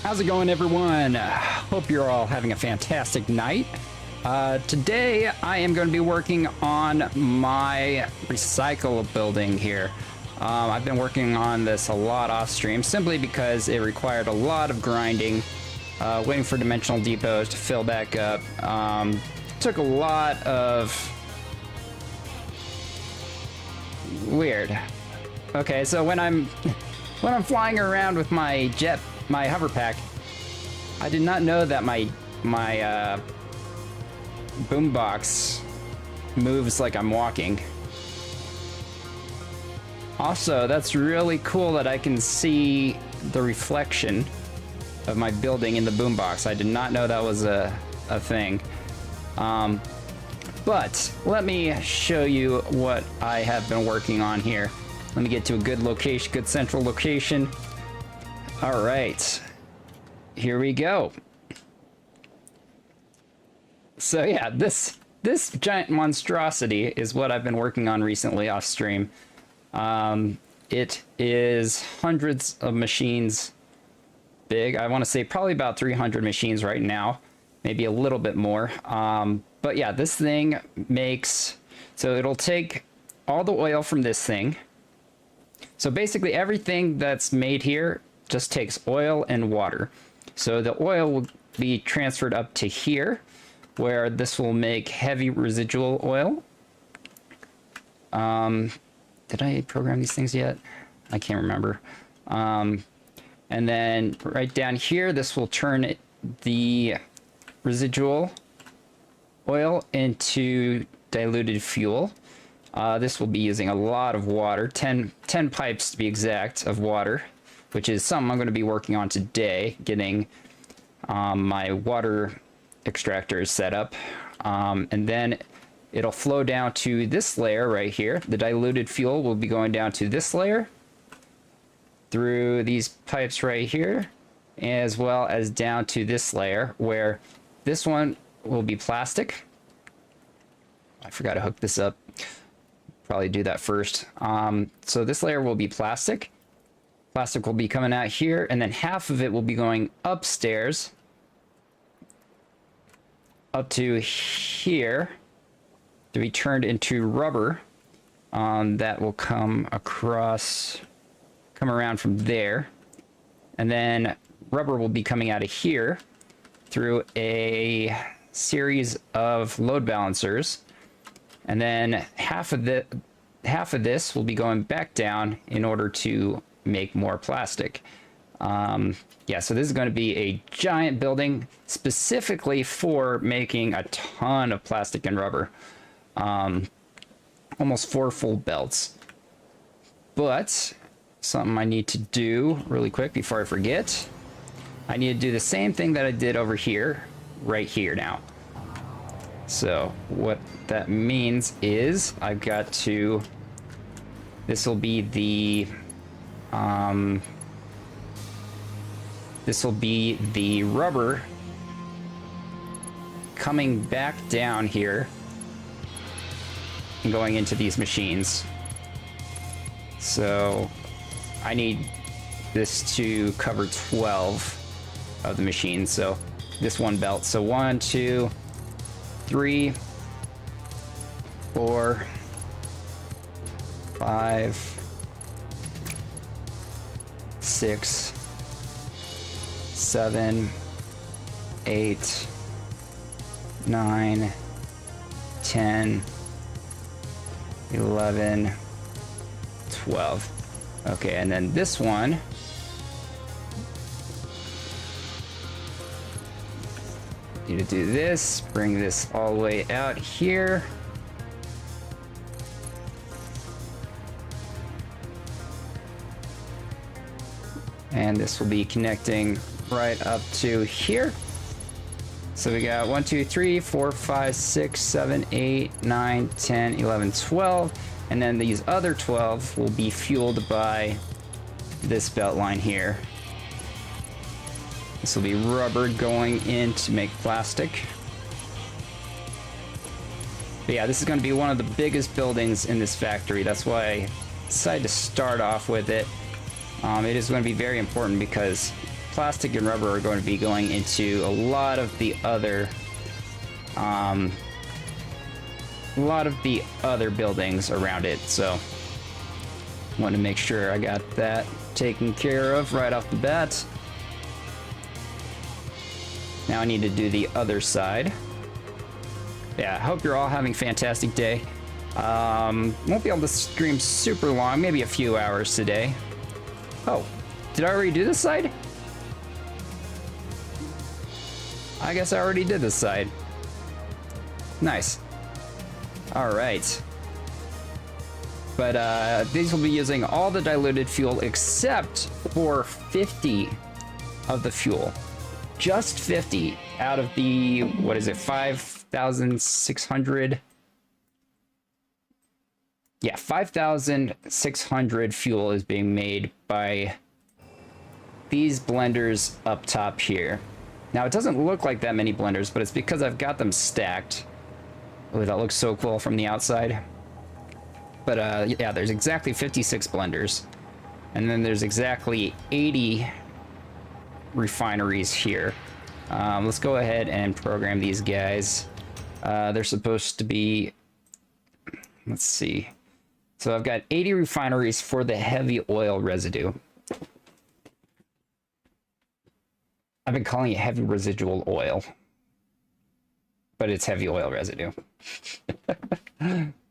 How's it going, everyone? Hope you're all having a fantastic night. Today, I am going to be working on my recycle building here. I've been working on this a lot off stream simply because it required a lot of grinding, waiting for dimensional depots to fill back up. Took a lot of... Weird. Okay, so when I'm flying around with my hover pack, I did not know that my boombox moves like I'm walking. Also, that's really cool that I can see the reflection of my building in the boombox. I did not know that was a thing. But let me show you what I have been working on here. Let me get to a good location, good central location. All right, here we go. So yeah, this giant monstrosity is what I've been working on recently off stream. It is hundreds of machines big. I want to say probably about 300 machines right now, maybe a little bit more. But yeah, this thing makes, so it'll take all the oil from this thing. So basically everything that's made here just takes oil and water. So the oil will be transferred up to here, where this will make heavy residual oil. Did I program these things yet? I can't remember. And then right down here, this will turn the residual oil into diluted fuel. This will be using a lot of water, 10 pipes to be exact of water, which is something I'm going to be working on today, getting my water extractors set up. And then it'll flow down to this layer right here. The diluted fuel will be going down to this layer through these pipes right here, as well as down to this layer, where this one will be plastic. I forgot to hook this up. Probably do that first. So this layer will be plastic. Plastic will be coming out here, and then half of it will be going upstairs up to here to be turned into rubber. That will come around from there, and then rubber will be coming out of here through a series of load balancers, and then half of this will be going back down in order to make more plastic. Yeah, so this is going to be a giant building specifically for making a ton of plastic and rubber. Almost 4 full belts. But something I need to do really quick before I forget. I need to do the same thing that I did over here, right here now. So what that means is I've got to, this will be the rubber coming back down here and going into these machines. So I need this to cover 12 of the machines. So this one belt. So 1, 2, 3, 4, 5, 6, 7, 8, 9, 10, 11, 12. Okay, and then this one need to do this, bring this all the way out here. And this will be connecting right up to here. So we got 1, 2, 3, 4, 5, 6, 7, 8, 9, 10, 11, 12. And then these other 12 will be fueled by this belt line here. This will be rubber going in to make plastic. But yeah, this is going to be one of the biggest buildings in this factory. That's why I decided to start off with it. It is going to be very important because plastic and rubber are going to be going into a lot of the other buildings around it, so want to make sure I got that taken care of right off the bat. Now I need to do the other side. Yeah, I hope you're all having a fantastic day. Won't be able to stream super long, maybe a few hours today. Oh, did I already do this side? I guess I already did this side. Nice. All right. But these will be using all the diluted fuel except for 50 of the fuel. Just 50 out of the, what is it, 5,600? Yeah, 5,600 fuel is being made by these blenders up top here. Now, it doesn't look like that many blenders, but it's because I've got them stacked. Oh, that looks so cool from the outside. But yeah, there's exactly 56 blenders. And then there's exactly 80 refineries here. Let's go ahead and program these guys. They're supposed to be, let's see. So I've got 80 refineries for the heavy oil residue. I've been calling it heavy residual oil, but it's heavy oil residue.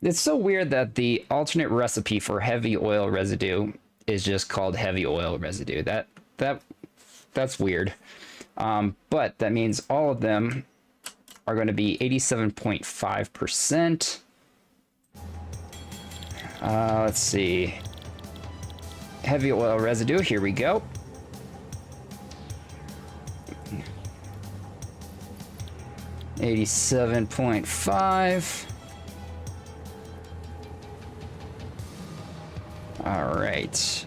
It's so weird that the alternate recipe for heavy oil residue is just called heavy oil residue. That's weird. But that means all of them are going to be 87.5%. Let's see. Heavy oil residue, here we go. $87.5. All right.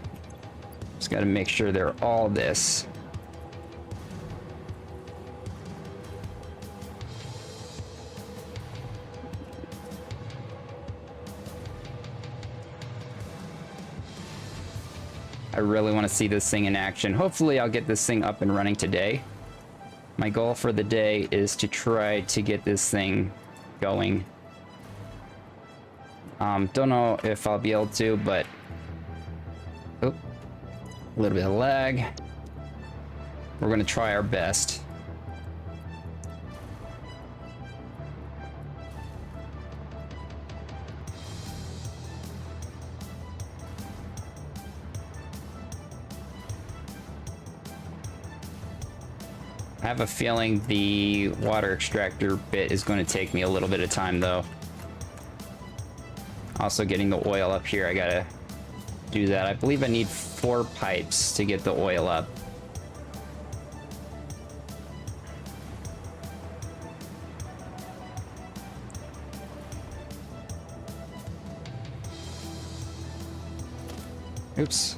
Just got to make sure they're all this. I really want to see this thing in action. Hopefully I'll get this thing up and running today. My goal for the day is to try to get this thing going. Don't know if I'll be able to, but a little bit of lag. We're gonna try our best. I have a feeling the water extractor bit is going to take me a little bit of time, though. Also getting the oil up here, I gotta do that. I believe I need 4 pipes to get the oil up. Oops.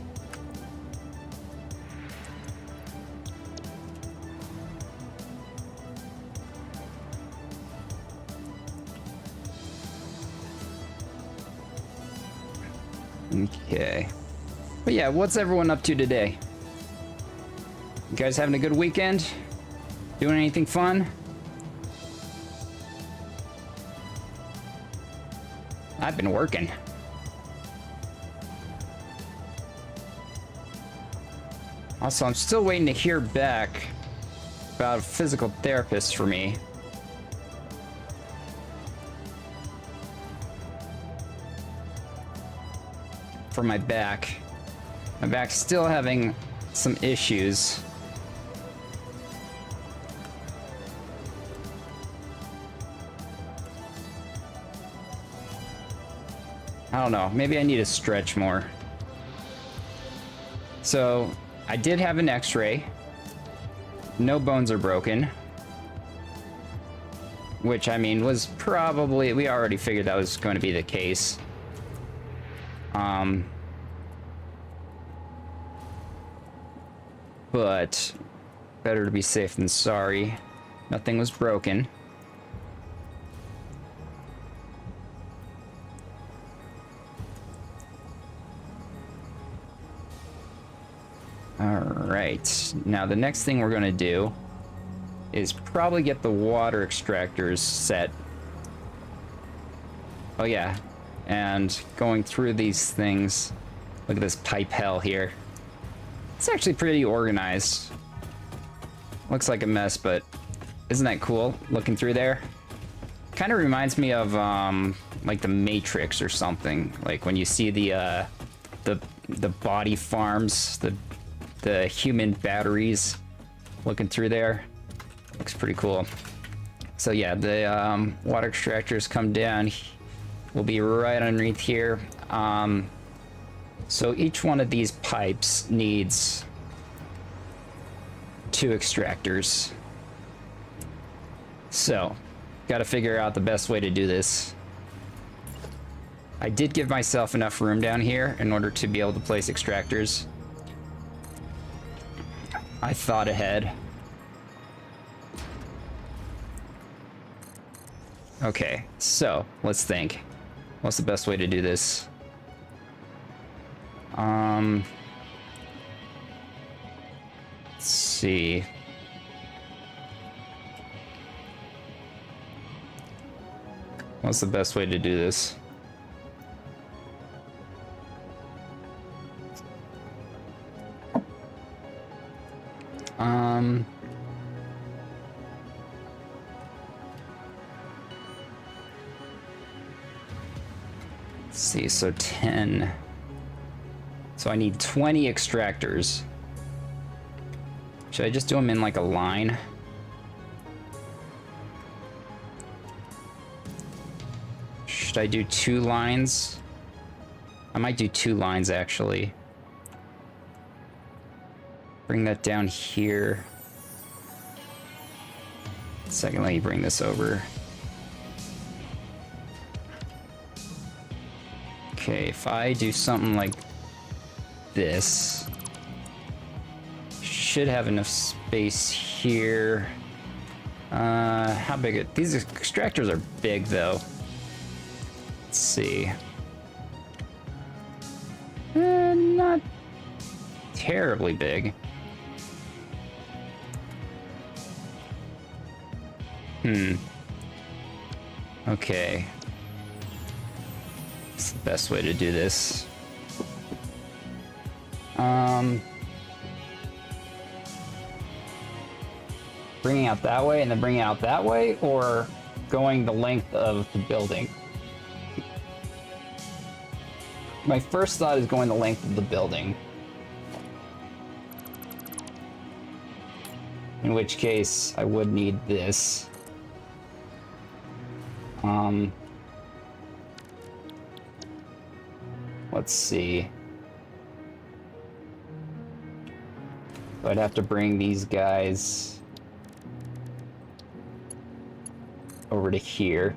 Okay. But yeah, what's everyone up to today? You guys having a good weekend? Doing anything fun? I've been working. Also, I'm still waiting to hear back about a physical therapist for me. For my back. My back's still having some issues. I don't know, maybe I need to stretch more. So, I did have an x-ray. No bones are broken. Which, I mean, was probably, we already figured that was going to be the case. But better to be safe than sorry. Nothing was broken. Alright, now the next thing we're gonna do is probably get the water extractors set. Oh yeah, and going through these things, look at this pipe hell here. It's actually pretty organized. Looks like a mess, but isn't that cool looking through there? Kind of reminds me of like the Matrix or something. Like when you see the body farms, the human batteries looking through there. Looks pretty cool. So yeah, the water extractors come down. Will be right underneath here. So each one of these pipes needs 2 extractors. So, gotta figure out the best way to do this. I did give myself enough room down here in order to be able to place extractors. I thought ahead. Okay, so let's think. What's the best way to do this? Let's see. What's the best way to do this? Let's see, so 10. So I need 20 extractors. Should I just do them in like a line? Should I do 2 lines? I might do 2 lines actually. Bring that down here. Second, let me bring this over. Okay, if I do something like this, should have enough space here. How big these extractors are big though. Let's see. Not terribly big. Okay. What's the best way to do this? Bringing out that way and then bringing out that way, or going the length of the building? My first thought is going the length of the building. In which case, I would need this. Let's see. I'd have to bring these guys over to here.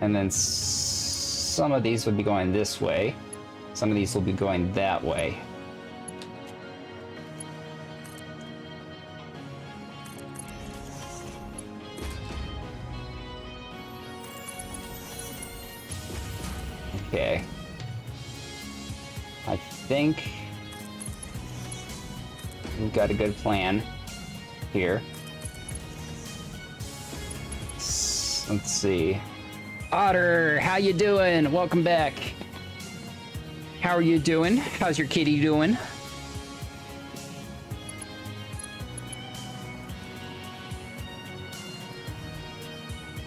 And then some of these would be going this way. Some of these will be going that way. Okay. I think we've got a good plan here. Let's see. Otter, how you doing? Welcome back. How are you doing? How's your kitty doing?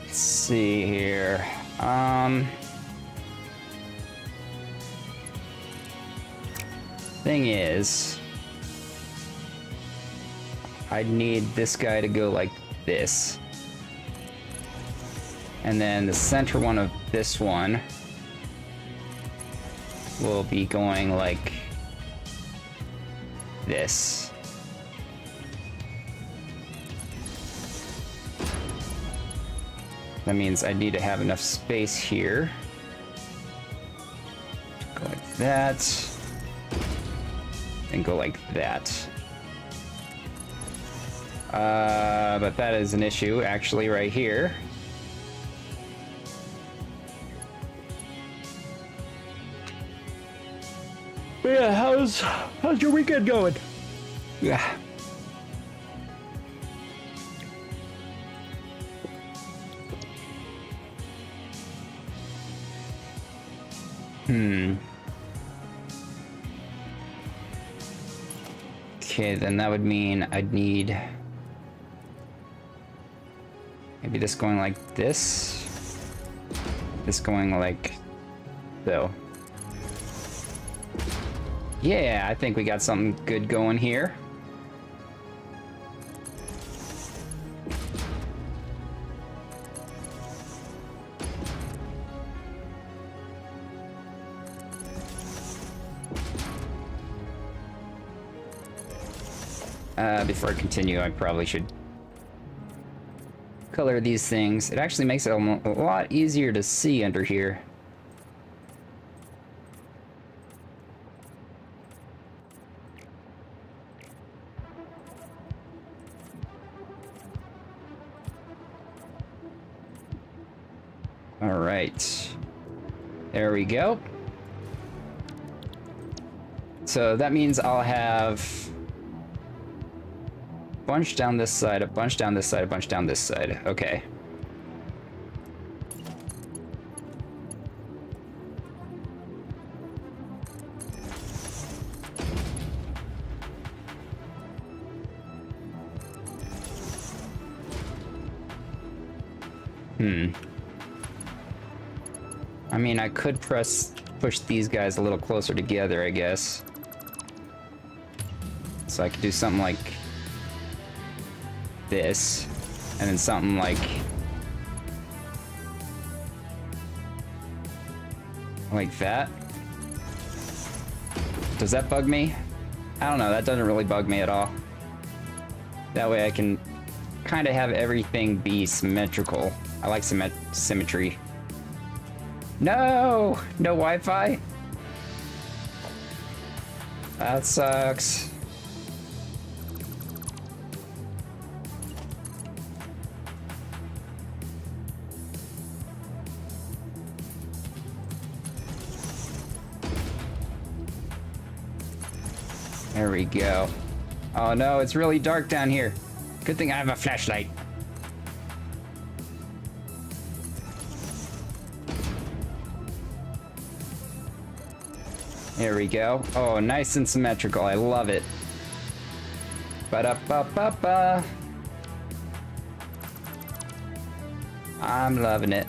Let's see here. Thing is, I'd need this guy to go like this. And then the center one of this one will be going like this. That means I need to have enough space here. Go like that. And go like that. But that is an issue actually right here. But yeah, how's your weekend going? Yeah. Okay, then that would mean I'd need maybe this going like this. This going like so. Yeah, I think we got something good going here. Before I continue, I probably should color these things. It actually makes it a lot easier to see under here. All right, there we go. So that means I'll have a bunch down this side, a bunch down this side, a bunch down this side. Okay. I mean, I could push these guys a little closer together, I guess. So I could do something like this, and then something like that. Does that bug me? I don't know, that doesn't really bug me at all. That way I can kind of have everything be symmetrical. I like symmetry. No! No Wi-Fi? That sucks. There we go. Oh no, it's really dark down here. Good thing I have a flashlight. There we go. Oh, nice and symmetrical. I love it. Ba-da-ba-ba-ba. I'm loving it.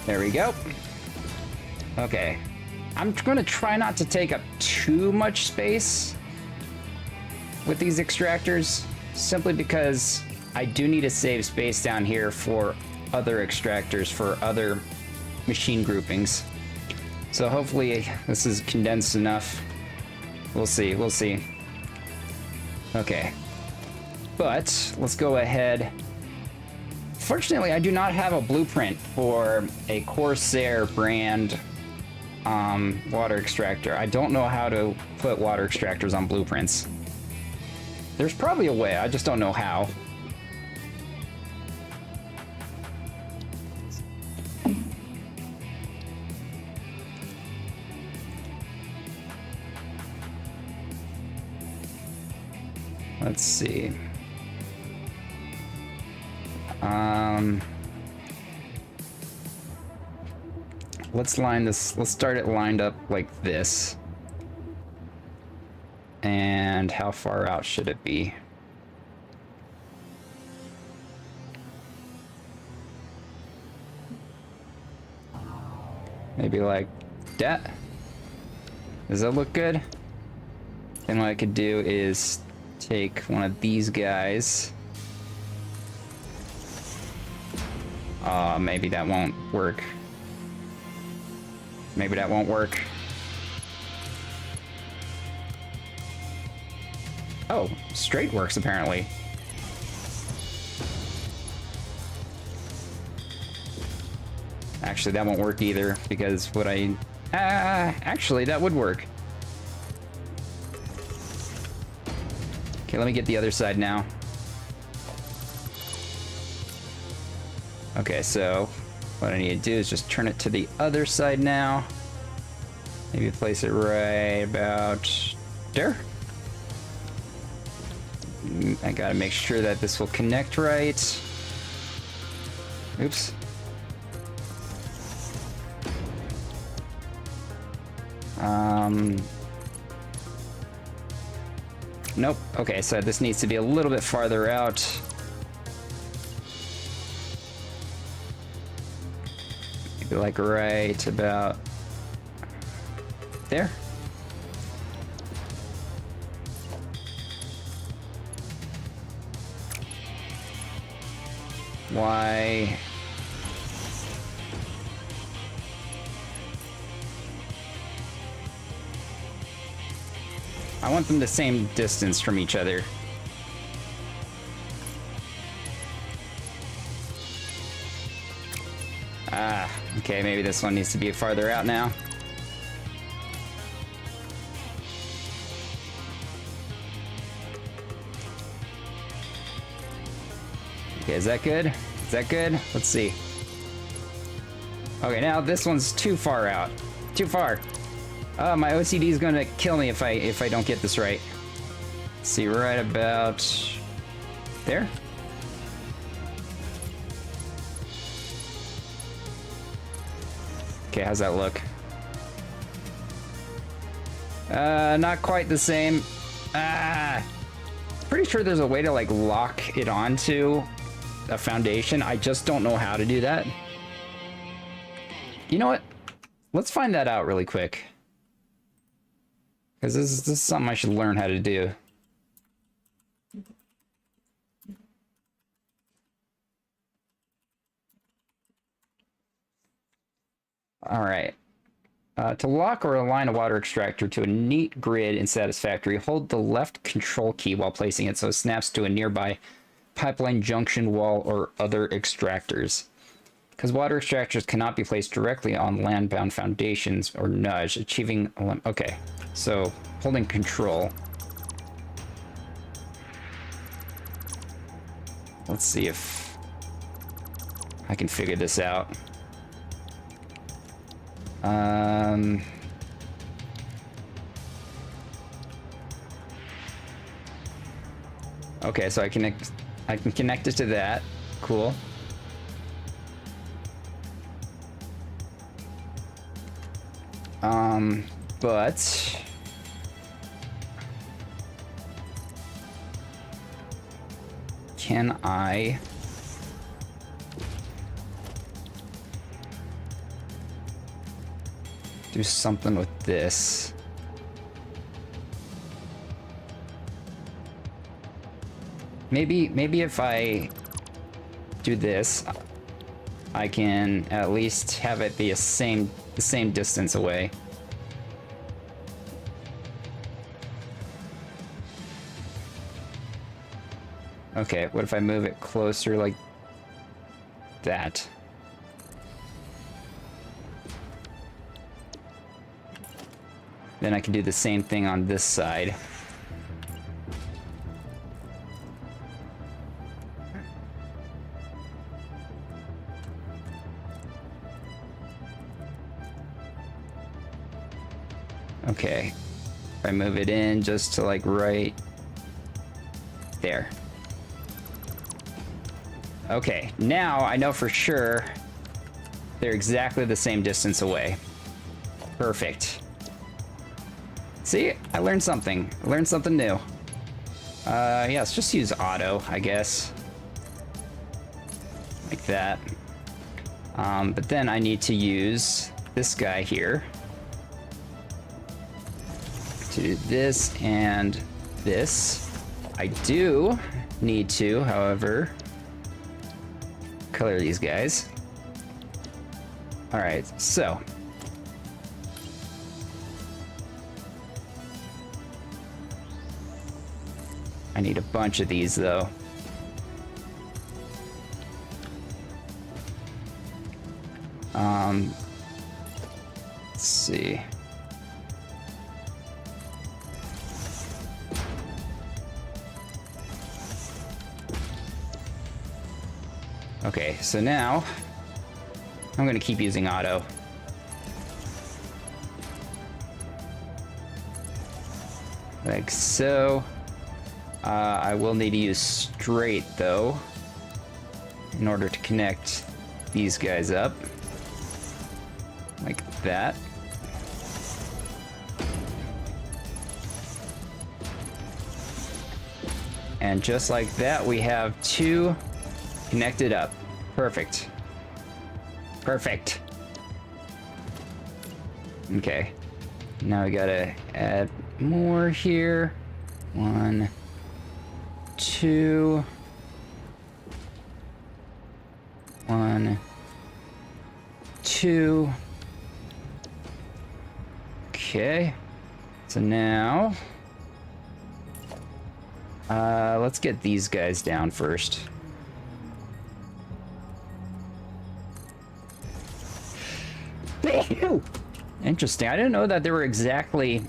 There we go. Okay. I'm going to try not to take up too much space with these extractors, simply because I do need to save space down here for other extractors, for other machine groupings. So hopefully this is condensed enough. We'll see, we'll see. Okay. But let's go ahead. Fortunately, I do not have a blueprint for a Corsair brand water extractor. I don't know how to put water extractors on blueprints. There's probably a way, I just don't know how. Let's see. Let's line this, let's start it lined up like this. And how far out should it be? Maybe like that. Does that look good? Then what I could do is take one of these guys. Maybe that won't work. Maybe that won't work. Oh, straight works apparently. Actually, that won't work either, because what I... actually, that would work. Okay, let me get the other side now. Okay, so what I need to do is just turn it to the other side now. Maybe place it right about there. I gotta make sure that this will connect right. Oops. Nope. Okay, so this needs to be a little bit farther out. Maybe like right about there. Why? I want them the same distance from each other. Ah, okay, maybe this one needs to be farther out now. Okay, is that good? Is that good? Let's see. Okay, now this one's too far out. Too far. Oh, my OCD is gonna kill me if I don't get this right. Let's see, right about there. Okay, how's that look? Not quite the same. Pretty sure there's a way to like lock it onto a foundation. I just don't know how to do that. You know what? Let's find that out really quick. Because this is something I should learn how to do. All right. To lock or align a water extractor to a neat grid in Satisfactory, hold the left control key while placing it so it snaps to a nearby pipeline junction wall or other extractors. Because water extractors cannot be placed directly on land-bound foundations or nudge, achieving... Okay, so holding control. Let's see if I can figure this out. Okay, so I can connect it to that. Cool. But can I do something with this? Maybe if I do this, I can at least have it be the same distance away. Okay, what if I move it closer like that? Then I can do the same thing on this side. Okay, if I move it in just to like right there. Okay, now I know for sure they're exactly the same distance away. Perfect. See, I learned something. I learned something new. Yeah, let's just use auto, I guess. Like that. But then I need to use this guy here to do this and this. I do need to, however, color these guys. All right, so I need a bunch of these though. Let's see. Okay, so now I'm gonna keep using auto. Like so. I will need to use straight though in order to connect these guys up. Like that. And just like that, we have two connected up. Perfect. Perfect. Okay. Now we gotta add more here. 1, 2. 1, 2. Okay. So now, let's get these guys down first. Interesting. I didn't know that there were exactly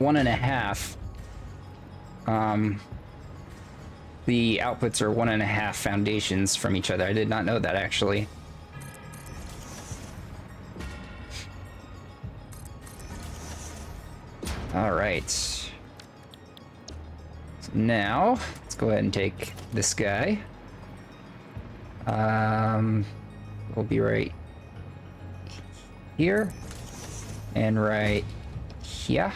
1.5. The outputs are 1.5 foundations from each other. I did not know that actually. All right. So now let's go ahead and take this guy. We'll be right here and right here,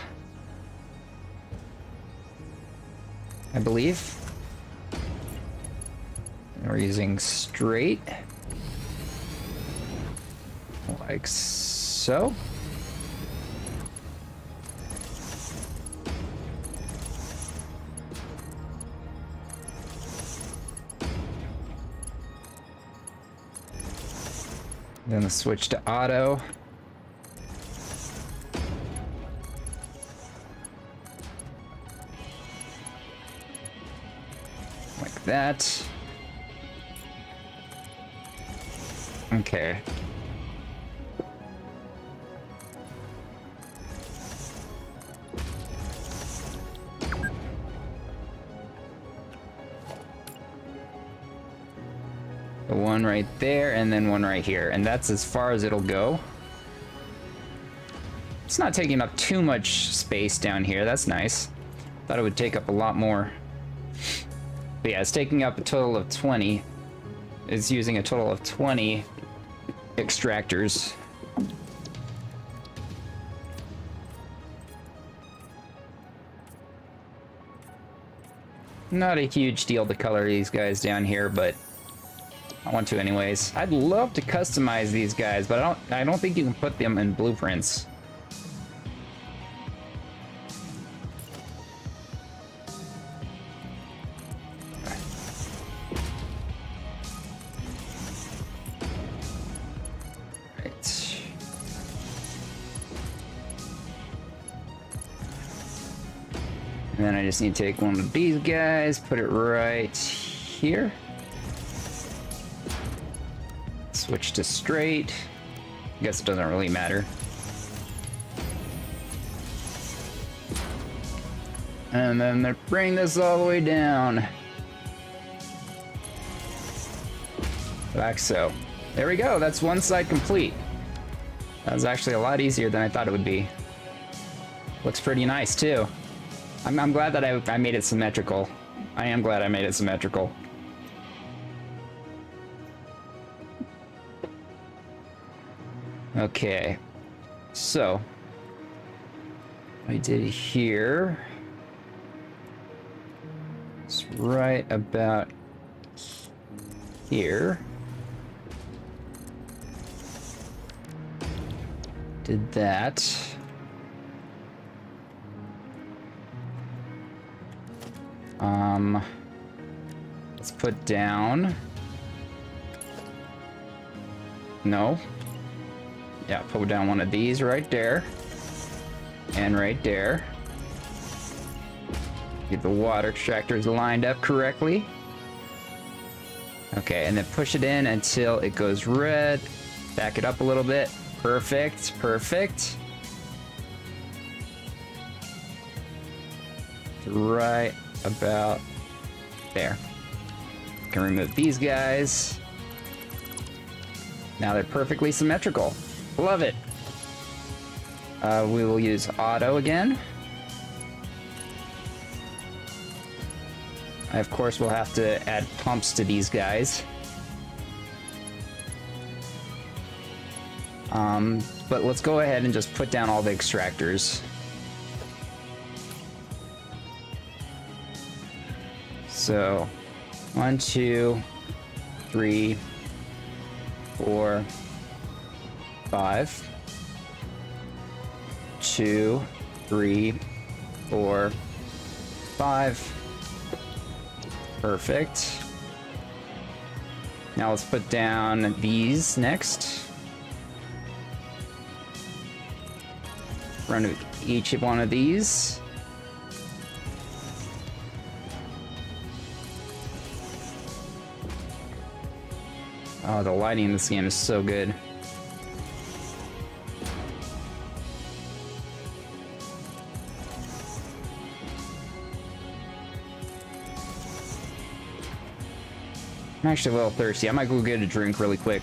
I believe. And we're using straight, like so. Then the switch to auto. Like that. Okay. The one right there, and then one right here. And that's as far as it'll go. It's not taking up too much space down here. That's nice. Thought it would take up a lot more. But yeah, it's taking up a total of 20. It's using a total of 20 extractors. Not a huge deal to color these guys down here, but I want to anyways. I'd love to customize these guys, but I don't think you can put them in blueprints. Right. And then I just need to take one of these guys, put it right here. Switch to straight. I guess it doesn't really matter. And then they bring this all the way down. Like so. There we go. That's one side complete. That was actually a lot easier than I thought it would be. Looks pretty nice too. I'm glad that I made it symmetrical. I am glad I made it symmetrical. Okay, so I did here. It's right about here. Did that. Let's put down. No. Yeah, put down one of these right there. And right there. Get the water extractors lined up correctly. Okay, and then push it in until it goes red. Back it up a little bit. Perfect, perfect. Right about there. Can remove these guys. Now they're perfectly symmetrical. Love it. We will use auto again. Of course, we'll have to add pumps to these guys. But let's go ahead and just put down all the extractors. So, 1, 2, 3, 4, 5. 2, 3, 4, 5. Perfect. Now let's put down these next. Run each one of these. Oh, the lighting in this game is so good. I'm actually a little thirsty. I might go get a drink really quick.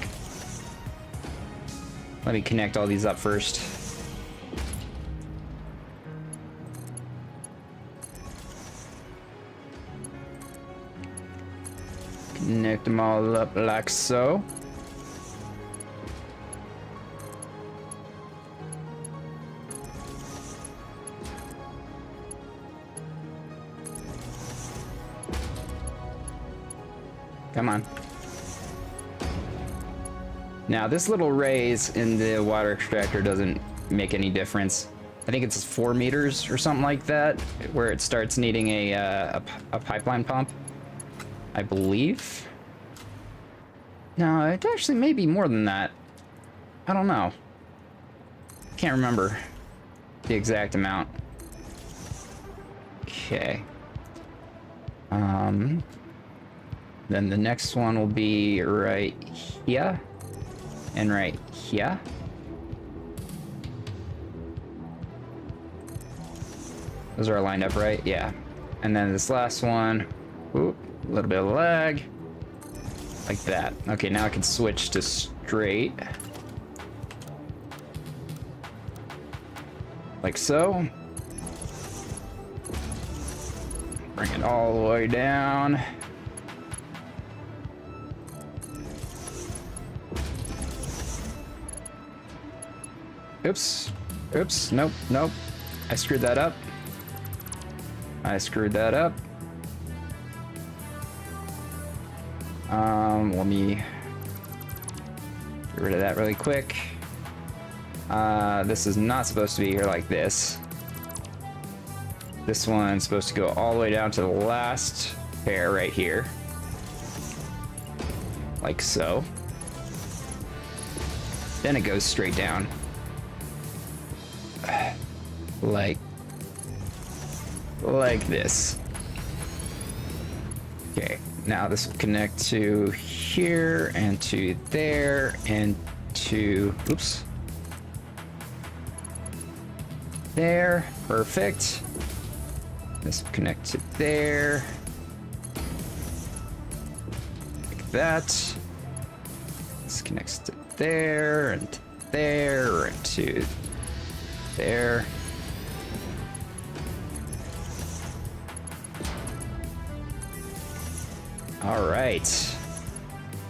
Let me connect all these up first. Connect them all up like so. Come on. Now, this little raise in the water extractor doesn't make any difference. I think it's 4 meters or something like that, where it starts needing a pipeline pump, I believe. No, it actually may be more than that. I don't know. Can't remember the exact amount. Okay. Then the next one will be right here and right here. Those are lined up, right? Yeah. And then this last one, ooh, a little bit of lag. Like that. Okay, now I can switch to straight. Like so. Bring it all the way down. Oops. Oops. Nope. Nope. I screwed that up. I screwed that up. Let me get rid of that really quick. This is not supposed to be here like this. This one's supposed to go all the way down to the last pair right here. Like so. Then it goes straight down. Like this. Okay, now this will connect to here and to there and to, oops. There, perfect. This will connect to there. Like that. This connects to there and to there and to there. All right.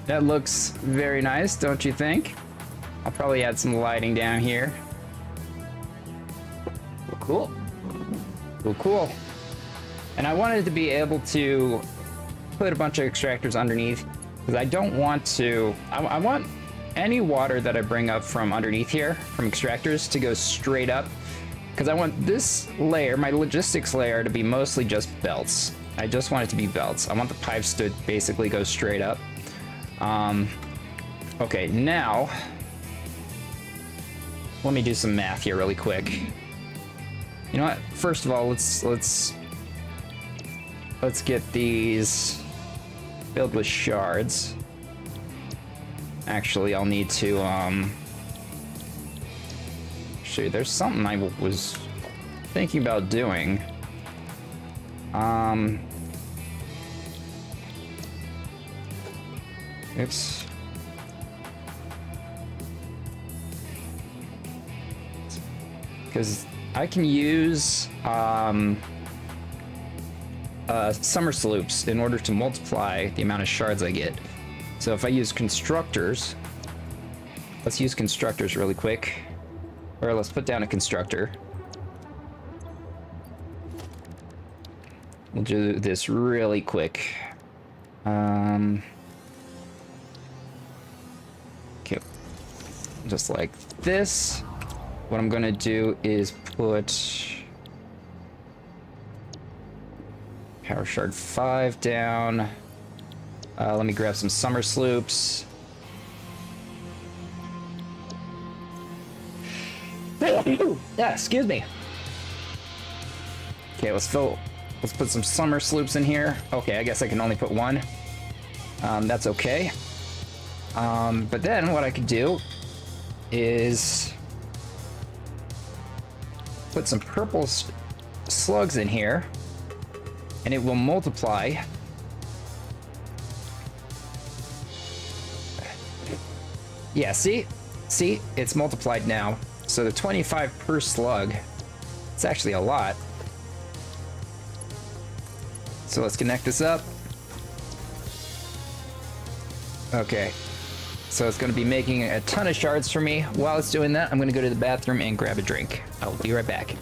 That looks very nice, don't you think? I'll probably add some lighting down here. Cool. Cool, cool. And I wanted to be able to put a bunch of extractors underneath because I don't want to... I want any water that I bring up from underneath here, from extractors, to go straight up. Because I want this layer, my logistics layer, to be mostly just belts. I just want it to be belts. I want the pipes to basically go straight up. Okay, now let me do some math here really quick. You know what? First of all, let's get these filled with shards. Actually, I'll need to, actually, there's something I was thinking about doing. Oops. Because I can use, summer sloops in order to multiply the amount of shards I get. So if I use constructors, let's use constructors really quick. Or let's put down a constructor. We'll do this really quick. Okay. Just like this. What I'm gonna do is put Power Shard 5 down. Let me grab some Summer Sloops. Yeah, excuse me. Okay, let's put some Summer Sloops in here. Okay, I guess I can only put one. That's okay. But then what I could do is put some purple slugs in here, and it will multiply. Yeah, see, it's multiplied now. So the 25 per slug, it's actually a lot. So let's connect this up. Okay, so it's going to be making a ton of shards for me. While it's doing that, I'm going to go to the bathroom and grab a drink. I'll be right back.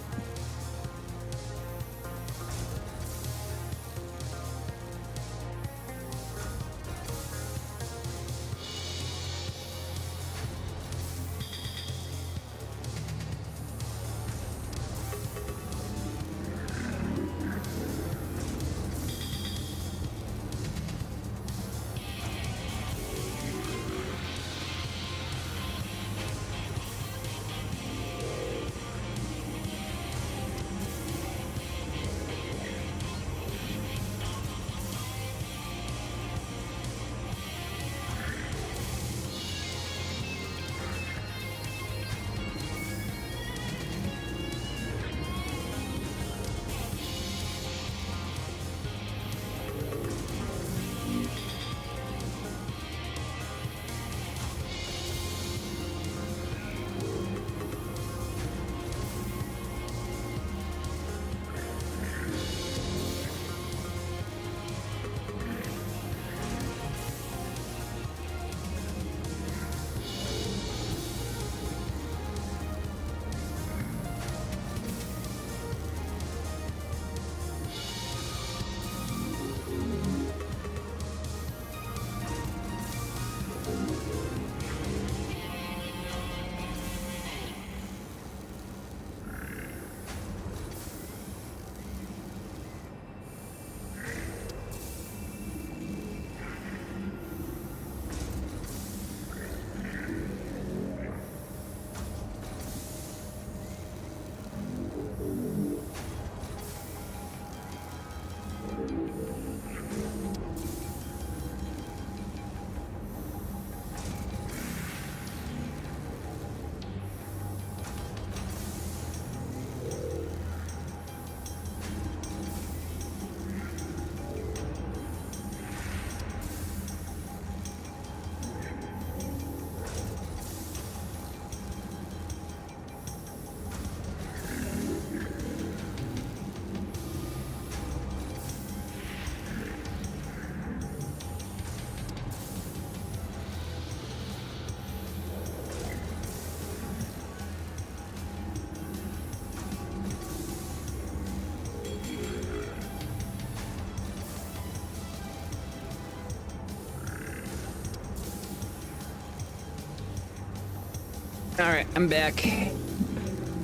Alright, I'm back.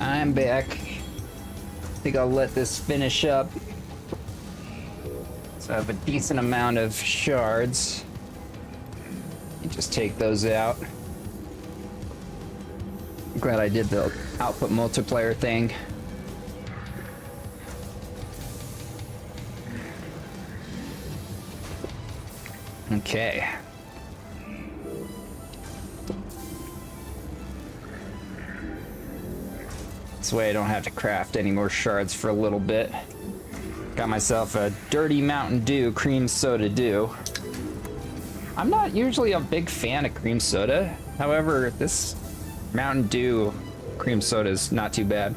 I think I'll let this finish up. So I have a decent amount of shards. You just take those out. I'm glad I did the output multiplier thing. Okay. This way I don't have to craft any more shards for a little bit. Got myself a dirty Mountain Dew cream soda dew. I'm not usually a big fan of cream soda. However, this Mountain Dew cream soda is not too bad.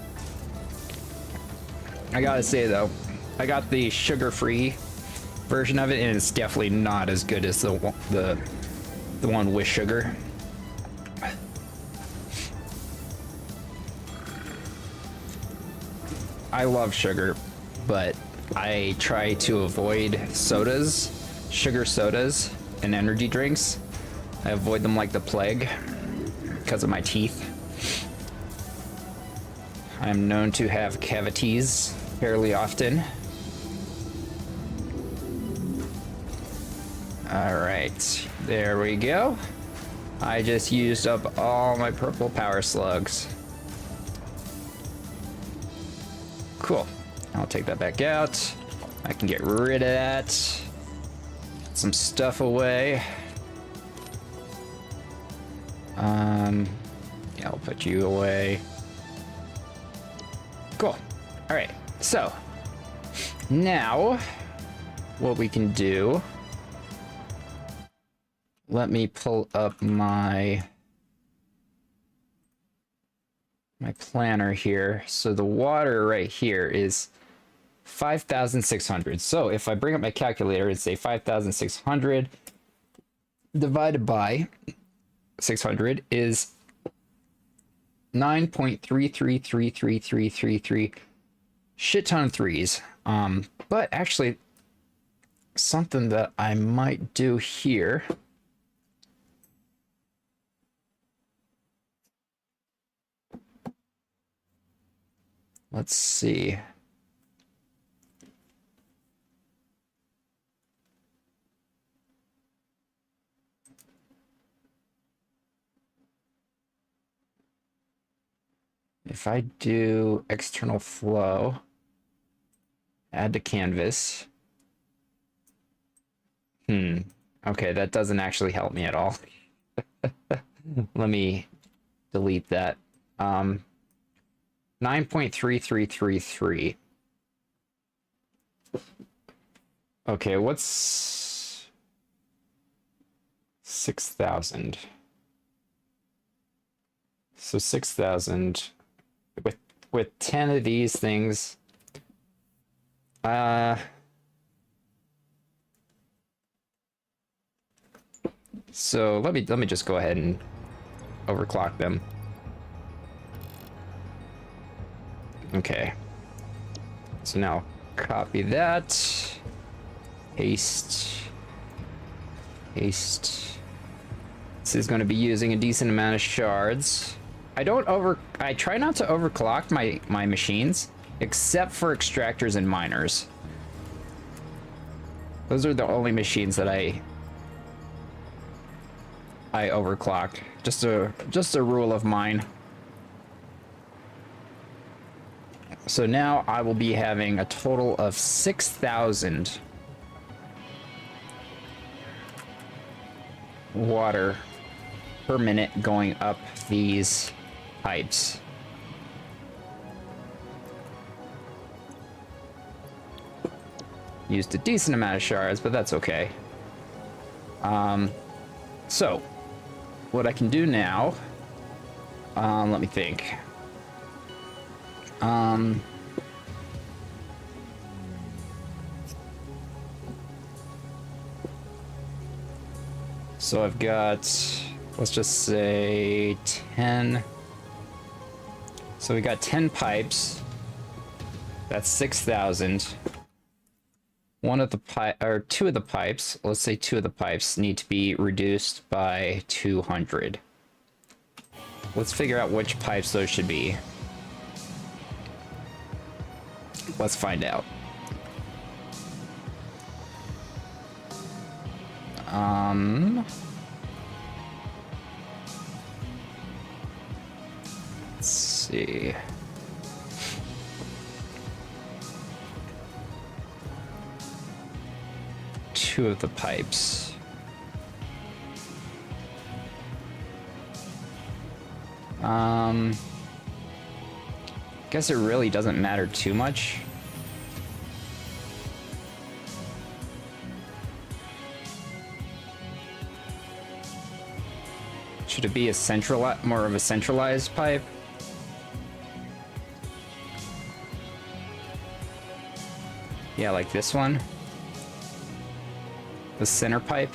I gotta say though, I got the sugar-free version of it, and it's definitely not as good as the one with sugar. I love sugar, but I try to avoid sodas, sugar sodas, and energy drinks. I avoid them like the plague because of my teeth. I'm known to have cavities fairly often. All right, there we go. I just used up all my purple power slugs. Cool. I'll take that back out. I can get rid of that. Put some stuff away. Yeah, I'll put you away. Cool. All right. So now what we can do, let me pull up my planner here. So the water right here is 5,600. So if I bring up my calculator and say 5,600 divided by 600 is 9.333333. Shit ton of threes. But actually, something that I might do here. Let's see. If I do external flow, add to canvas. Okay, that doesn't actually help me at all. Let me delete that. 9.3333. Okay, what's 6,000? So 6,000 with 10 of these things. So let me just go ahead and overclock them. Okay. So now copy that. Paste. Paste. This is going to be using a decent amount of shards. I try not to overclock my machines, except for extractors and miners. Those are the only machines that I overclock. Just a rule of mine. So now I will be having a total of 6,000 water per minute going up these pipes. Used a decent amount of shards, but that's okay. So what I can do now, let me think. So I've got, let's just say 10. So we got 10 pipes. That's 6,000. One of the or two of the pipes, let's say two of the pipes need to be reduced by 200. Let's figure out which pipes those should be. Let's find out. Let's see. Two of the pipes. Guess it really doesn't matter too much. Should it be a more of a centralized pipe? Yeah, like this one. The center pipe.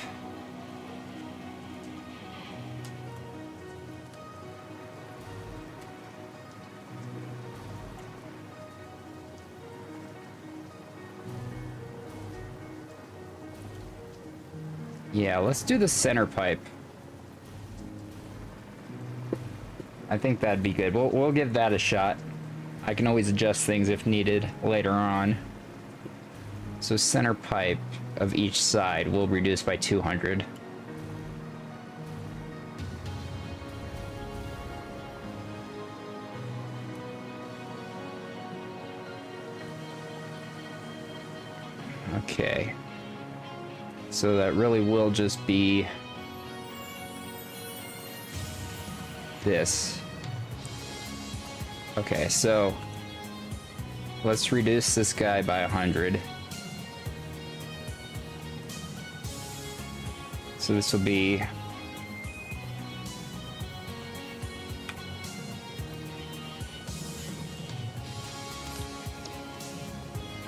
Yeah, let's do the center pipe. I think that'd be good. We'll give that a shot. I can always adjust things if needed later on. So center pipe of each side will reduce by 200. Okay. So that really will just be this. Okay, so let's reduce this guy by 100. So this will be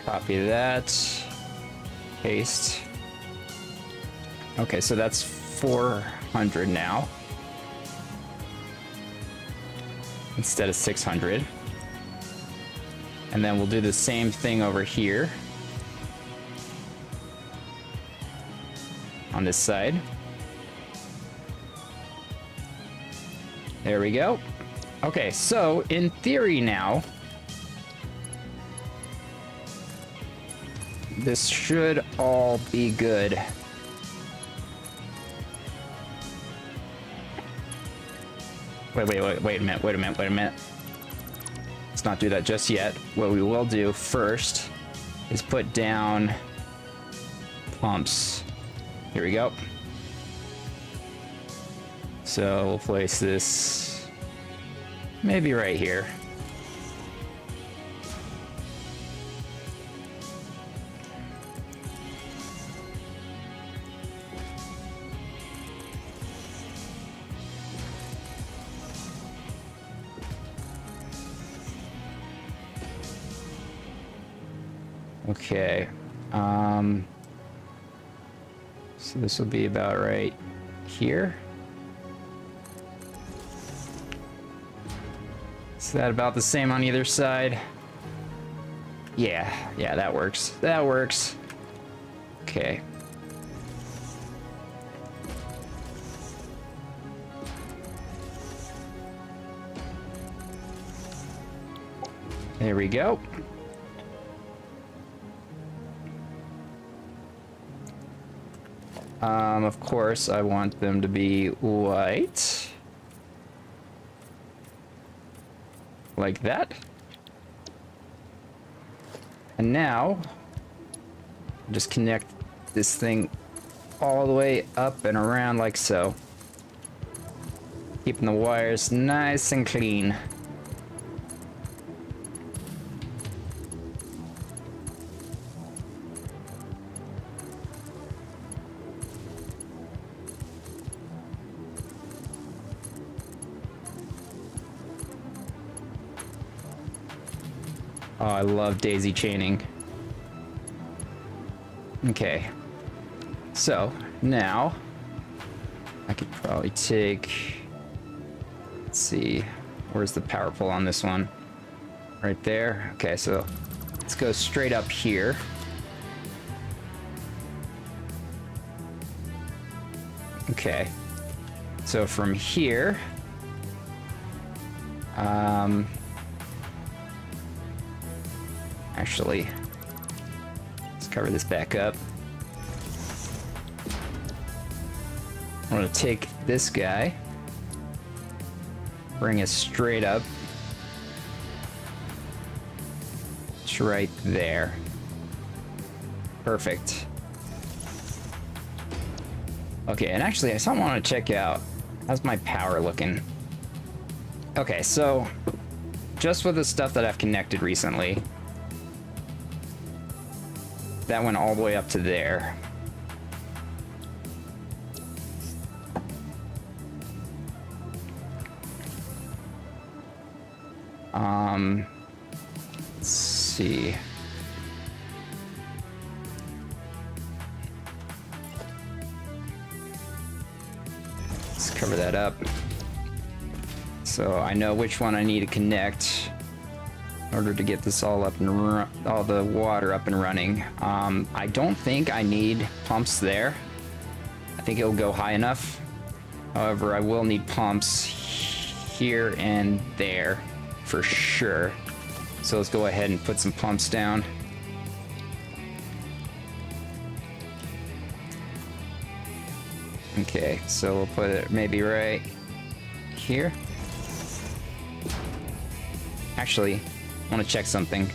copy that, paste. Okay, so that's 400 now instead of 600. And then we'll do the same thing over here on this side. There we go. Okay, so in theory now, this should all be good. Wait a minute. Let's not do that just yet. What we will do first is put down pumps. Here we go. So we'll place this maybe right here. Okay, so this will be about right here. Is that about the same on either side? Yeah, that works. That works. Okay. There we go. Of course, I want them to be white. Like that. And now, just connect this thing all the way up and around like so. Keeping the wires nice and clean. Oh, I love daisy chaining. Okay. So, now, I could probably take... Let's see, where's the power pole on this one? Right there. Okay, so let's go straight up here. Okay. So from here... Actually, let's cover this back up. I'm gonna take this guy, bring it straight up. It's right there. Perfect. Okay, and actually, I just want to check out, how's my power looking? Okay, so just with the stuff that I've connected recently. That went all the way up to there. Let's see. Let's cover that up. So I know which one I need to connect in order to get this all up and all the water up and running. I don't think I need pumps there. I think it'll go high enough. However, I will need pumps here and there for sure. So let's go ahead and put some pumps down. Okay, so we'll put it maybe right here. Actually, I want to check something.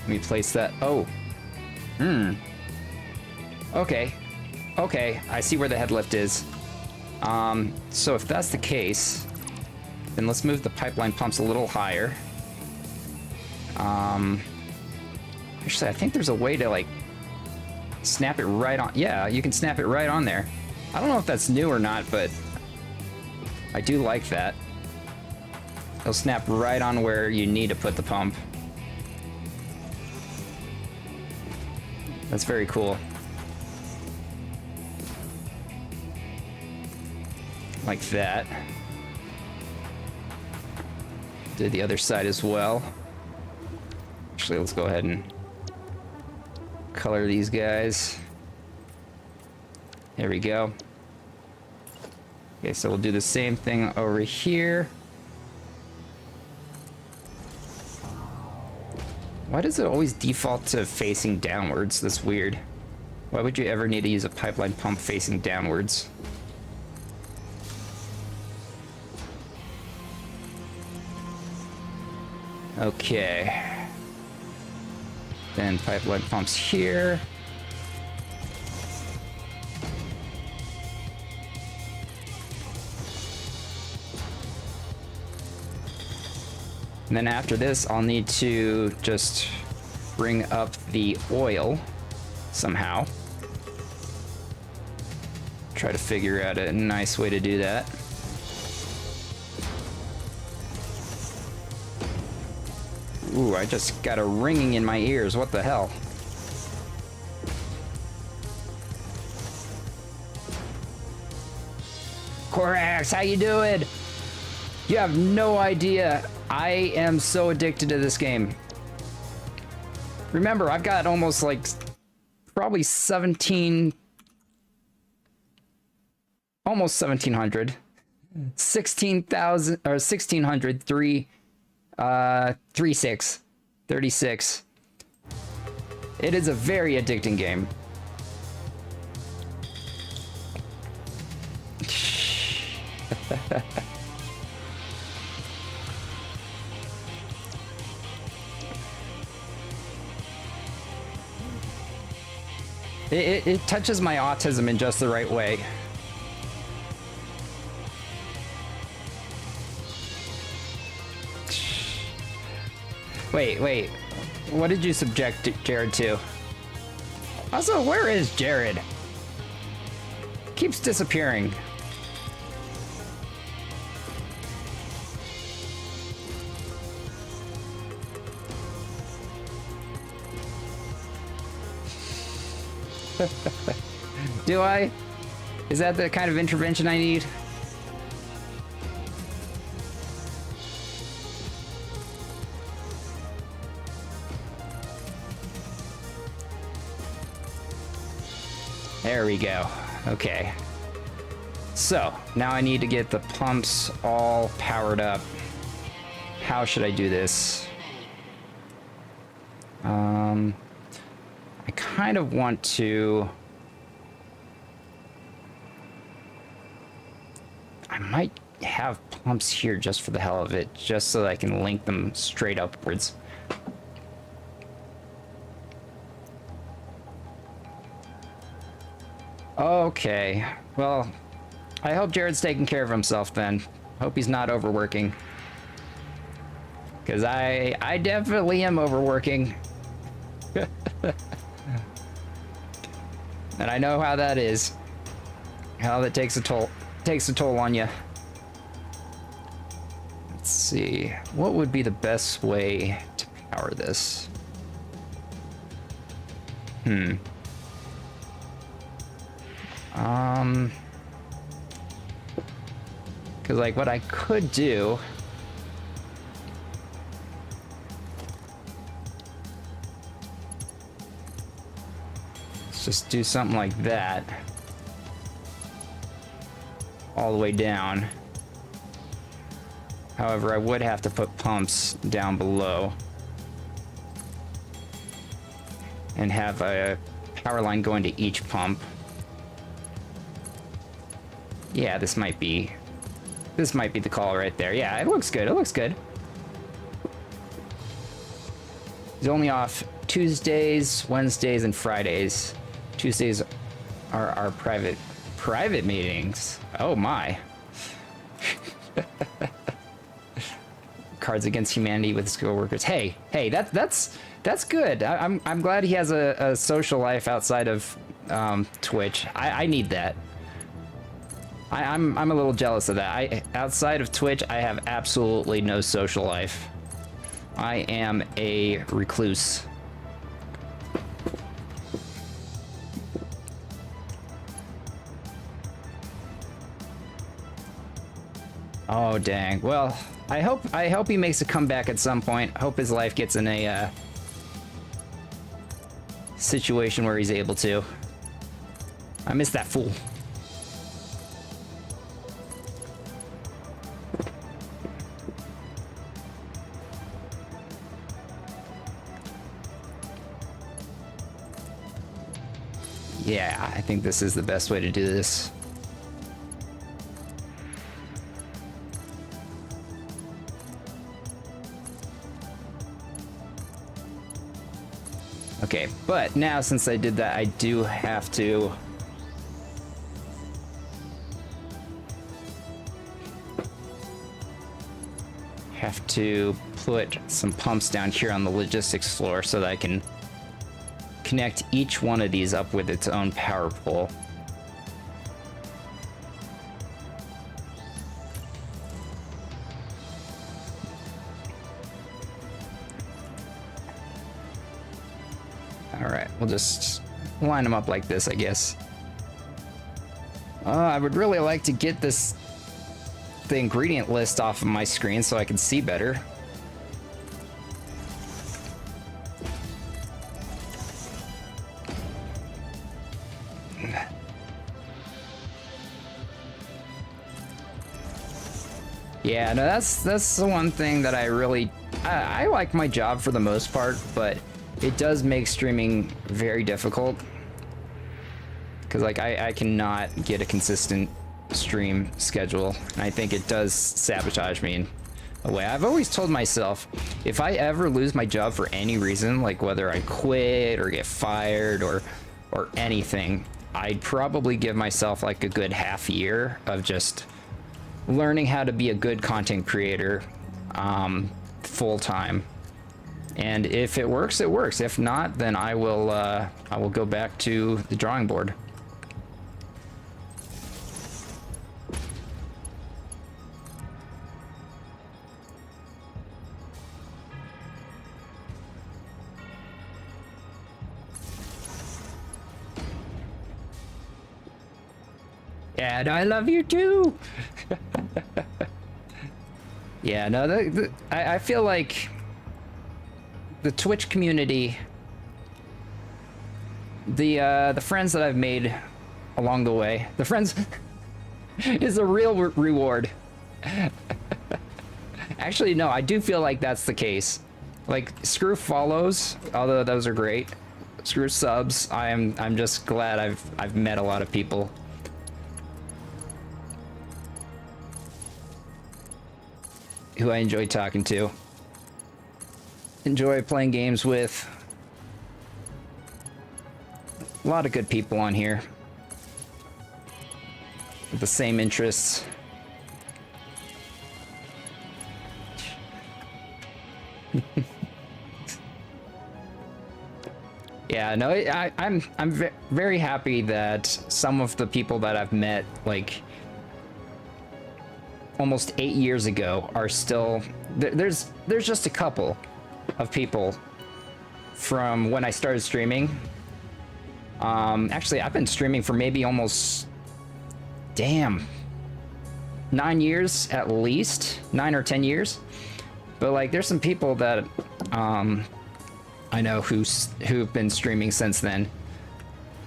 Let me place that. Oh. Okay. Okay, I see where the head lift is. So if that's the case, then let's move the pipeline pumps a little higher. Actually, I think there's a way to, like, snap it right on. Yeah, you can snap it right on there. I don't know if that's new or not, but I do like that. It'll snap right on where you need to put the pump. That's very cool. Like that. Do the other side as well. Actually, let's go ahead and color these guys. There we go. Okay, so we'll do the same thing over here. Why does it always default to facing downwards? That's weird. Why would you ever need to use a pipeline pump facing downwards? Okay. Then pipeline pumps here. And then after this, I'll need to just bring up the oil somehow. Try to figure out a nice way to do that. Ooh, I just got a ringing in my ears. What the hell? Corax, how you doing? You have no idea. I am so addicted to this game. Remember, I've got almost like probably 17, almost 1700, 16,000 or 1600, 36. It is a very addicting game. It touches my autism in just the right way. Wait. What did you subject Jared to? Also, where is Jared? Keeps disappearing. Do I? Is that the kind of intervention I need? There we go. Okay. So, now I need to get the pumps all powered up. How should I do this? I kind of want to... I might have pumps here just for the hell of it, just so that I can link them straight upwards. Okay, well, I hope Jared's taking care of himself then. Hope he's not overworking. Because I definitely am overworking. And I know how that is. How that takes a toll. Takes a toll on you. Let's see. What would be the best way to power this? Because like what I could do is just do something like that all the way down. However, I would have to put pumps down below and have a power line going to each pump. Yeah, this might be the call right there. Yeah, it looks good. It looks good. He's only off Tuesdays, Wednesdays, and Fridays. Tuesdays are our private meetings. Oh my. Cards Against Humanity with his coworkers. Hey, that's good. I'm glad he has a social life outside of Twitch. I need that. I'm a little jealous of that. Outside of Twitch, I have absolutely no social life. I am a recluse. Oh dang. Well, I hope he makes a comeback at some point. I hope his life gets in a situation where he's able to. I miss that fool. Yeah, I think this is the best way to do this. Okay, but now since I did that, I do have to put some pumps down here on the logistics floor so that I can connect each one of these up with its own power pole. All right, we'll just line them up like this, I guess. I would really like to get the ingredient list off of my screen so I can see better. Yeah, no, that's the one thing that I like my job for the most part, but it does make streaming very difficult. Because like I cannot get a consistent stream schedule, and I think it does sabotage me in a way. I've always told myself, if I ever lose my job for any reason, like whether I quit or get fired or anything, I'd probably give myself like a good half year of just learning how to be a good content creator full time. And if it works, it works. If not, then I will go back to the drawing board. And I love you too. Yeah, no, I feel like the Twitch community, the friends that I've made along the way, the friends is a real reward. Actually, no, I do feel like that's the case. Like, screw follows, although those are great. Screw subs. I'm just glad I've met a lot of people who I enjoy talking to. Enjoy playing games with. A lot of good people on here with the same interests. Yeah, no, I'm very happy that some of the people that I've met like almost 8 years ago are still there's just a couple of people from when I started streaming. Actually, I've been streaming for maybe almost, damn, 9 years at least, 9 or 10 years. But like, there's some people that I know who've been streaming since then.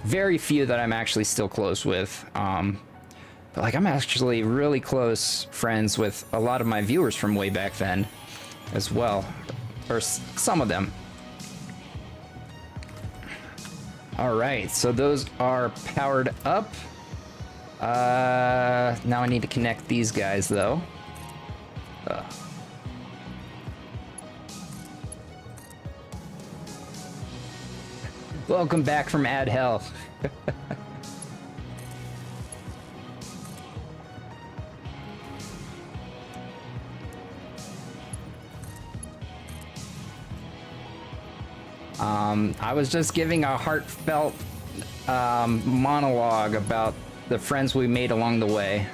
Very few that I'm actually still close with. But like, I'm actually really close friends with a lot of my viewers from way back then as well, or some of them. All right, so those are powered up. Now I need to connect these guys though. Welcome back from ad hell. I was just giving a heartfelt monologue about the friends we made along the way.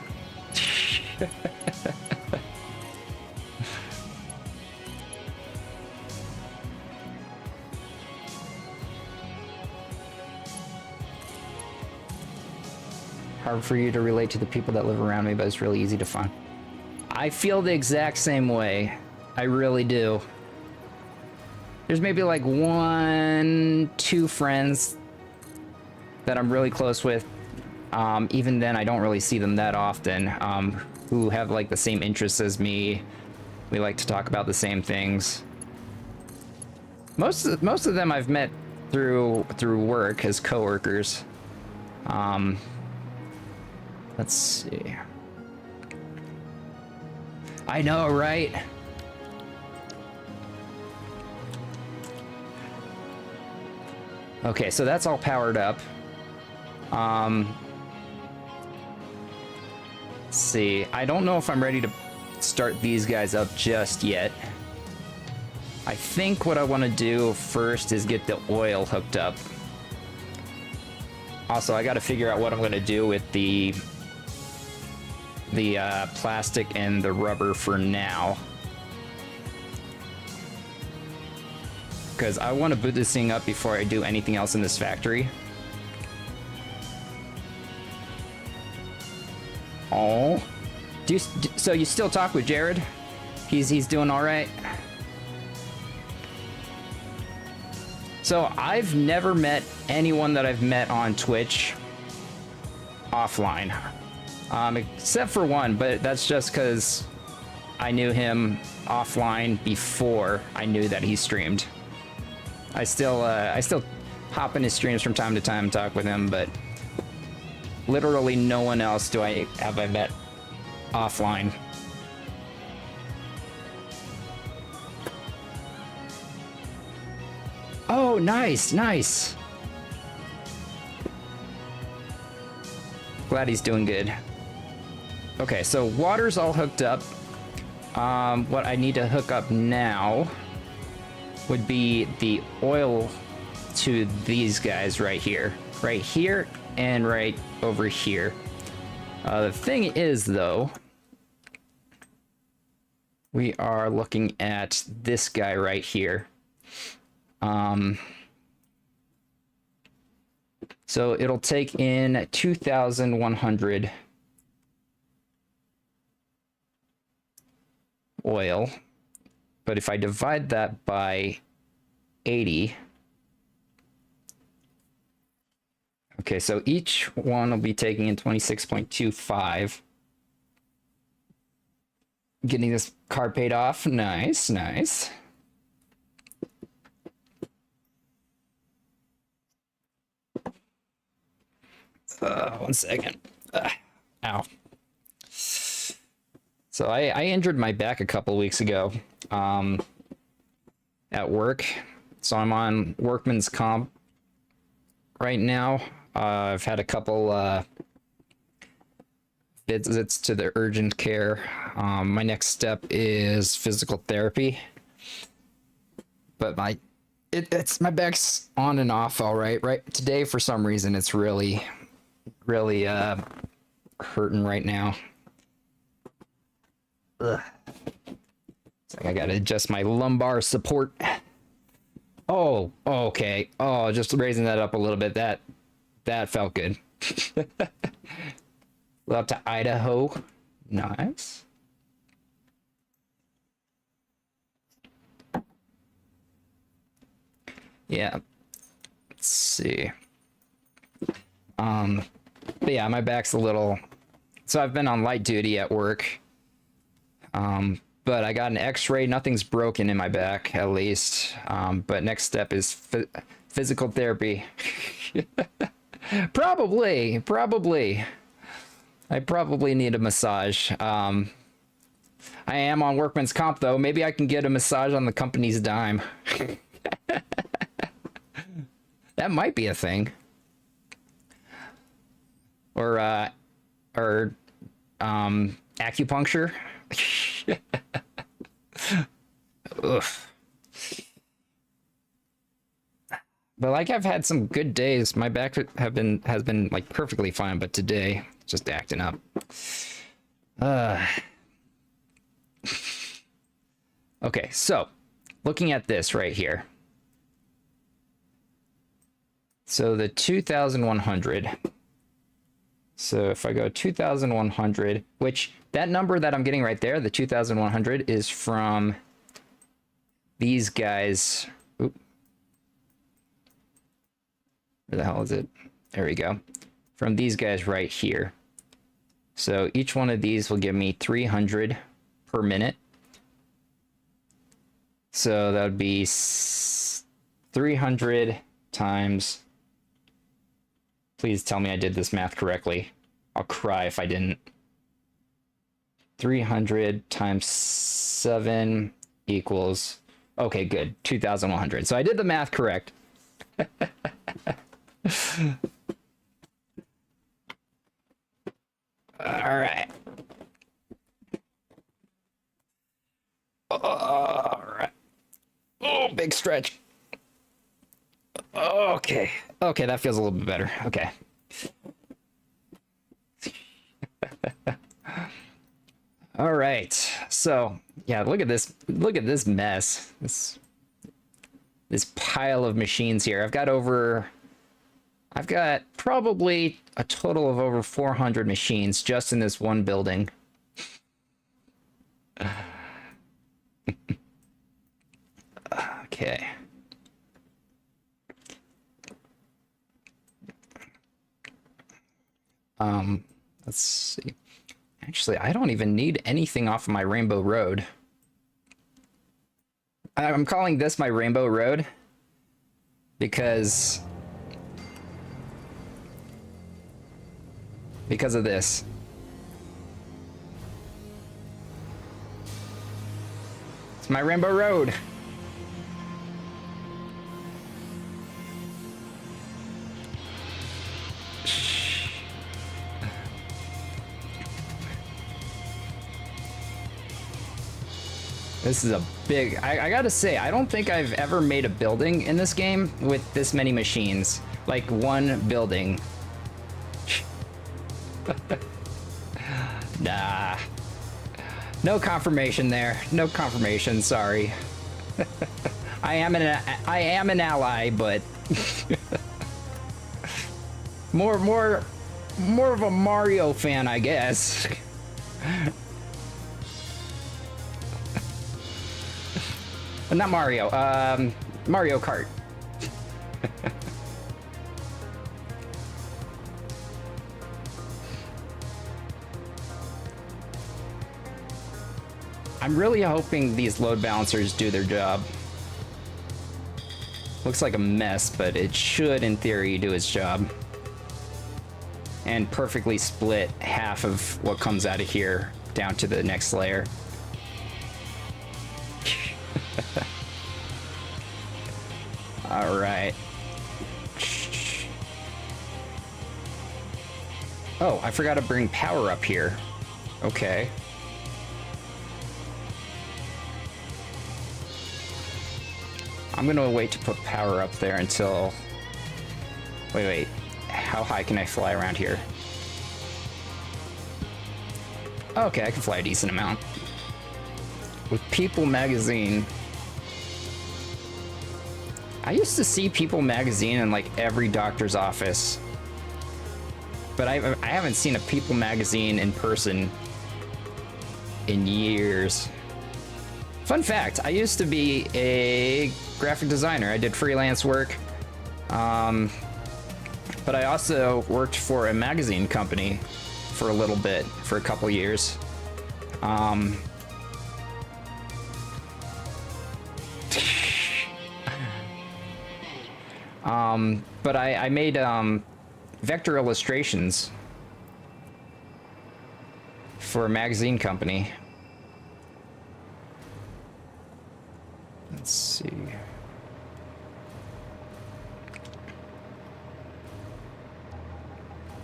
Hard for you to relate to the people that live around me, but it's really easy to find. I feel the exact same way. I really do. There's maybe like 1, 2 friends that I'm really close with. Even then, I don't really see them that often. Who have like the same interests as me. We like to talk about the same things. Most of them I've met through work as coworkers. Let's see. I know, right? Okay, so that's all powered up. Let's see. I don't know if I'm ready to start these guys up just yet. I think what I want to do first is get the oil hooked up. Also, I got to figure out what I'm going to do with the plastic and the rubber for now. Because I want to boot this thing up before I do anything else in this factory. Oh, so you still talk with Jared? He's doing all right. So I've never met anyone that I've met on Twitch offline, except for one, but that's just because I knew him offline before I knew that he streamed. I still hop in his streams from time to time and talk with him, but literally no one else have I met offline. Oh, nice, nice. Glad he's doing good. Okay, so water's all hooked up. What I need to hook up now would be the oil to these guys right here. Right here and right over here. The thing is, though, we are looking at this guy right here. So it'll take in 2,100 oil, but if I divide that by 80, okay, so each one will be taking in 26.25. Getting this car paid off. Nice, nice. One second. Ow. So I injured my back a couple weeks ago at work. So I'm on workman's comp right now. I've had a couple visits to the urgent care. My next step is physical therapy. but it's my back's on and off all right. Right today, for some reason, it's really hurting right now. Ugh. It's like I gotta adjust my lumbar support. Oh, okay. Oh, just raising that up a little bit. That felt good. Up to Idaho. Nice. Yeah. Let's see. But yeah, my back's a little. So I've been on light duty at work. But I got an X-ray. Nothing's broken in my back, at least. But next step is physical therapy. Probably. I probably need a massage. I am on workman's comp, though. Maybe I can get a massage on the company's dime. That might be a thing. Or acupuncture. Ugh. But like, I've had some good days. My back has been like perfectly fine, but today just acting up. Okay, so looking at this right here. So the 2100. So if I go 2100, which that number that I'm getting right there, the 2100, is from these guys. Oop. Where the hell is it? There we go. From these guys right here. So each one of these will give me 300 per minute. So that would be 300 times. Please tell me I did this math correctly. I'll cry if I didn't. 300 times 7 equals... Okay, good. 2,100. So I did the math correct. All right. All right. Oh, big stretch. Okay. Okay, that feels a little bit better. Okay. All right. So, yeah, look at this. Look at this mess. This pile of machines here. I've got probably a total of over 400 machines just in this one building. Okay. Let's see. Actually, I don't even need anything off of my Rainbow Road. I'm calling this my Rainbow Road because of this. It's my Rainbow Road. This is a big... I gotta say, I don't think I've ever made a building in this game with this many machines. Like, one building. Nah. No confirmation there. No confirmation, sorry. I am an ally, but... more of a Mario fan, I guess. Not Mario, Mario Kart. I'm really hoping these load balancers do their job. Looks like a mess, but it should, in theory, do its job. And perfectly split half of what comes out of here down to the next layer. All right. Oh, I forgot to bring power up here. Okay. I'm gonna wait to put power up there until... Wait. How high can I fly around here? Okay, I can fly a decent amount. With People magazine. I used to see People magazine in like every doctor's office. But I haven't seen a People magazine in person in years. Fun fact, I used to be a graphic designer. I did freelance work. But I also worked for a magazine company for a little bit, for a couple years. But I made vector illustrations for a magazine company. Let's see.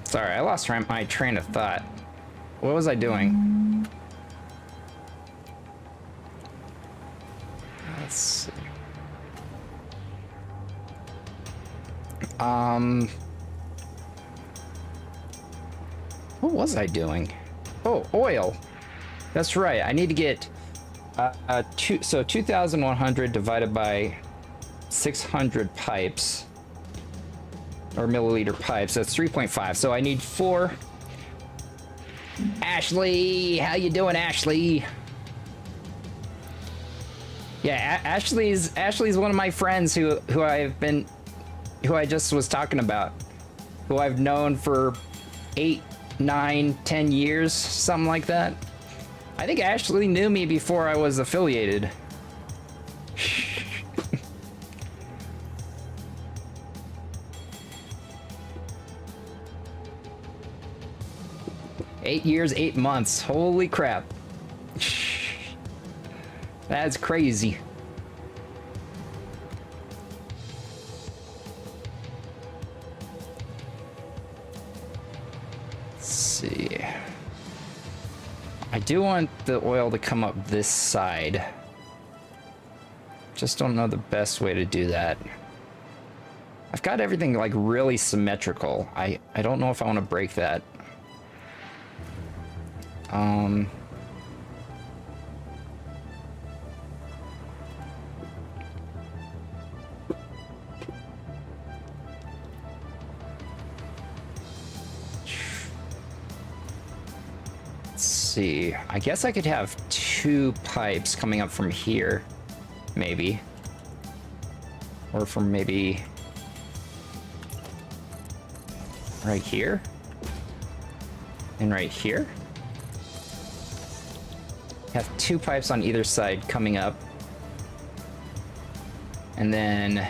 Sorry, I lost my train of thought. What was I doing? Let's see. What was I doing? Oh, oil. That's right. I need to get 2,100 divided by 600 pipes, or milliliter pipes. That's 3.5. So I need 4. Ashley, how you doing, Ashley? Yeah, Ashley's one of my friends who I just was talking about, who I've known for 8, 9, 10 years, something like that. I think Ashley knew me before I was affiliated. 8 years, 8 months. Holy crap. That's crazy. Let's see. I do want the oil to come up this side. Just don't know the best way to do that. I've got everything like really symmetrical. I don't know if I want to break that. Let's see. I guess I could have 2 pipes coming up from here, maybe. Or from maybe right here. And right here. Have 2 pipes on either side coming up. And then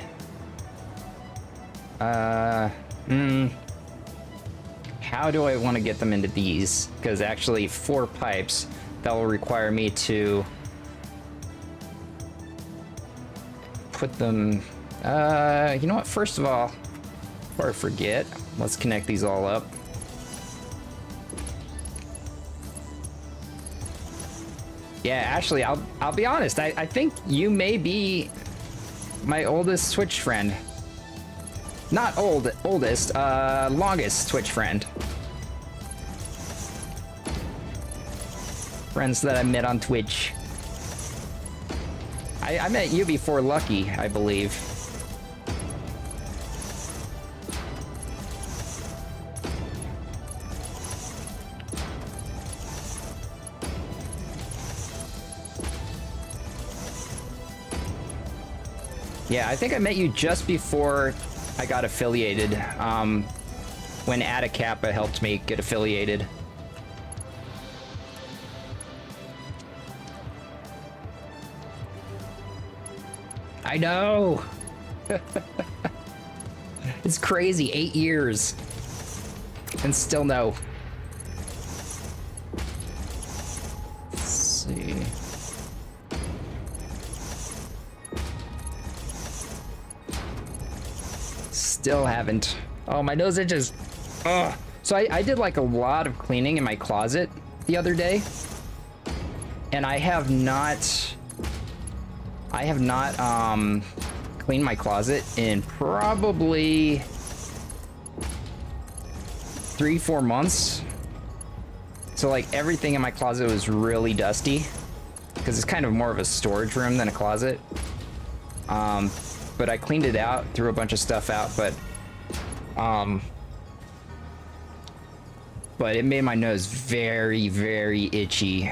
how do I want to get them into these? Because actually 4 pipes, that will require me to put them, you know what, first of all, before I forget, let's connect these all up. Yeah, Ashley, I'll be honest. I think you may be my oldest Twitch friend. Not oldest, longest Twitch friend. Friends that I met on Twitch. I met you before Lucky, I believe. Yeah, I think I met you just before I got affiliated, when Ada Kappa helped me get affiliated. I know! It's crazy, 8 years. And still no. Let's see. Still haven't. Oh, my nose itches. Ugh. So I did like a lot of cleaning in my closet the other day, and I have not cleaned my closet in probably 3-4 months. So like everything in my closet was really dusty because it's kind of more of a storage room than a closet. But I cleaned it out, threw a bunch of stuff out, but it made my nose very, very itchy.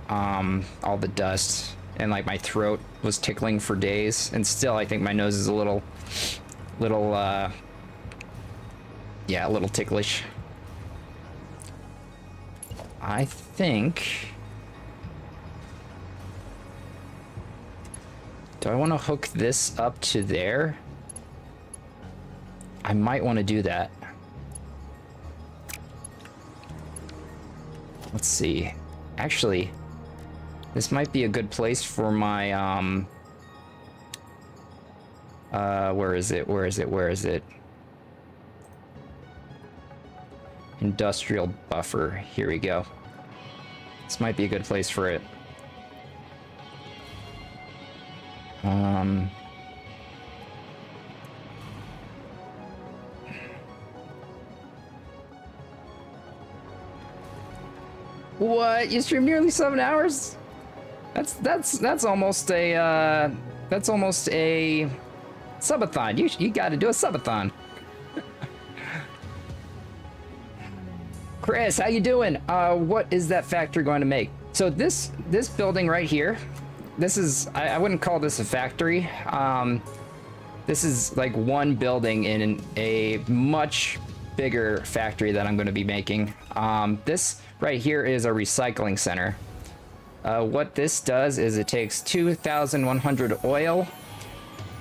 All the dust, and like my throat was tickling for days, and still I think my nose is a little yeah, a little ticklish. I think, do I want to hook this up to there? I might want to do that. Let's see. Actually, this might be a good place for my, where is it? Industrial buffer. Here we go. This might be a good place for it. What? You streamed nearly 7 hours? That's almost a subathon. You got to do a subathon. Chris, how you doing? What is that factory going to make? So this building right here, this is, I wouldn't call this a factory. This is like one building in a much bigger factory that I'm going to be making. This right here is a recycling center. What this does is it takes 2,100 oil,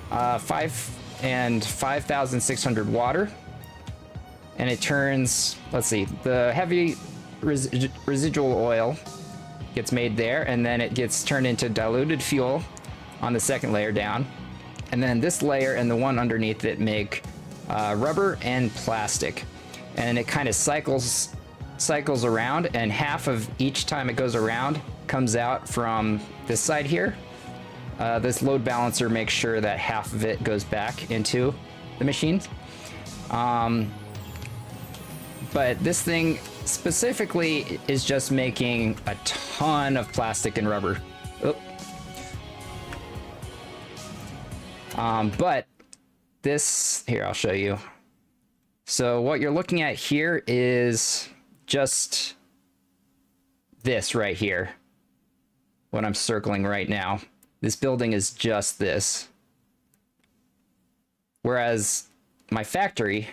5,600 water, and it turns, let's see, the heavy residual oil gets made there, and then it gets turned into diluted fuel on the second layer down, and then this layer and the one underneath it make rubber and plastic, and it kind of cycles around, and half of each time it goes around comes out from this side here. This load balancer makes sure that half of it goes back into the machine. But this thing specifically is just making a ton of plastic and rubber. But this, here, I'll show you. So what you're looking at here is just this right here. What I'm circling right now. This building is just this. Whereas my factory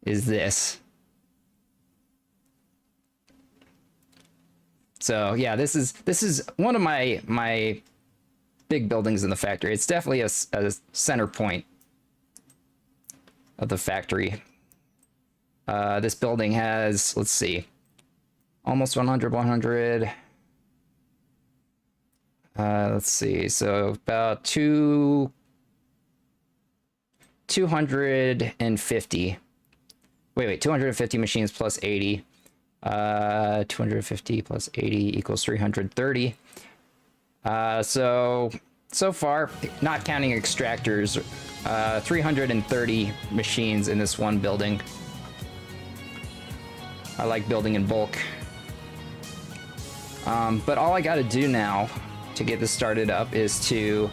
is this. So yeah, this is one of my big buildings in the factory. It's definitely a center point of the factory. This building has, let's see, almost 100. Let's see, so about 250. Wait, 250 machines plus 80. 250 plus 80 equals 330. So far, not counting extractors, 330 machines in this one building. I like building in bulk. But all I gotta do now to get this started up is I'm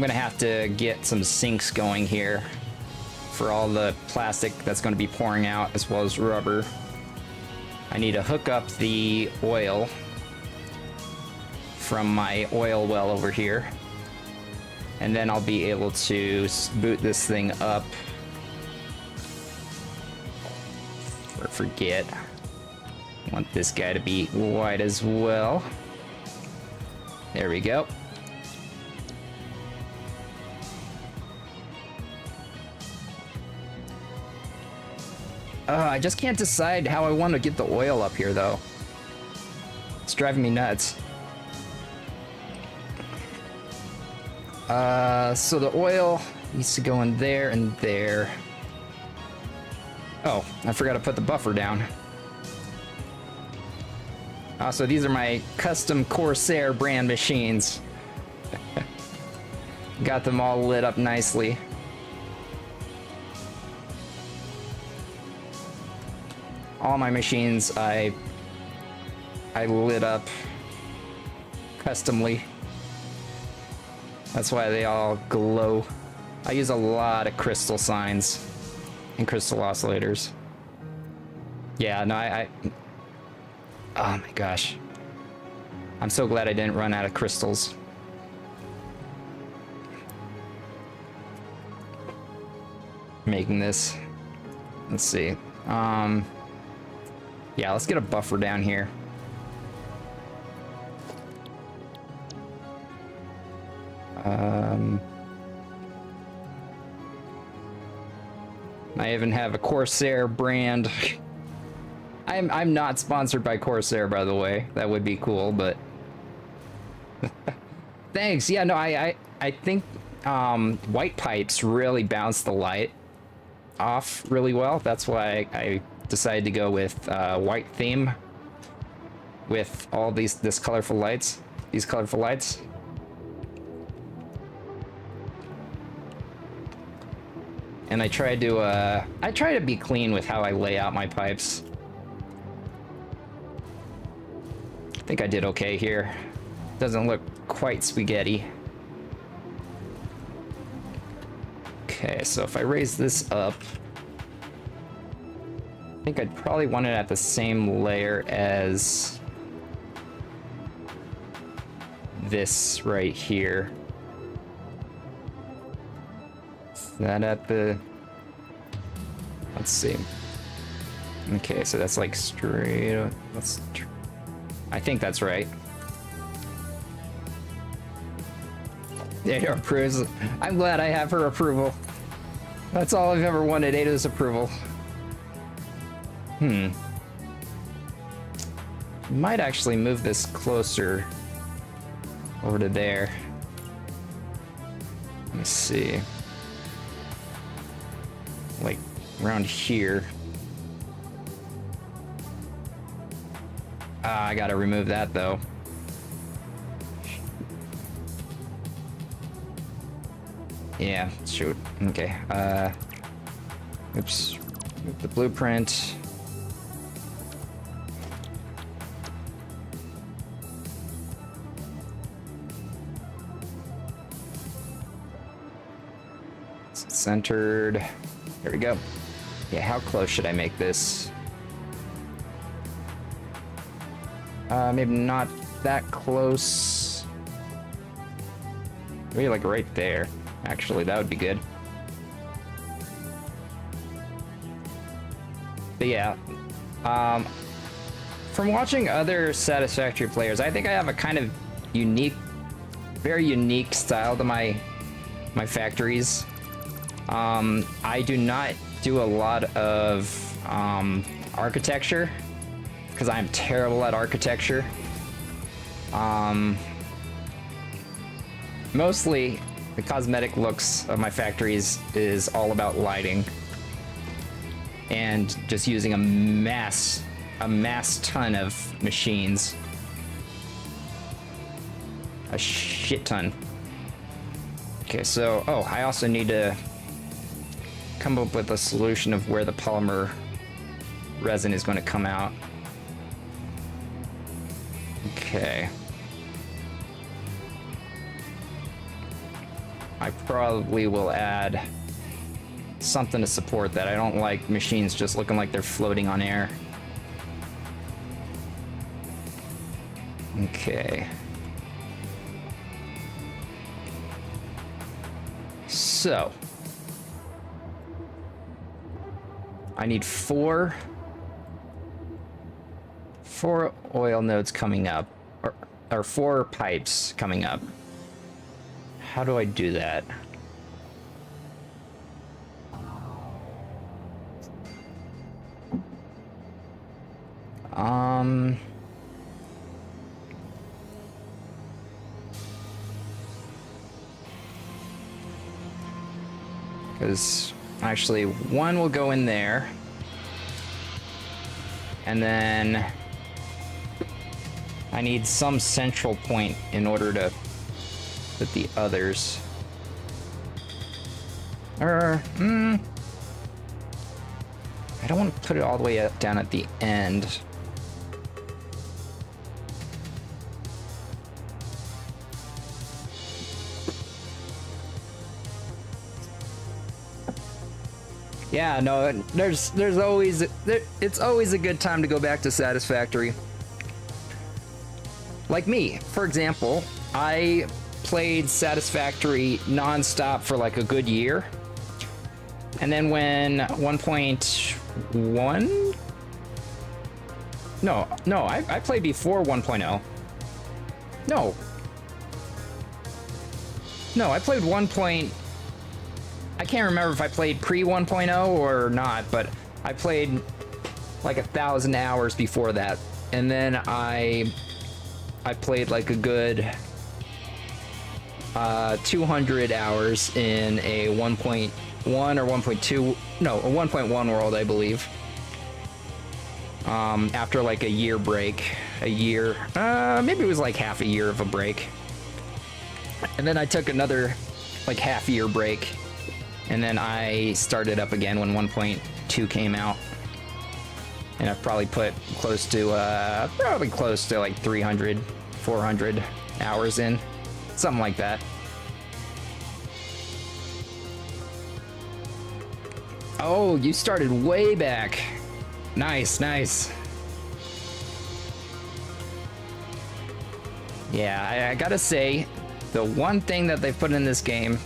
gonna have to get some sinks going here for all the plastic that's gonna be pouring out, as well as rubber. I need to hook up the oil from my oil well over here, and then I'll be able to boot this thing up. Or forget. I want this guy to be white as well. There we go. I just can't decide how I want to get the oil up here, though. It's driving me nuts. So the oil needs to go in there and there. Oh, I forgot to put the buffer down. So these are my custom Corsair brand machines. Got them all lit up nicely. All my machines I lit up customly. That's why they all glow. I use a lot of crystal signs and crystal oscillators. Yeah, no, oh my gosh. I'm so glad I didn't run out of crystals. Making this. Let's see. Yeah, let's get a buffer down here. I even have a Corsair brand. I'm not sponsored by Corsair, by the way. That would be cool, but thanks. Yeah, no, I think white pipes really bounce the light off really well. That's why I decided to go with white theme with all these colorful lights. These colorful lights. And I try to be clean with how I lay out my pipes. I think I did okay here. Doesn't look quite spaghetti. Okay, so if I raise this up, I think I'd probably want it at the same layer as this right here. Is that at the... Let's see. Okay, so that's like straight... I think that's right. Ada approves. I'm glad I have her approval. That's all I've ever wanted, Ada's approval. Might actually move this closer over to there. Let me see. Like around here. I gotta remove that though. Yeah, shoot. Okay. Oops. Move the blueprint. It's centered. There we go. Yeah, how close should I make this? Maybe not that close. Maybe like right there. Actually, that would be good. But yeah, from watching other Satisfactory players, I think I have a kind of unique, very unique style to my factories. I do not do a lot of architecture because I'm terrible at architecture. Mostly the cosmetic looks of my factories is all about lighting and just using a mass ton of machines. A shit ton. Okay, so, oh, I also need to come up with a solution of where the polymer resin is going to come out. Okay. I probably will add something to support that. I don't like machines just looking like they're floating on air. Okay. So I need four oil nodes coming up, or 4 pipes coming up. How do I do that? Because actually one will go in there, and then I need some central point in order to put the others. I don't want to put it all the way down at the end. Yeah, no, there's always it's always a good time to go back to Satisfactory. Like me, for example, I played Satisfactory non-stop for like a good year. And then when 1.1? No, I played before 1.0. No, I played 1. I can't remember if I played pre 1.0 or not, but I played like 1,000 hours before that, and then I played like a good 200 hours in a 1.1 or 1.2, no, a 1.1 world, I believe. After like a year break, maybe it was like half a year of a break, and then I took another like half year break. And then I started up again when 1.2 came out. And I've probably put close to like 300, 400 hours in. Something like that. Oh, you started way back. Nice, nice. Yeah, I gotta say, the one thing that they've put in this game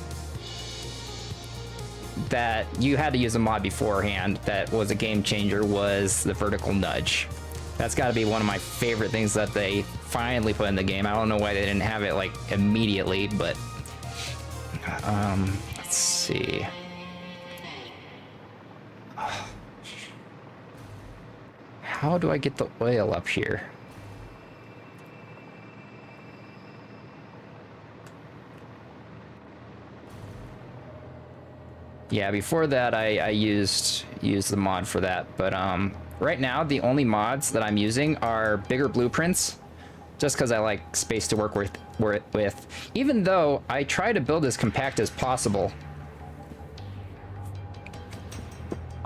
that you had to use a mod beforehand that was a game changer was the vertical nudge. That's got to be one of my favorite things that they finally put in the game. I don't know why they didn't have it like immediately, but let's see. How do I get the oil up here? Yeah, before that I used the mod for that, but right now the only mods that I'm using are bigger blueprints, just because I like space to work with. Even though I try to build as compact as possible.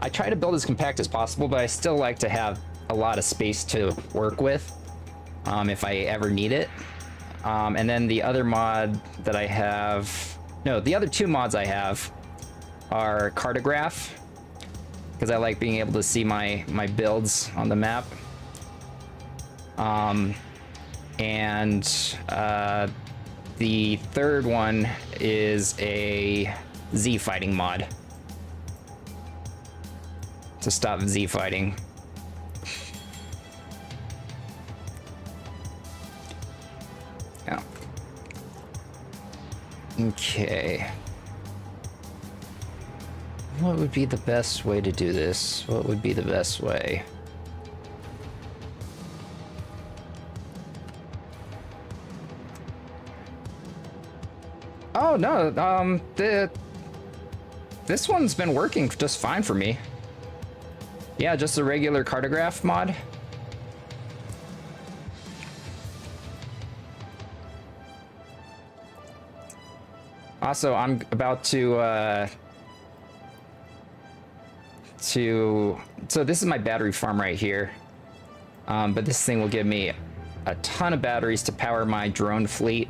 but I still like to have a lot of space to work with if I ever need it. And then the other mod that I have, the other two mods I have are cartograph, because I like being able to see my builds on the map. And the third one is a Z fighting mod to stop Z fighting. Yeah. Okay. What would be the best way to do this? What would be the best way? Oh no, this one's been working just fine for me. Yeah, just a regular cartograph mod. Also, I'm about to so this is my battery farm right here. But this thing will give me a ton of batteries to power my drone fleet.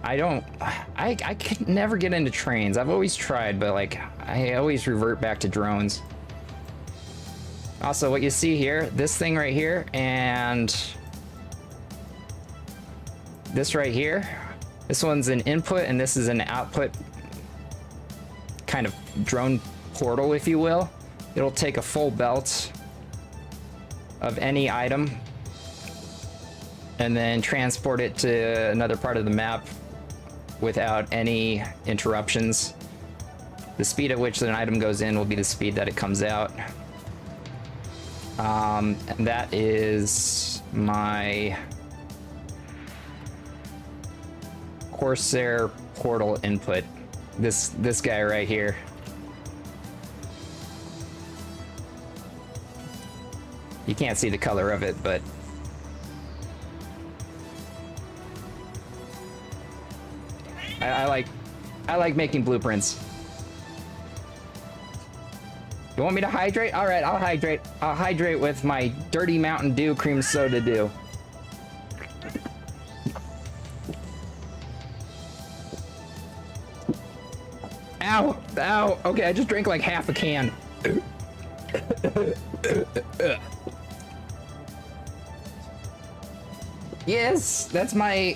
I could never get into trains. I've always tried, but like I always revert back to drones. Also, what you see here, this thing right here, and this right here, this one's an input and this is an output kind of drone portal, if you will. It'll take a full belt of any item and then transport it to another part of the map without any interruptions. The speed at which an item goes in will be the speed that it comes out. And that is my Corsair portal input. This guy right here. You can't see the color of it, but I I like making blueprints. You want me to hydrate? All right, I'll hydrate. I'll hydrate with my dirty Mountain Dew cream soda dew. Ow! Ow! Okay, I just drank like half a can. Yes, that's my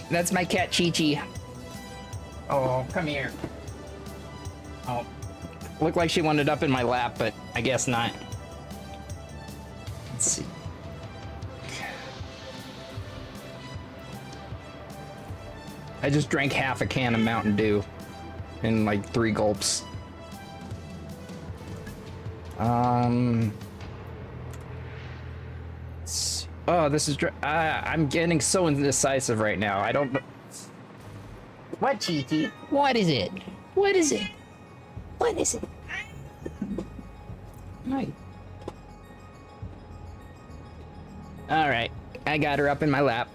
cat Chi-Chi. Oh, come here. Oh, looked like she wanted up in my lap, but I guess not. Let's see. I just drank half a can of Mountain Dew in like 3 gulps. Oh, this is. I'm getting so indecisive right now. I don't. What, Chi-Chi? What is it? What is it? What is it? Hi. All right, I got her up in my lap.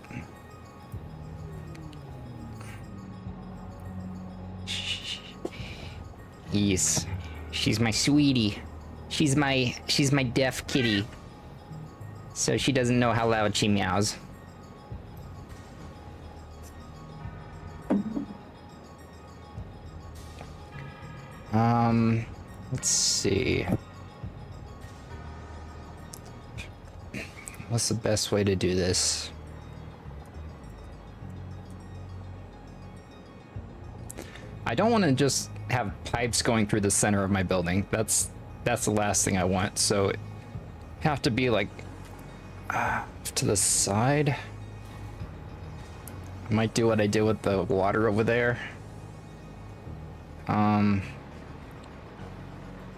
Yes, she's my sweetie. She's my deaf kitty. So she doesn't know how loud she meows. Let's see. What's the best way to do this? I don't want to just have pipes going through the center of my building. That's the last thing I want. So it have to be like to the side. I might do what I did with the water over there.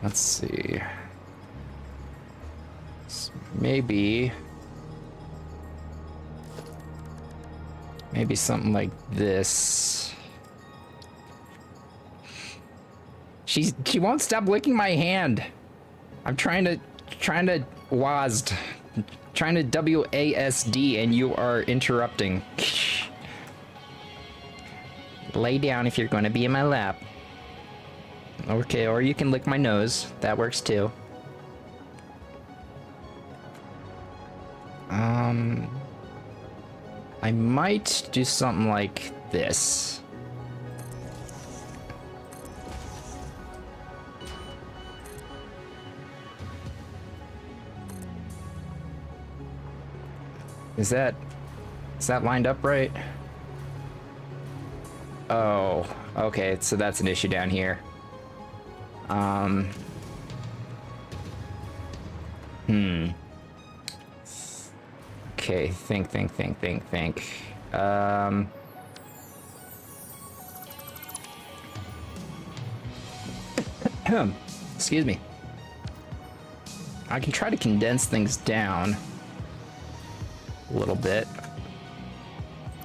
Let's see. Maybe something like this. She won't stop licking my hand. I'm trying to WASD, trying to WASD, and you are interrupting. Lay down if you're going to be in my lap. Okay, or you can lick my nose. That works too. I might do something like this. Is that lined up right? Oh, okay, so that's an issue down here. Okay, think. Excuse me. I can try to condense things down a little bit.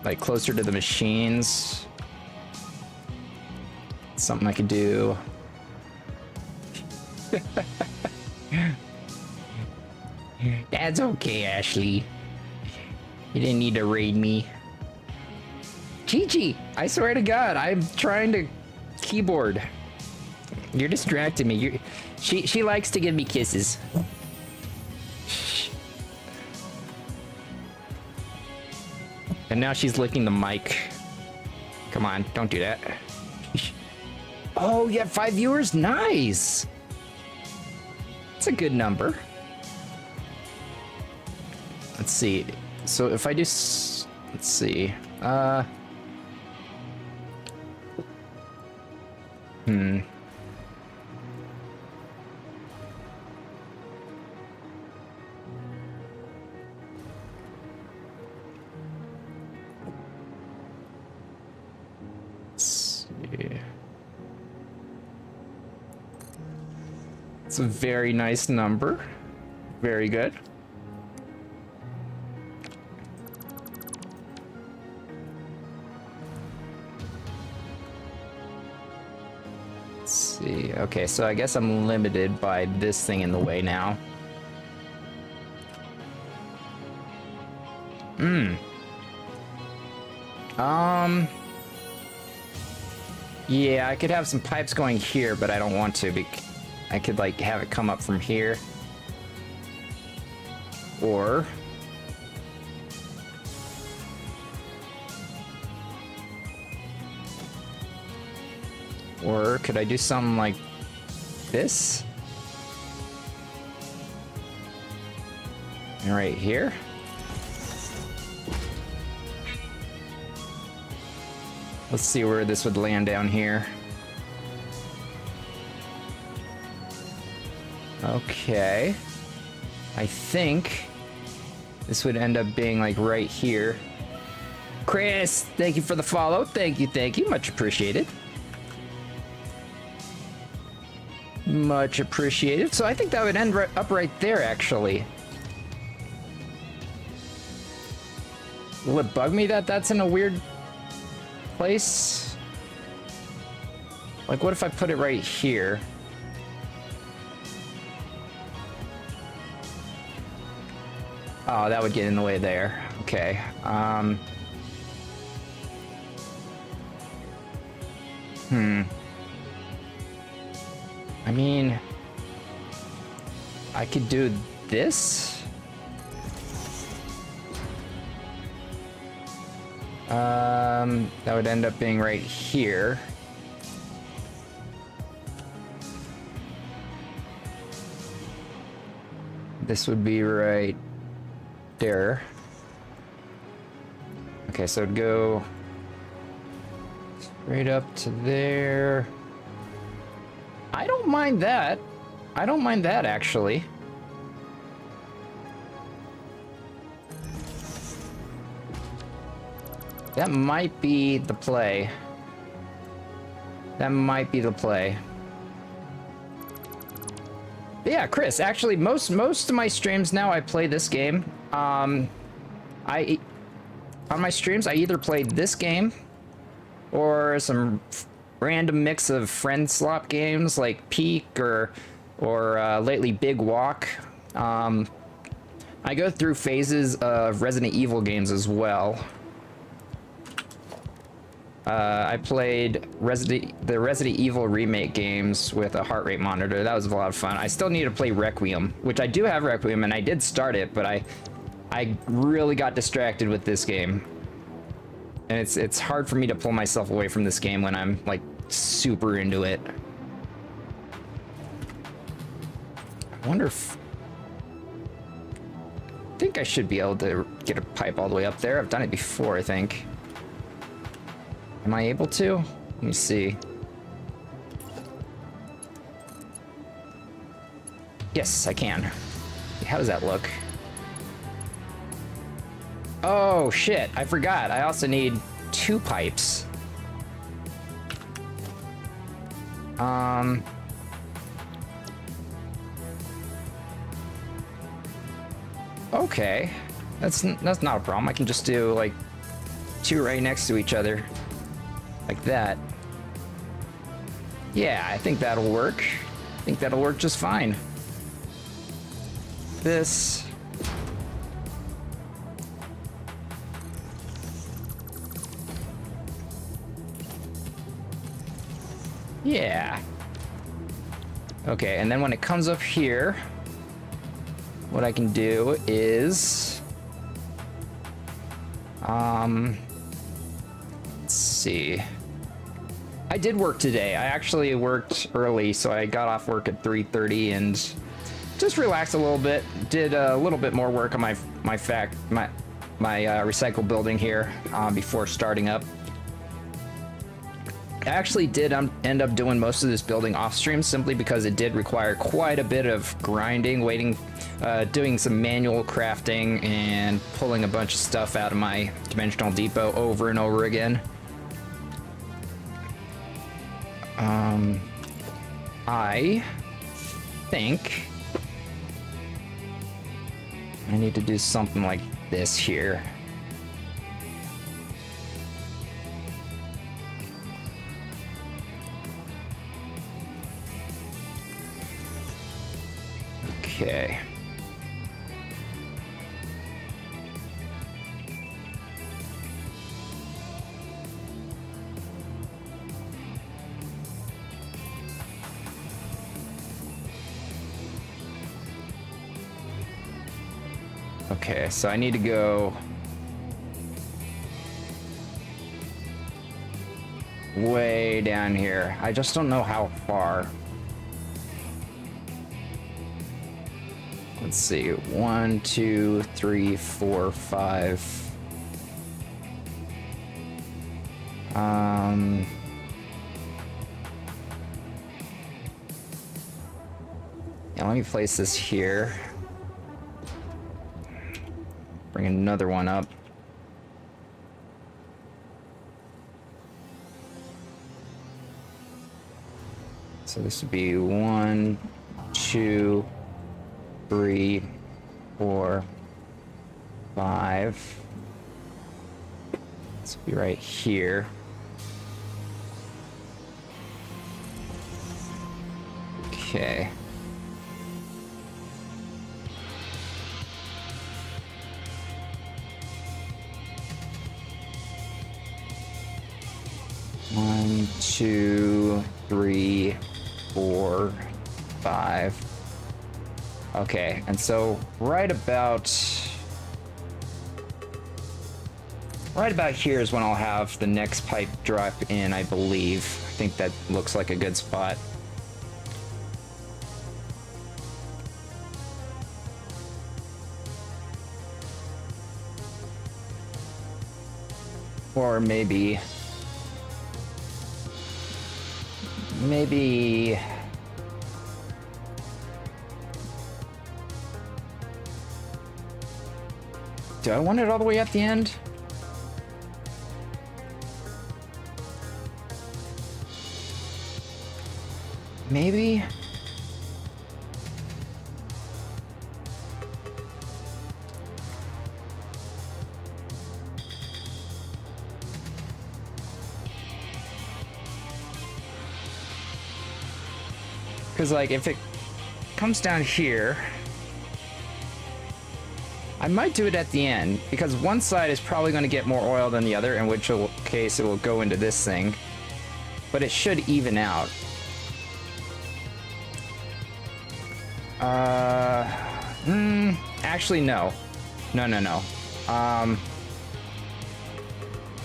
Like closer to the machines. Something I could do. That's okay, Ashley. You didn't need to raid me. Chi-Chi, I swear to God, I'm trying to keyboard. You're distracting me. She likes to give me kisses. And now she's licking the mic. Come on, don't do that. Oh, you have 5 viewers? Nice. That's a good number. Let's see. So if I do, let's see. Let's see. It's a very nice number. Very good. Let's see. Okay, so I guess I'm limited by this thing in the way now. Yeah, I could have some pipes going here, but I don't want to. I could like have it come up from here. Or could I do something like this? And right here? Let's see where this would land down here. Okay. I think this would end up being like right here. Chris, thank you for the follow. Thank you. Much appreciated. Much appreciated. So I think that would end up right there, actually. Will it bug me that that's in a weird place? Like, what if I put it right here? Oh, that would get in the way there. Okay. I mean, I could do this. That would end up being right here. This would be right there. Okay, so it'd go straight up to there. I don't mind that. I don't mind that, actually. That might be the play. That might be the play. But yeah, Chris, actually, most of my streams now, I play this game. On my streams, I either play this game or some random mix of friend slot games like Peak or lately Big Walk. I go through phases of Resident Evil games as well. I played the Resident Evil remake games with a heart rate monitor. That was a lot of fun. I still need to play Requiem, which I do have Requiem, and I did start it, but I really got distracted with this game. And it's hard for me to pull myself away from this game when I'm like super into it. I wonder if... I think I should be able to get a pipe all the way up there. I've done it before, I think. Am I able to? Let me see. Yes, I can. How does that look? Oh, shit. I forgot. I also need 2 pipes. Okay. That's not a problem. I can just do, like, 2 right next to each other. Like that. Yeah, I think that'll work. I think that'll work just fine. This. Yeah. Okay, and then when it comes up here, what I can do is... let's see. I did work today. I actually worked early, so I got off work at 3:30 and just relaxed a little bit. Did a little bit more work on my recycle building here before starting up. I actually did end up doing most of this building off stream simply because it did require quite a bit of grinding, doing some manual crafting and pulling a bunch of stuff out of my dimensional depot over and over again. I think I need to do something like this here. Okay. Okay, so I need to go way down here. I just don't know how far. Let's see. 1, 2, 3, 4, 5. Yeah, let me place this here. Bring another one up. So this would be 1, 2, 3, 4, 5. This would be right here. Okay. One, 2, 3, 4, 5. Okay, and so right about here is when I'll have the next pipe drop in, I believe. I think that looks like a good spot. Or maybe... Do I want it all the way at the end? Maybe? Because, like, if it comes down here, I might do it at the end, because one side is probably going to get more oil than the other, in which case it will go into this thing. But it should even out. Actually, no. No. I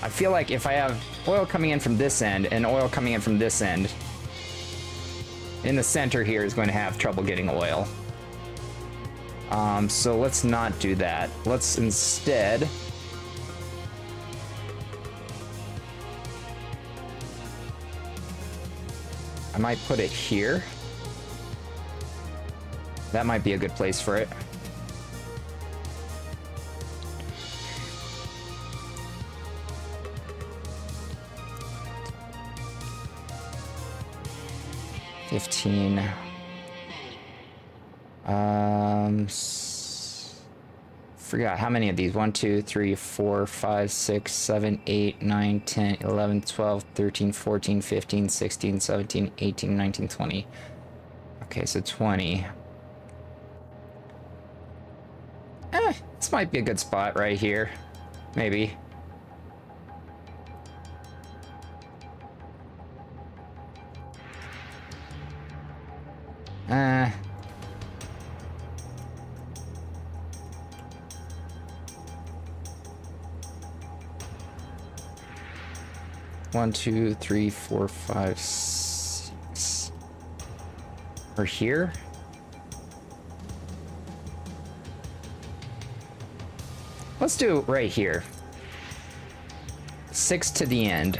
feel like if I have oil coming in from this end and oil coming in from this end, in the center here is going to have trouble getting oil. So let's not do that. Let's instead... I might put it here. That might be a good place for it. Forgot how many of these. 1, 2, 3, 4, 5, 6, 7, 8, 9, 10, 11, 12, 13, 14, 15, 16, 17, 18, 19, 20. Okay, so 20. This might be a good spot right here. Maybe. One, 2, 3, 4, 5, 6. Or here? Let's do it right here. 6 to the end.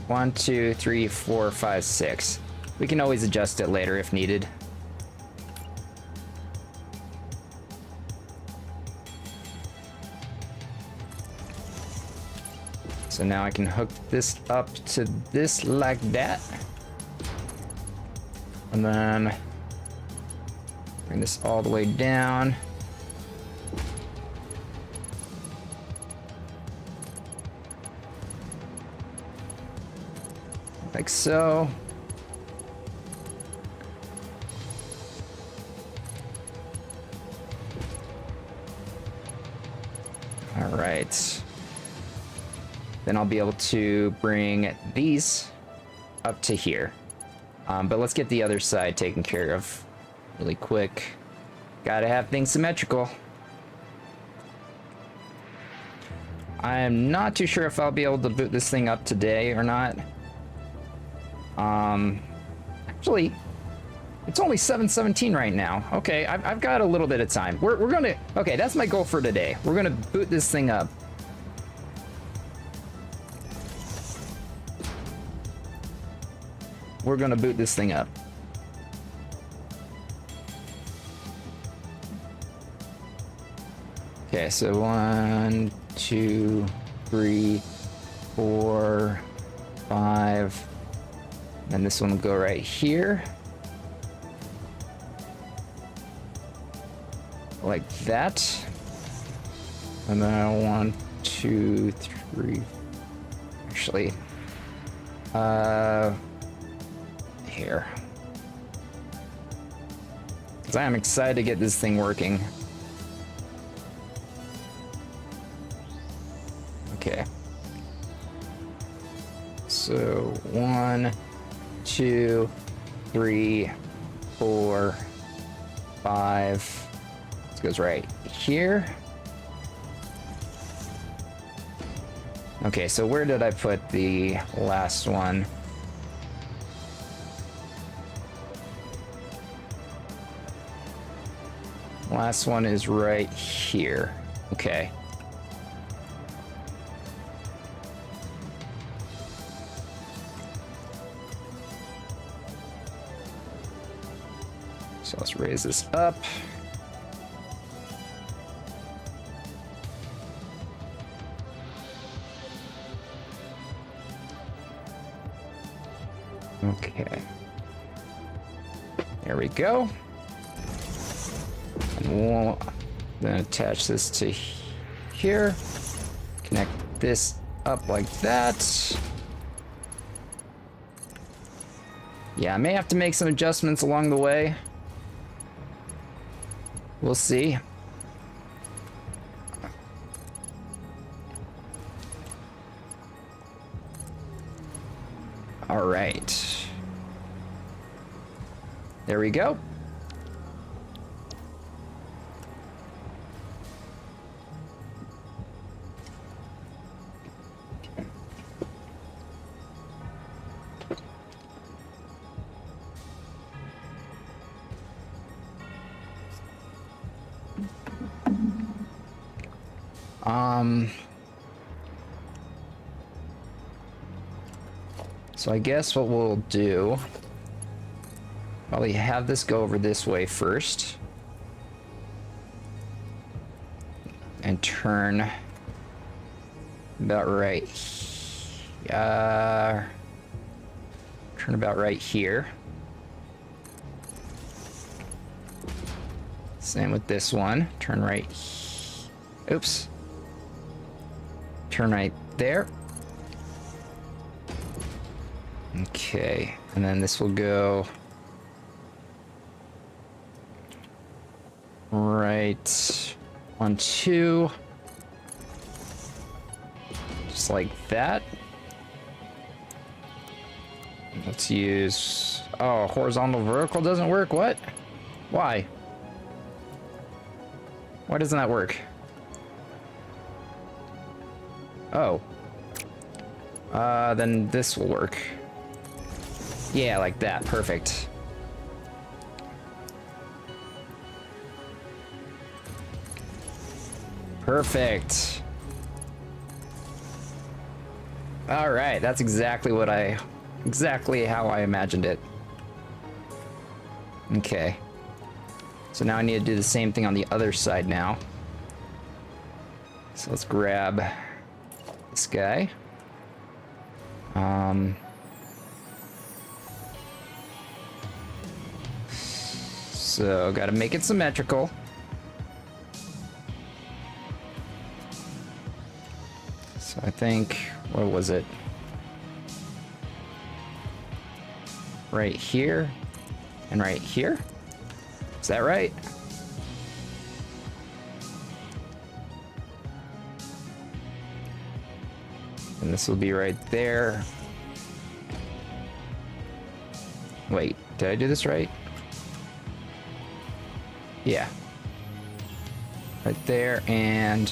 1, 2, 3, 4, 5, 6. We can always adjust it later if needed. So now I can hook this up to this like that. And then bring this all the way down. Like so. All right. Then I'll be able to bring these up to here. But let's get the other side taken care of really quick. Gotta have things symmetrical. I'm not too sure if I'll be able to boot this thing up today or not. Actually, it's only 7:17 right now. Okay, I've got a little bit of time. We're gonna, okay, that's my goal for today. We're gonna boot this thing up. We're gonna boot this thing up. Okay, so 1, 2, 3, 4, 5. And this one will go right here. Like that. And then 1, 2, 3. Actually, here. Because I am excited to get this thing working. Okay. So 1, 2, 3, 4, 5. This goes right here. Okay, so where did I put the last one? Last one is right here. Okay. So let's raise this up. Okay. There we go. And we'll then attach this to here. Connect this up like that. Yeah, I may have to make some adjustments along the way. We'll see. All right. There we go. So I guess what we'll do, probably have this go over this way first. And turn about right, turn about right here. Same with this one, turn right, oops. Turn right there. Okay, and then this will go right on 2, just like that. Let's use, oh, horizontal vertical doesn't work. What? Why doesn't that work? Oh, then this will work. Yeah, like that. Perfect. Perfect. All right, that's exactly how I imagined it. Okay. So now I need to do the same thing on the other side now. So let's grab this guy. So gotta make it symmetrical. So I think, what was it? Right here and right here? Is that right? And this will be right there. Wait, did I do this right? Yeah. Right there, and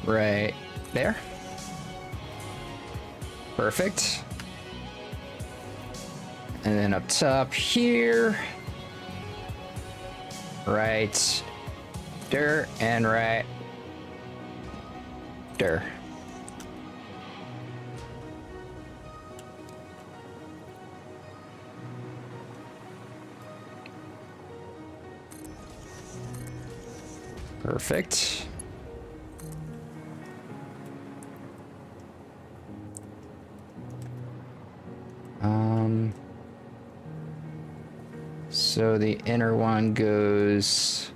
right there. Perfect. And then up top here. Right there and right there. Perfect. So the inner one goes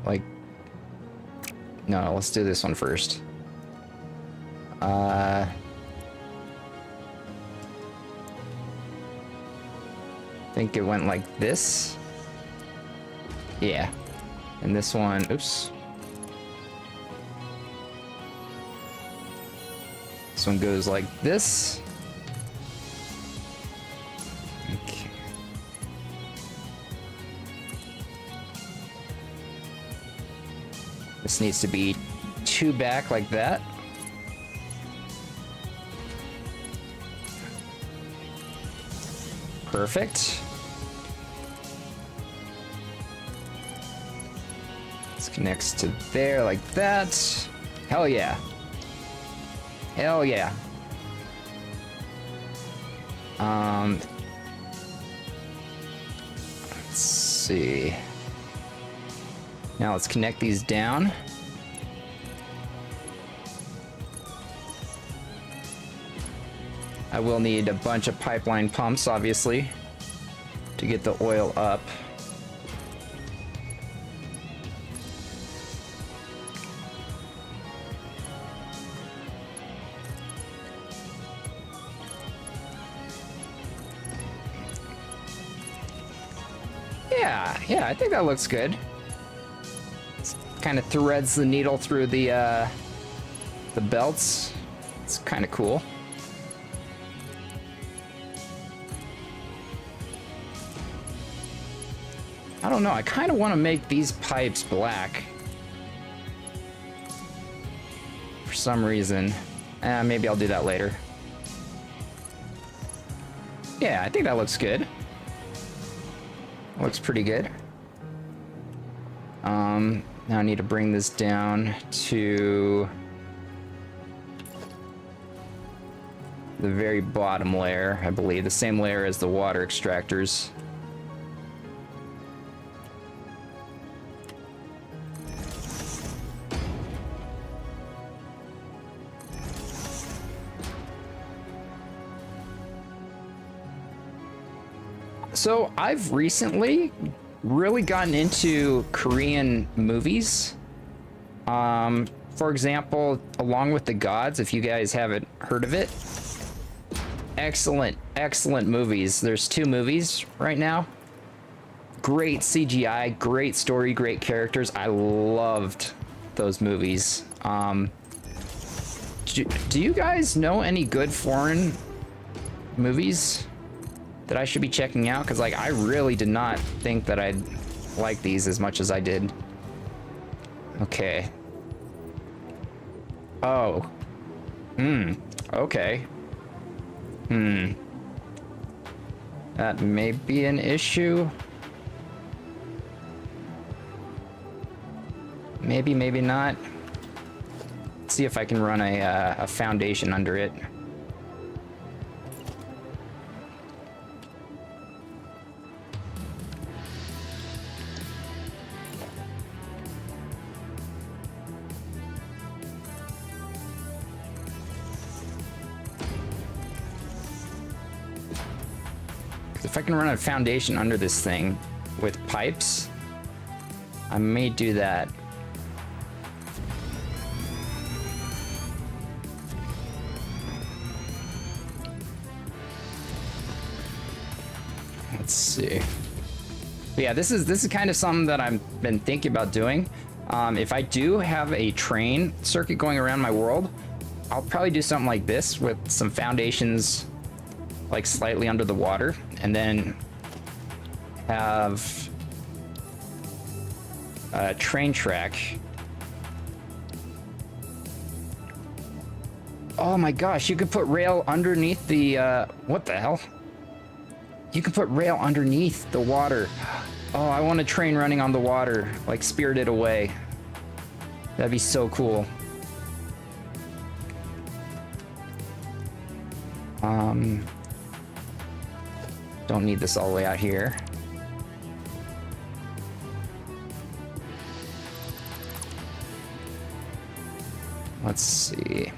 like, no, let's do this one first. I think it went like this. Yeah. And this one, oops. This one goes like this. Okay. This needs to be 2 back like that. Perfect. This connects to there like that. Hell yeah. Hell yeah. Let's see. Now let's connect these down. I will need a bunch of pipeline pumps, obviously, to get the oil up. Yeah, I think that looks good. Kind of threads the needle through the belts. It's kind of cool. I don't know, I kind of want to make these pipes black. For some reason. Maybe I'll do that later. Yeah, I think that looks good. Looks pretty good. Now I need to bring this down to the very bottom layer, I believe. The same layer as the water extractors. So I've recently really gotten into Korean movies. For example, Along with the Gods, if you guys haven't heard of it. Excellent, excellent movies. There's 2 movies right now. Great CGI, great story, great characters. I loved those movies. Do you guys know any good foreign movies that I should be checking out? Because like I really did not think that I'd like these as much as I did. Okay. Oh. Okay. That may be an issue. Maybe, maybe not. Let's see if I can run a foundation under it. If I can run a foundation under this thing with pipes, I may do that. Let's see. But yeah, this is kind of something that I've been thinking about doing. If I do have a train circuit going around my world, I'll probably do something like this with some foundations like slightly under the water, and then have a train track Oh my gosh, you could put rail underneath the, what the hell? You can put rail underneath the water. Oh, I want a train running on the water, like Spirited Away. That'd be so cool. Don't need this all the way out here. Let's see.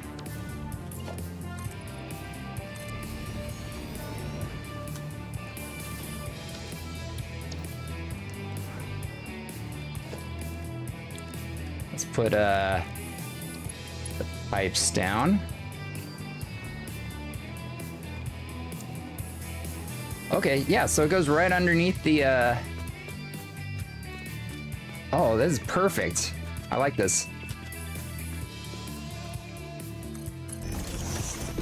Let's put the pipes down. Okay, yeah, so it goes right underneath the Oh, this is perfect. I like this.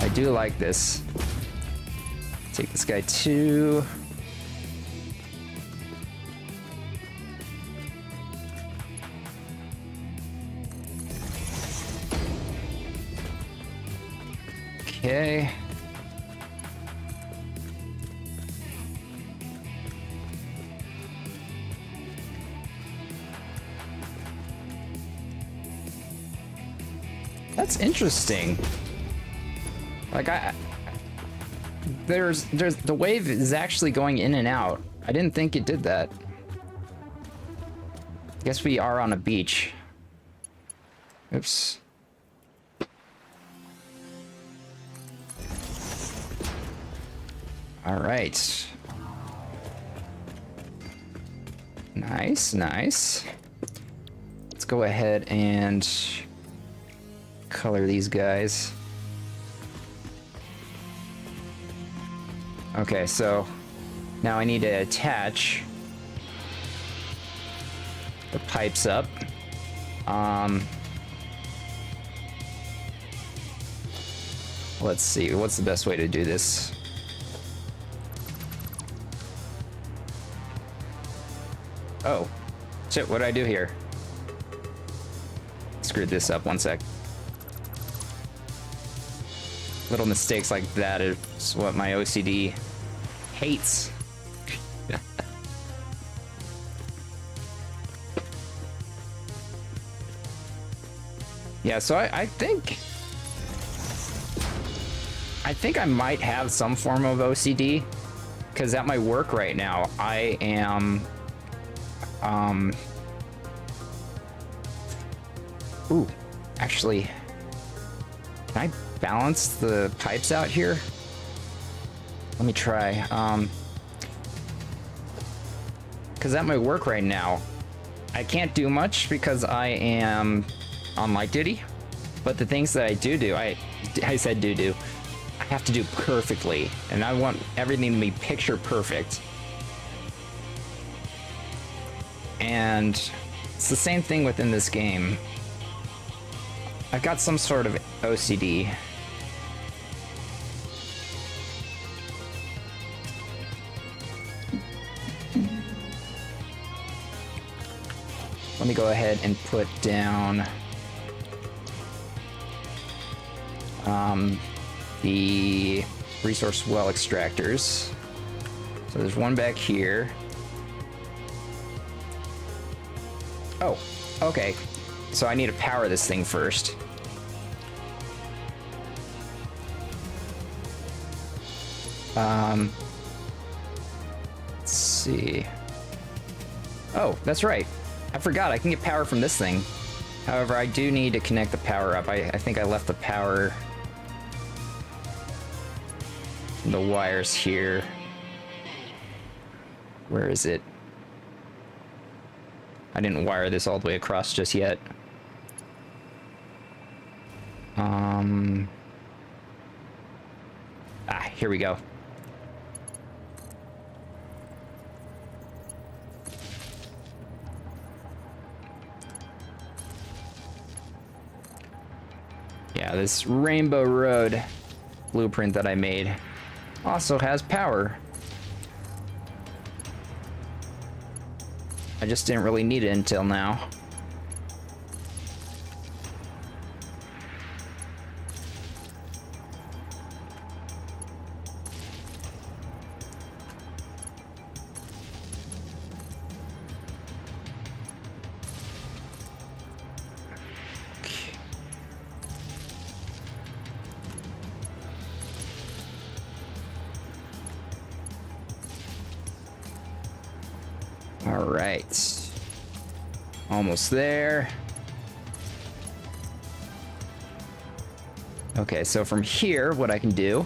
I do like this. Take this guy too. Okay. That's interesting. Like there's the wave is actually going in and out. I didn't think it did that. I guess we are on a beach. Oops. All right. Nice, nice. Let's go ahead and color these guys. Okay, so now I need to attach the pipes up. Let's see, what's the best way to do this? Oh, shit, what did I do here? Screwed this up, one sec. Little mistakes like that is what my OCD hates. Yeah, so I think I might have some form of OCD, because at my work right now, I am ooh, actually, can I balance the pipes out here? Let me try. Because at my work right now, I can't do much because I am on light duty. But the things that I do, I said do, I have to do perfectly. And I want everything to be picture perfect. And it's the same thing within this game. I've got some sort of OCD. Let me go ahead and put down the resource well extractors. So there's one back here. Oh, okay. So I need to power this thing first. Let's see. Oh, that's right. I forgot I can get power from this thing. However, I do need to connect the power up. I think I left the power in the wires here. Where is it? I didn't wire this all the way across just yet. Here we go. Yeah, this Rainbow Road blueprint that I made also has power. I just didn't really need it until now. All right. Almost there. Okay, so from here, what I can do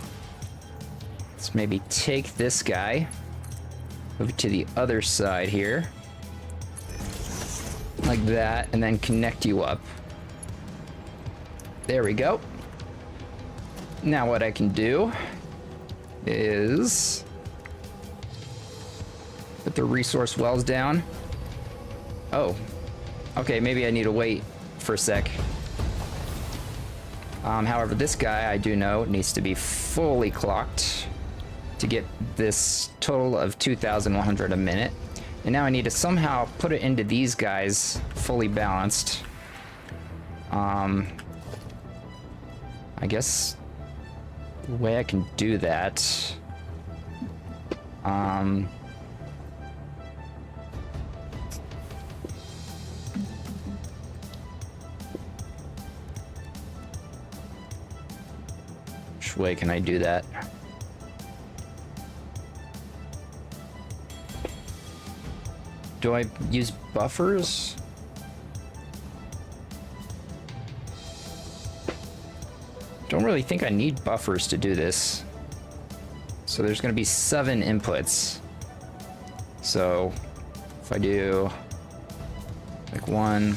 is maybe take this guy, move it to the other side here, like that, and then connect you up. There we go. Now what I can do is put the resource wells down. Oh, okay, maybe I need to wait for a sec. However, this guy, I do know, needs to be fully clocked to get this total of 2,100 a minute. And now I need to somehow put it into these guys fully balanced. I guess the way I can do that, which way can I do that? Do I use buffers? Don't really think I need buffers to do this. So there's going to be 7 inputs. So if I do like 1,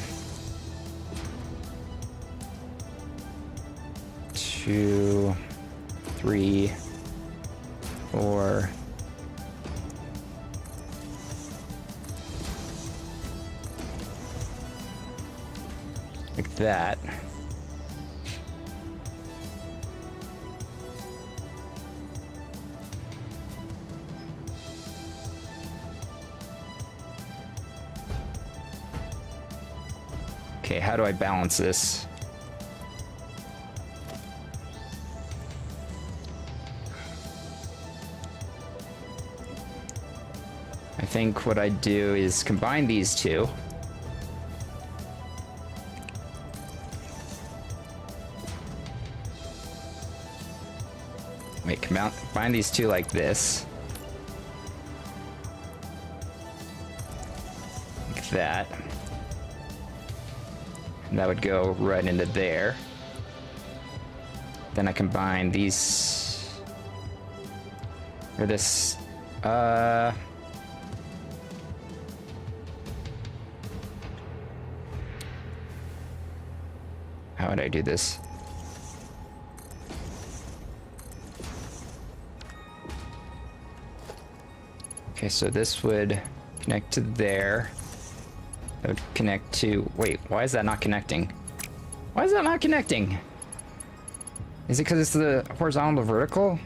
2, 3, 4, like that. Okay, how do I balance this? I think what I do is combine these two. Wait, combine these two like this. Like that. And that would go right into there. Then I combine these, or this, how would I do this? Okay, so this would connect to there. That would connect to... Wait, why is that not connecting? Why is that not connecting? Is it because it's the horizontal to vertical?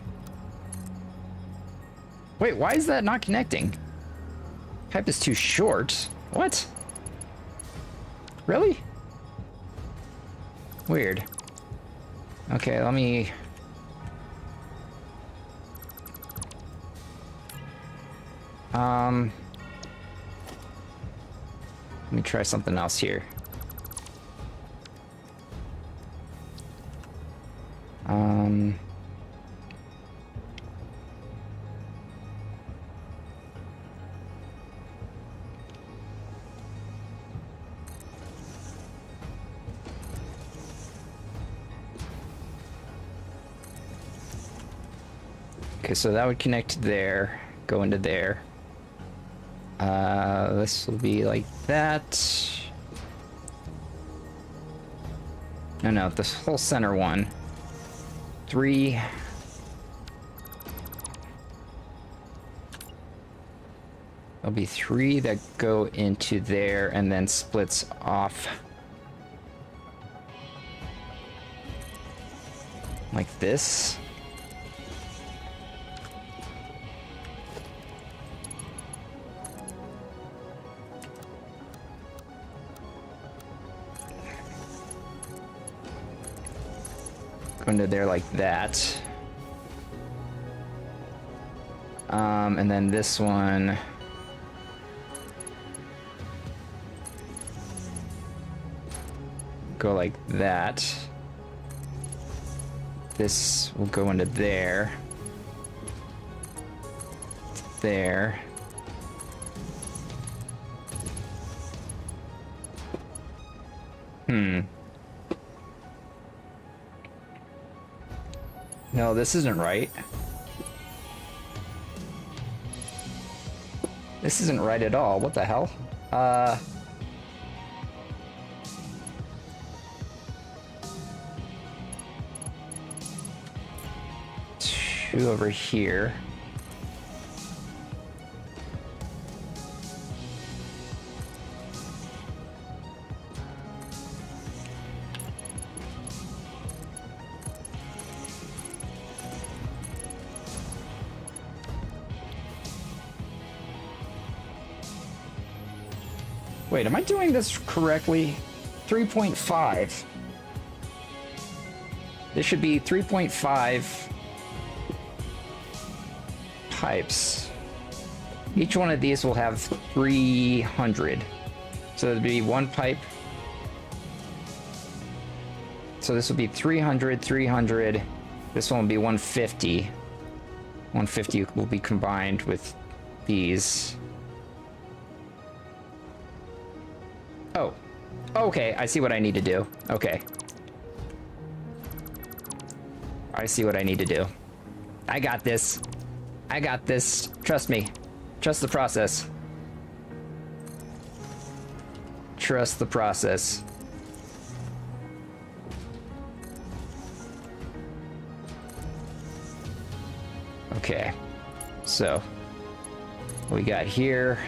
Wait, why is that not connecting? Pipe is too short. What? Really? Weird. Okay, let me... Let me try something else here. Okay, so that would connect there, go into there. This will be like that. No, this whole center one. 3. There'll be 3 that go into there and then splits off. Like this. Go into there like that. And then this one go like that. This will go into there. There. No, this isn't right. This isn't right at all. What the hell? Two over here. Wait, am I doing this correctly? 3.5. This should be 3.5 pipes. Each one of these will have 300. So there'd be one pipe. So this will be 300, 300. This one will be 150. 150 will be combined with these. Oh, okay, I see what I need to do. Okay. I see what I need to do. I got this. I got this. Trust me. Trust the process. Trust the process. Okay. So, what we got here.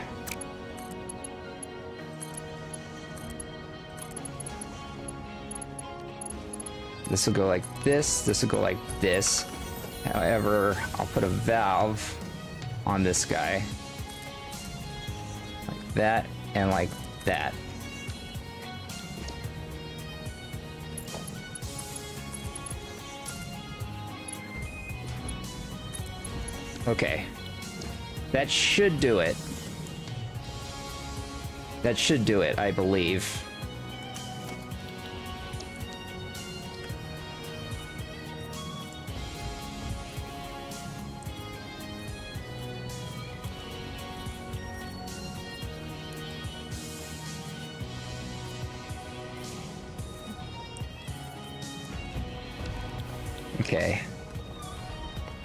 This will go like this. This will go like this. However, I'll put a valve on this guy. Like that and like that. Okay. That should do it. That should do it, I believe. Okay.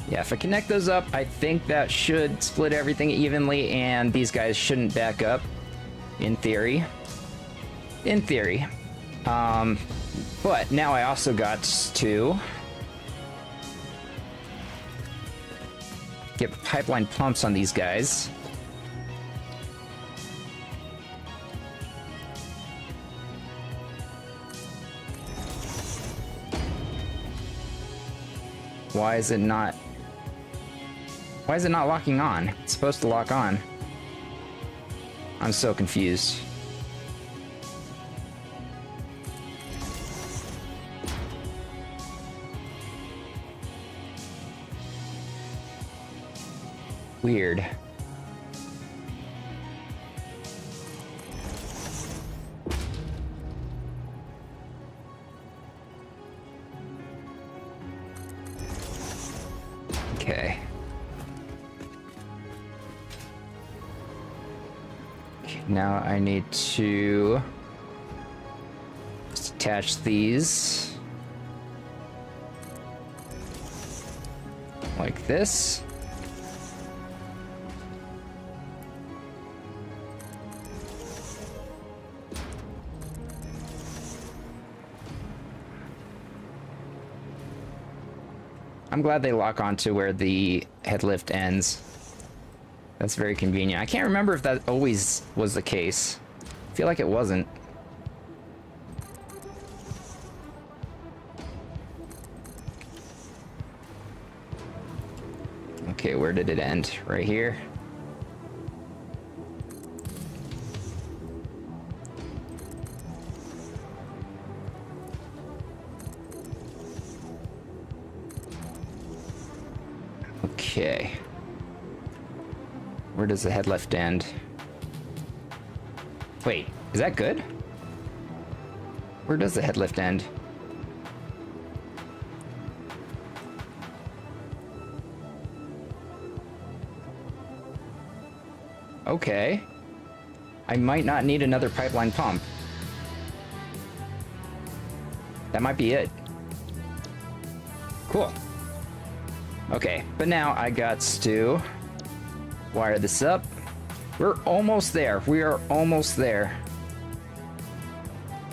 Yeah, if I connect those up, I think that should split everything evenly, and these guys shouldn't back up, in theory. In theory. But now I also got to get pipeline pumps on these guys. Why is it not locking on? It's supposed to lock on. I'm so confused. Weird. Okay. Now I need to just attach these like this. I'm glad they lock onto where the head lift ends. That's very convenient. I can't remember if that always was the case. I feel like it wasn't. Okay, where did it end? Right here? Okay. Where does the head lift end? Wait, is that good? Where does the head lift end? Okay. I might not need another pipeline pump. that might be it. Cool. Okay, but now I got to wire this up. We're almost there. We are almost there.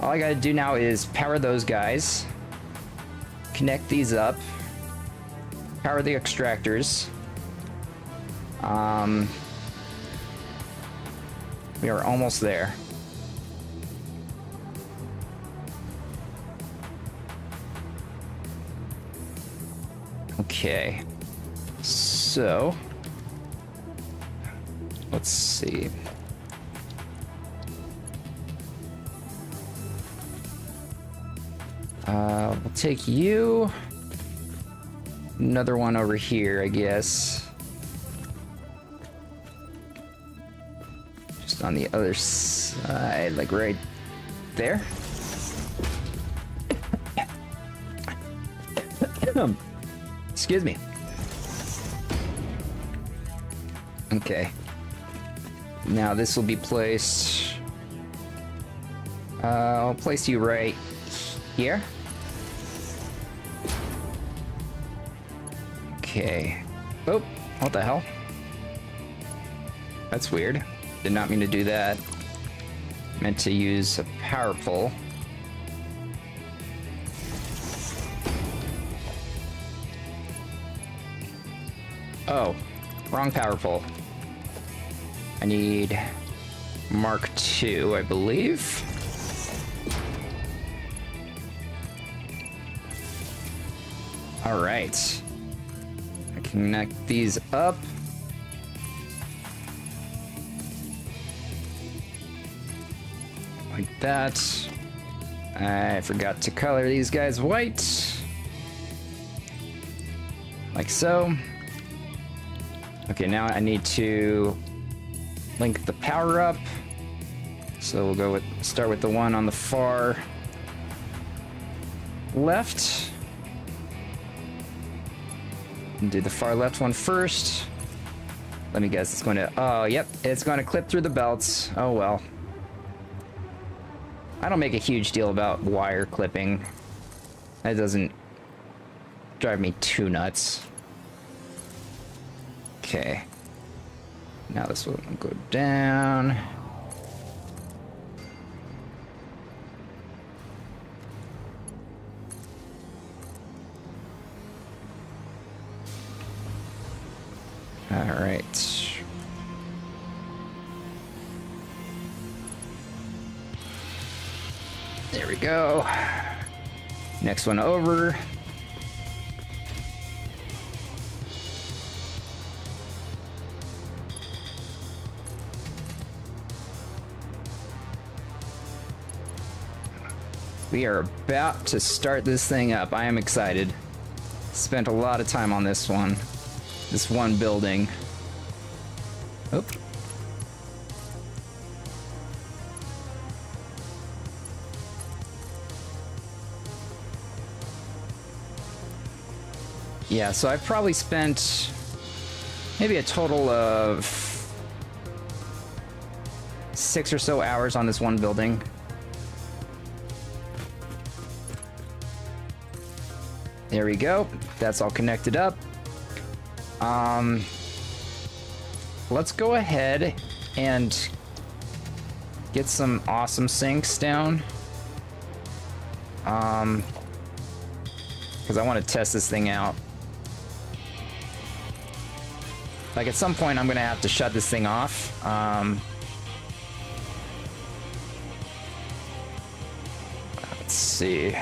All I gotta do now is power those guys, connect these up, power the extractors. We are almost there. Okay, so let's see. We'll take you. Another one over here, I guess. Just on the other side, like right there. Excuse me. Okay. Now this will be placed. I'll place you right here. Okay. Oh, what the hell? That's weird. Did not mean to do that. Meant to use a power pole. Oh, wrong power pole. I need Mark II, I believe. All right. I can connect these up. Like that. I forgot to color these guys white. Like so. Okay, now I need to link the power up. So we'll go with start with the one on the far left. And do the far left one first. Let me guess, it's going to, oh, yep, it's going to clip through the belts. Oh, well. I don't make a huge deal about wire clipping. That doesn't drive me too nuts. Okay. Now this will go down. All right. There we go. Next one over. We are about to start this thing up. I am excited. Spent a lot of time on this one. This one building. Oh. Yeah, so I've probably spent maybe a total of 6 or so hours on this one building. There we go. That's all connected up. Let's go ahead and get some awesome sinks down. Because I want to test this thing out. Like, at some point, I'm going to have to shut this thing off. Let's see.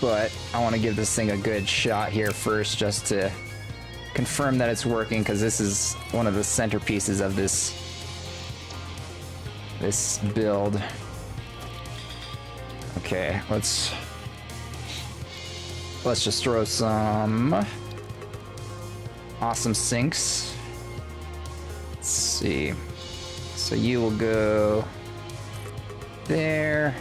But I want to give this thing a good shot here first, just to confirm that it's working, because this is one of the centerpieces of this build. Okay, let's just throw some awesome sinks. Let's see. So you will go there.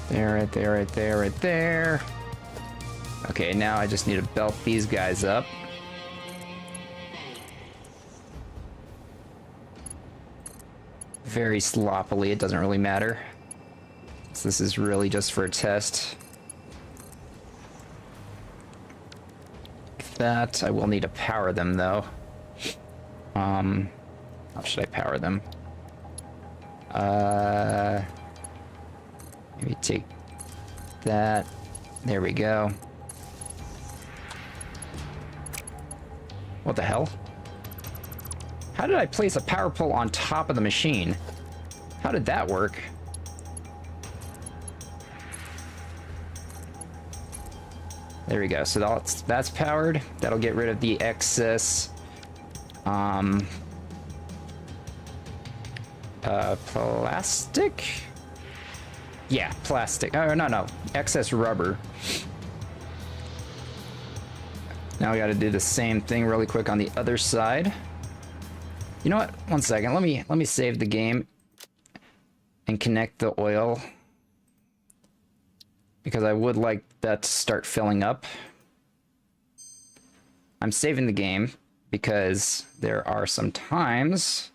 There, right there, right there, right there. Okay, now I just need to belt these guys up. Very sloppily, it doesn't really matter. So this is really just for a test. Like that, I will need to power them though. How should I power them? Maybe take that. There we go. What the hell? How did I place a power pole on top of the machine? How did that work? There we go. So that's powered. That'll get rid of the excess plastic? Yeah, plastic. Oh, no. Excess rubber. Now we got to do the same thing really quick on the other side. You know what? One second. Let me save the game and connect the oil, because I would like that to start filling up. I'm saving the game because there are some times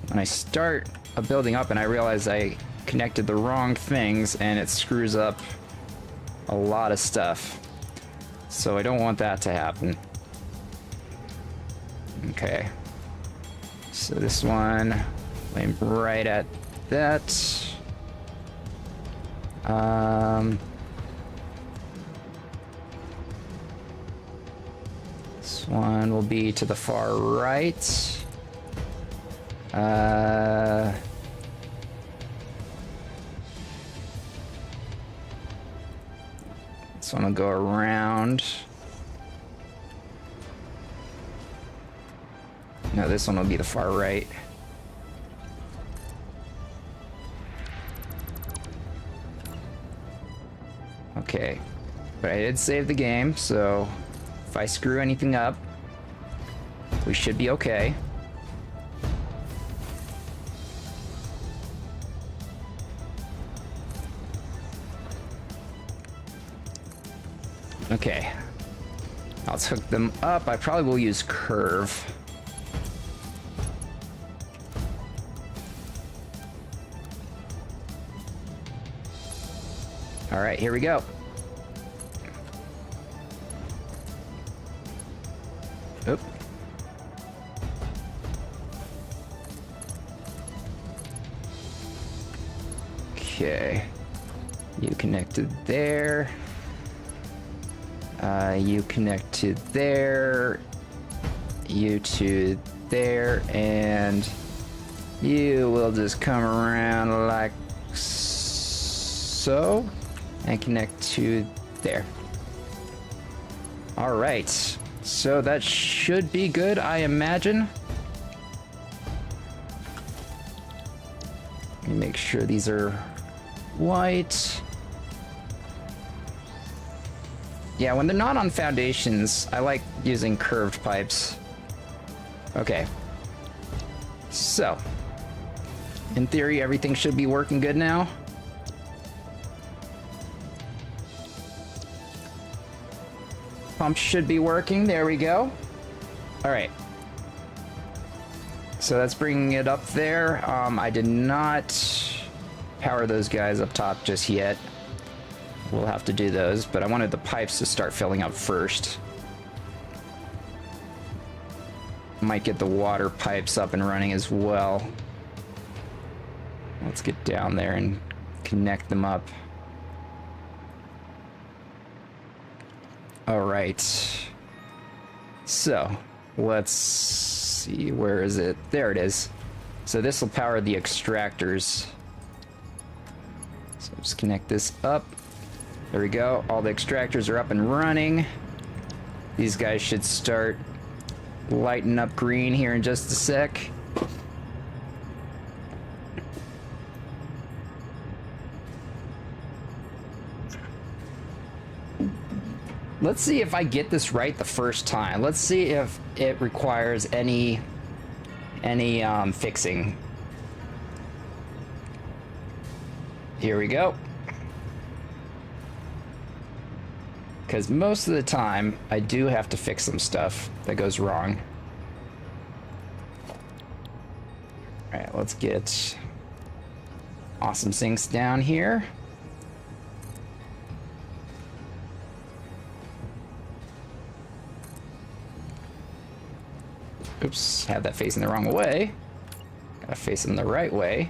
when I start a building up and I realize I connected the wrong things and it screws up a lot of stuff. So I don't want that to happen. Okay. So this one, aim right at that. This one will be to the far right. This one will go around. No, this one will be the far right. Okay, but I did save the game, so if I screw anything up, we should be okay. Okay, let's hook them up. I probably will use curve. All right, here we go. Oop. Okay. You connected there. You connected there. You to there, and you will just come around like so. And connect to there. All right, so that should be good, I imagine. Let me make sure these are white. Yeah, when they're not on foundations, I like using curved pipes. Okay. So, in theory, everything should be working good now. Pump should be working. There we go. All right. So that's bringing it up there. I did not power those guys up top just yet. We'll have to do those, but I wanted the pipes to start filling up first. Might get the water pipes up and running as well. Let's get down there and connect them up. All right. So let's see, where is it? There it is. So this will power the extractors. So just connect this up. There we go. All the extractors are up and running. These guys should start lighting up green here in just a sec. Let's see if I get this right the first time. Let's see if it requires any fixing. Here we go. Because most of the time, I do have to fix some stuff that goes wrong. Alright, let's get awesome sinks down here. Oops, had that facing the wrong way. Gotta face them the right way.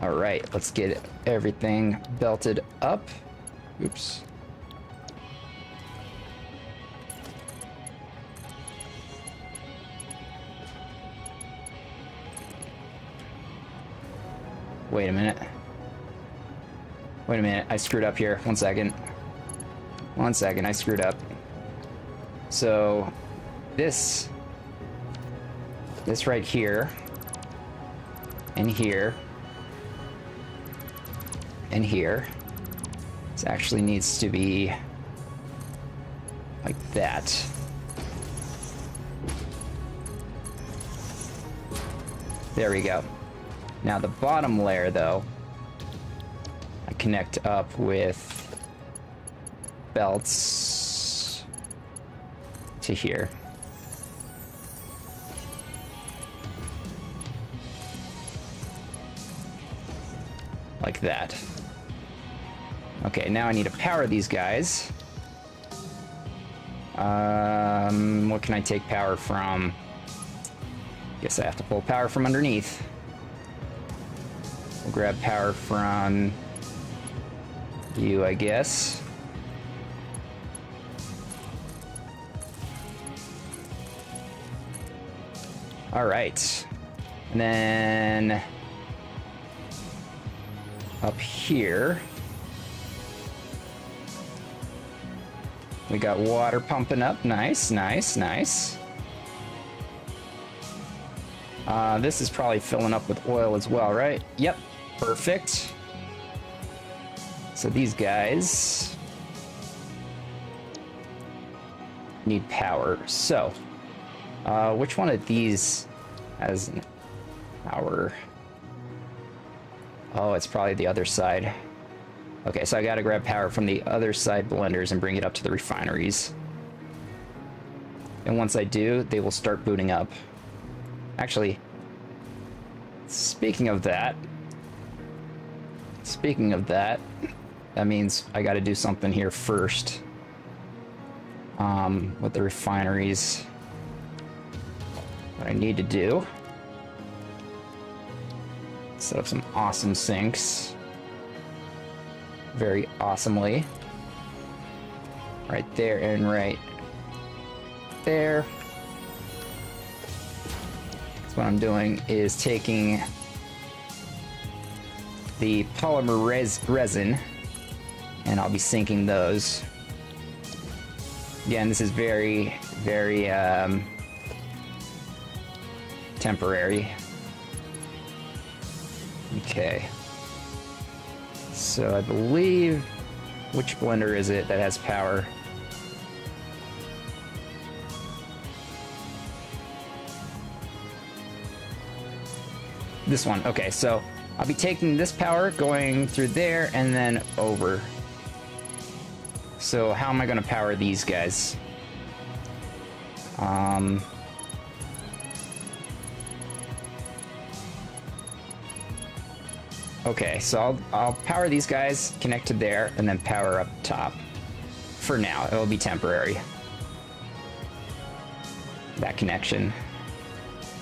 All right, let's get everything belted up. Oops. Wait a minute. Wait a minute, I screwed up here. 1 second. 1 second, I screwed up. So, this right here, and here, and here, this actually needs to be like that. There we go. Now the bottom layer, though, I connect up with belts to here. Like that. Okay, now I need to power these guys. What can I take power from? Guess I have to pull power from underneath. We'll grab power from you, I guess. All right. And then up here, we got water pumping up. Nice, nice, nice. This is probably filling up with oil as well, right? Yep, perfect. So these guys need power. So, which one of these has power? Oh, it's probably the other side. Okay, so I gotta grab power from the other side blenders and bring it up to the refineries. And once I do, they will start booting up. Actually, speaking of that, that means I gotta do something here first. With the refineries. What I need to do, set up some awesome sinks. Very awesomely. Right there and right there. So what I'm doing is taking the polymer resin and I'll be sinking those. Again, this is very, very temporary. Okay. So I believe, which blender is it that has power? This one. Okay, so I'll be taking this power, going through there, and then over. So how am I going to power these guys? Okay, so I'll power these guys, connect to there, and then power up top. For now, it'll be temporary. That connection.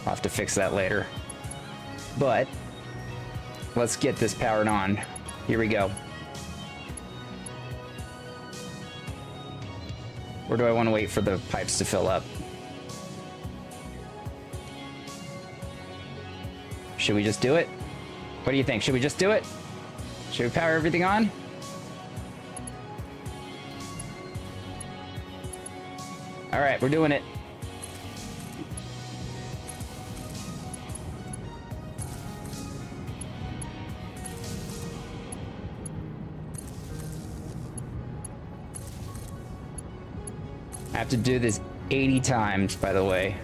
I'll have to fix that later. But let's get this powered on. Here we go. Or do I want to wait for the pipes to fill up? Should we just do it? What do you think? Should we just do it? Should we power everything on? All right, we're doing it. I have to do this 80 times, by the way.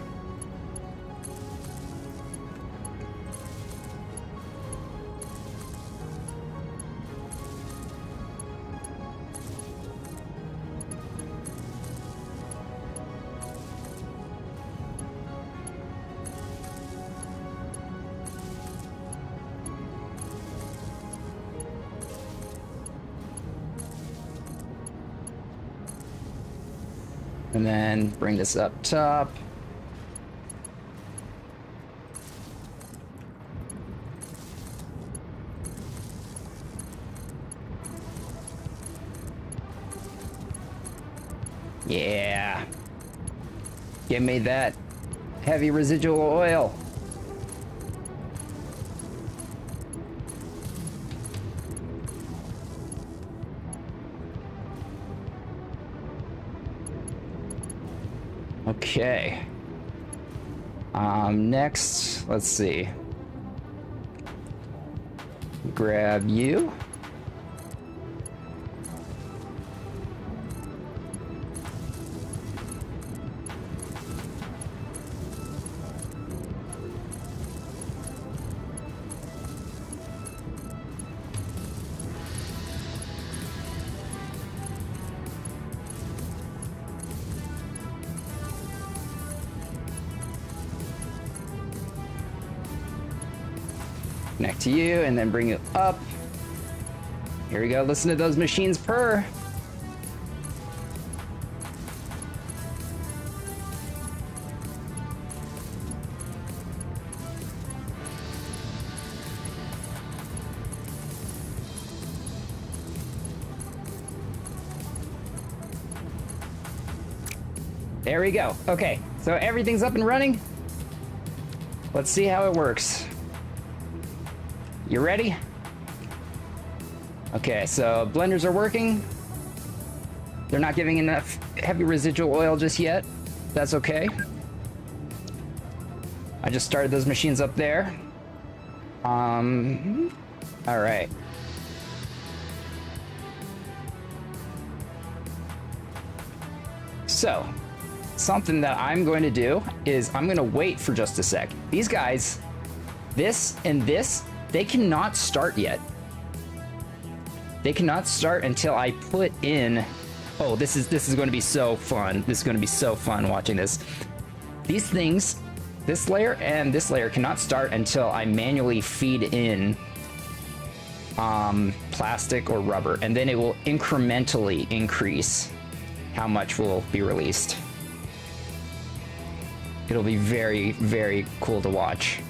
And then bring this up top. Yeah. Give me that heavy residual oil. Okay. Next, let's see. Grab you. Connect to you and then bring you up. Here we go. Listen to those machines purr. There we go. Okay, so everything's up and running. Let's see how it works. You ready? Okay, so blenders are working. They're not giving enough heavy residual oil just yet. That's okay. I just started those machines up there. All right. So, something that I'm going to do is I'm going to wait for just a sec. These guys, this and this, they cannot start yet. They cannot start until I put in... Oh, this is going to be so fun. This is going to be so fun watching this. These things, this layer and this layer cannot start until I manually feed in plastic or rubber, and then it will incrementally increase how much will be released. It'll be very, very cool to watch.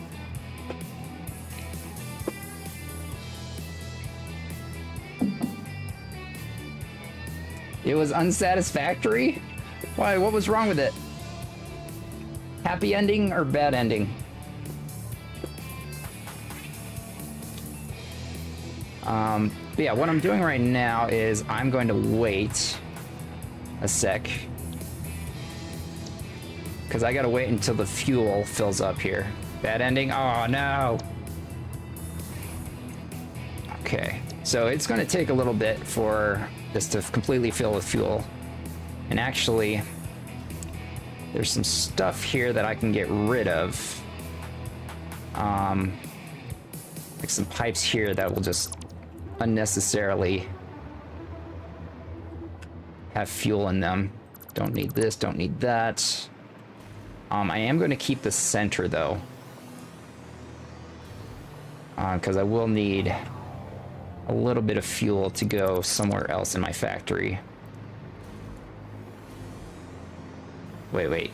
It was unsatisfactory? Why? What was wrong with it? Happy ending or bad ending? But yeah, what I'm doing right now is I'm going to wait a sec. Because I gotta wait until the fuel fills up here. Bad ending? Oh no! Okay, so it's gonna take a little bit for this to completely fill with fuel. And actually, there's some stuff here that I can get rid of. Like some pipes here that will just unnecessarily have fuel in them. Don't need this, don't need that. I am going to keep the center though, because I will need a little bit of fuel to go somewhere else in my factory. Wait.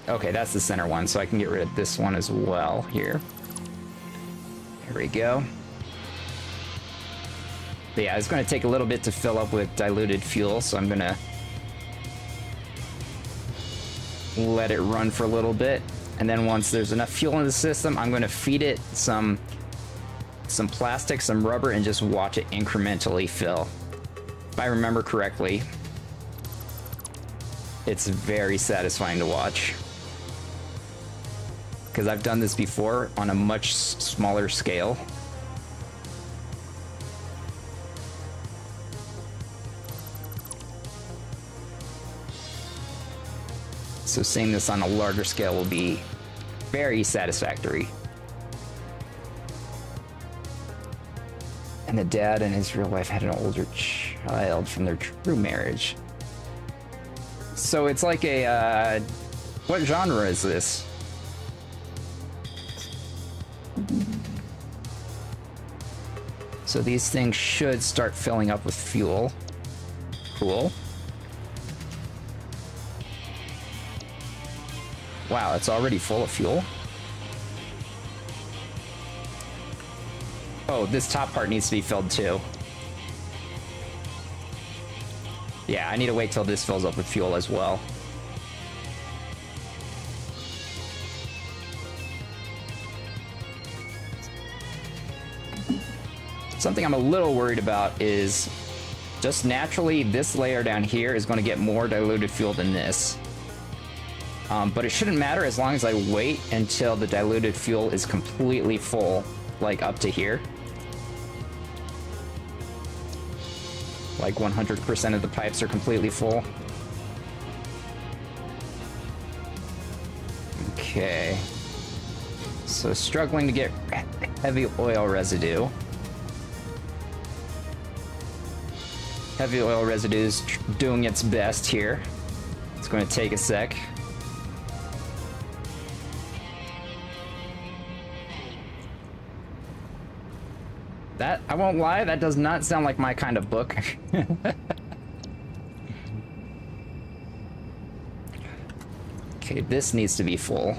Okay, that's the center one, so I can get rid of this one as well here. There we go. But yeah, it's going to take a little bit to fill up with diluted fuel, so I'm going to let it run for a little bit. And then once there's enough fuel in the system, I'm going to feed it some plastic, some rubber, and just watch it incrementally fill. If I remember correctly, it's very satisfying to watch. Because I've done this before on a much smaller scale. So seeing this on a larger scale will be very satisfactory. And the dad in his real life had an older child from their true marriage. So it's like a, what genre is this? So these things should start filling up with fuel. Cool. Wow, it's already full of fuel. Oh, this top part needs to be filled too. Yeah, I need to wait till this fills up with fuel as well. Something I'm a little worried about is just naturally this layer down here is going to get more diluted fuel than this. But it shouldn't matter as long as I wait until the diluted fuel is completely full, like up to here. Like 100% of the pipes are completely full. Okay. So struggling to get heavy oil residue. Heavy oil residue is doing its best here. It's going to take a sec. That, I won't lie, that does not sound like my kind of book. Okay, this needs to be full.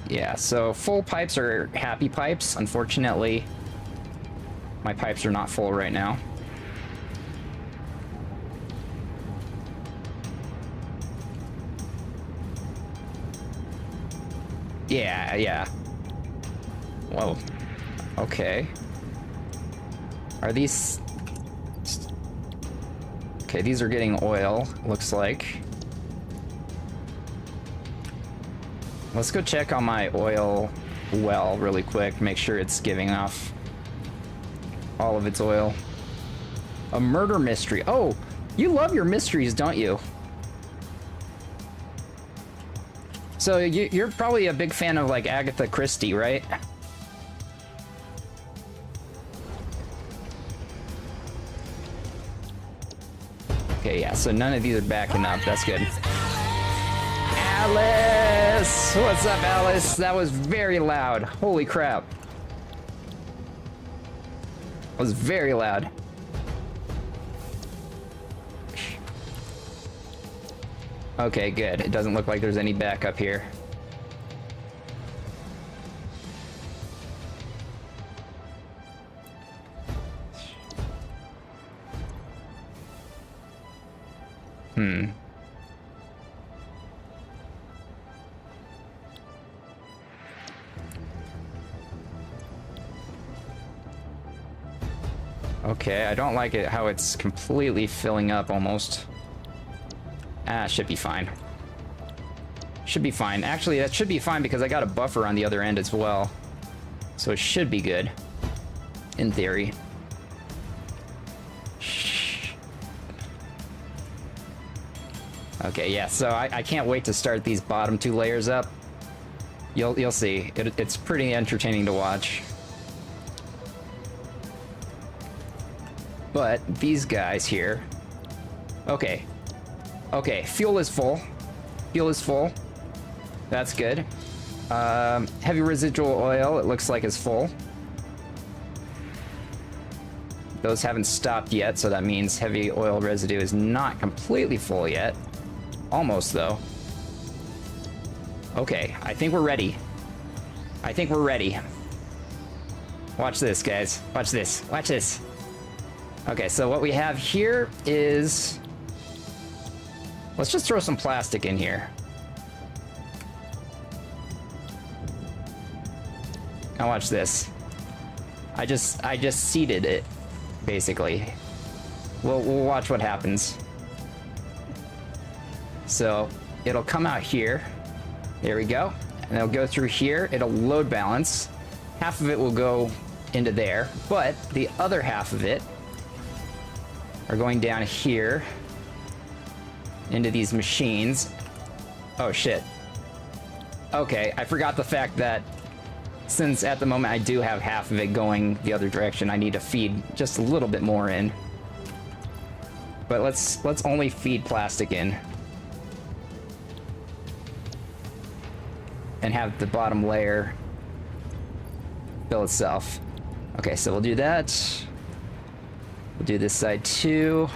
Yeah, so full pipes are happy pipes. Unfortunately, my pipes are not full right now. Yeah. Whoa. Okay. Are these... Okay, these are getting oil, looks like. Let's go check on my oil well really quick, make sure it's giving off all of its oil. A murder mystery. Oh, you love your mysteries, don't you? So you're probably a big fan of like Agatha Christie, right? Okay, yeah, so none of these are backing up. That's good. Alice! What's up, Alice? That was very loud. Holy crap. That was very loud. Okay, good. It doesn't look like there's any backup here. Okay, I don't like it how it's completely filling up almost. Ah, should be fine. Should be fine. Actually, that should be fine because I got a buffer on the other end as well. So it should be good. In theory. Shh. Okay, yeah, so I can't wait to start these bottom two layers up. You'll see. It's pretty entertaining to watch. But these guys here... Okay. Okay, fuel is full. Fuel is full. That's good. Heavy residual oil, it looks like is full. Those haven't stopped yet, so that means heavy oil residue is not completely full yet. Almost, though. Okay, I think we're ready. I think we're ready. Watch this, guys. Watch this. Watch this. Okay, so what we have here is... Let's just throw some plastic in here. Now watch this. I just seeded it, basically. We'll watch what happens. So it'll come out here. There we go. And it'll go through here. It'll load balance. Half of it will go into there, but the other half of it are going down here into these machines. Oh shit. Okay, I forgot the fact that since at the moment I do have half of it going the other direction, I need to feed just a little bit more in. But let's only feed plastic in. And have the bottom layer fill itself. Okay, so we'll do that. We'll do this side too.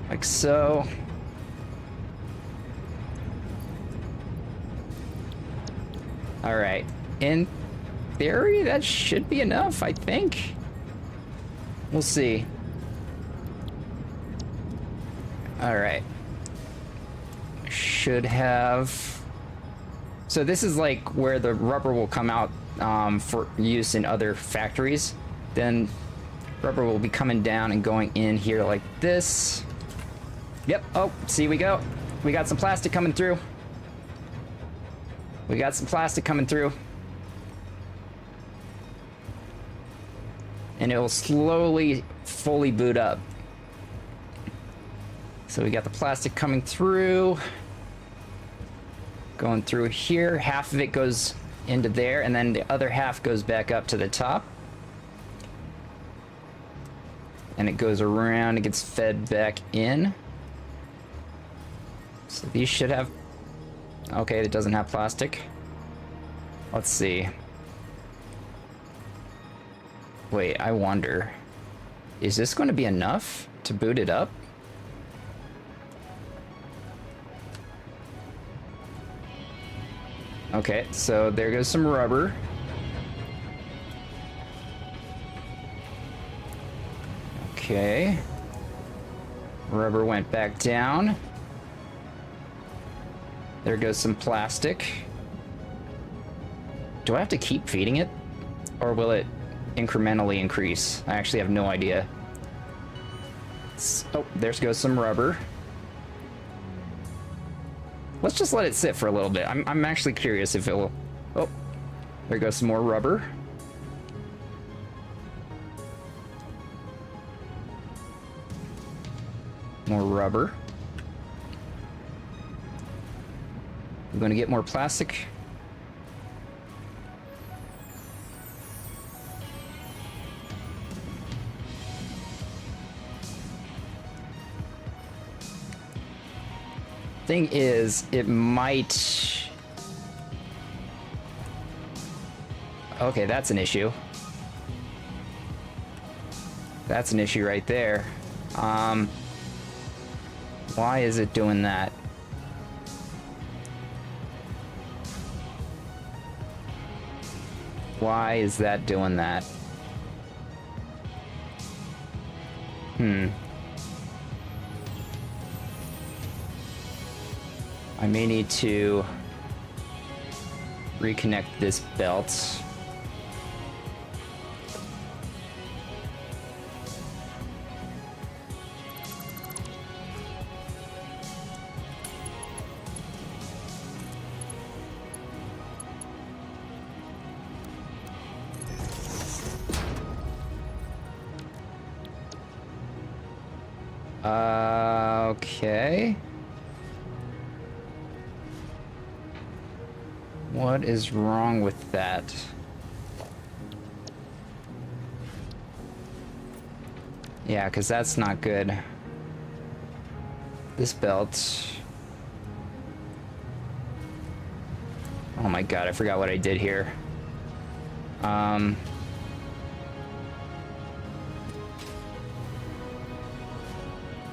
Like so. All right. In theory, that should be enough, I think. We'll see. All right. Should have... So this is like where the rubber will come out for use in other factories. Then rubber will be coming down and going in here like this. Yep. Oh, see, we go. We got some plastic coming through. We got some plastic coming through. And it will slowly, fully boot up. So we got the plastic coming through. Going through here. Half of it goes into there, and then the other half goes back up to the top. And it goes around, it gets fed back in. So these should have... Okay, it doesn't have plastic. Let's see. Wait, I wonder. Is this going to be enough to boot it up? Okay, so there goes some rubber. Okay. Rubber went back down. There goes some plastic. Do I have to keep feeding it? Or will it incrementally increase? I actually have no idea. Oh, there goes some rubber. Let's just let it sit for a little bit. I'm actually curious if it will... Oh, there goes some more rubber. More rubber. I'm going to get more plastic. Thing is, it might... Okay, that's an issue. That's an issue right there. Why is it doing that? Why is that doing that? I may need to reconnect this belt. Okay. What is wrong with that? Yeah, because that's not good. This belt... Oh my god, I forgot what I did here.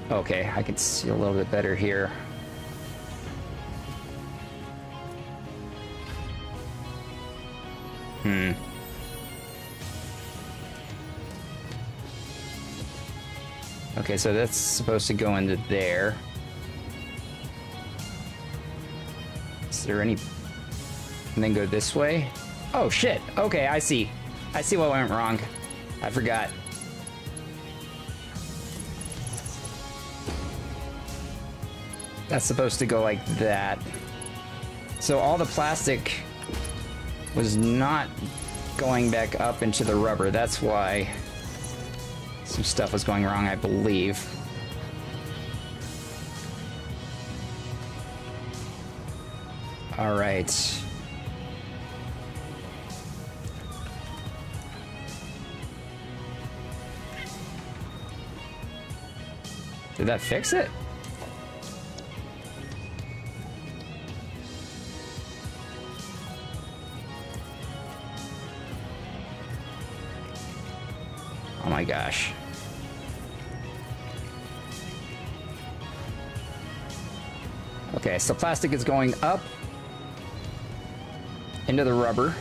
Okay, I can see a little bit better here. Okay, so that's supposed to go into there. Is there any... And then go this way? Oh, shit! Okay, I see. I see what went wrong. I forgot. That's supposed to go like that. So all the plastic was not going back up into the rubber. That's why some stuff was going wrong, I believe. All right. Did that fix it? Oh my gosh. Okay, so plastic is going up into the rubber.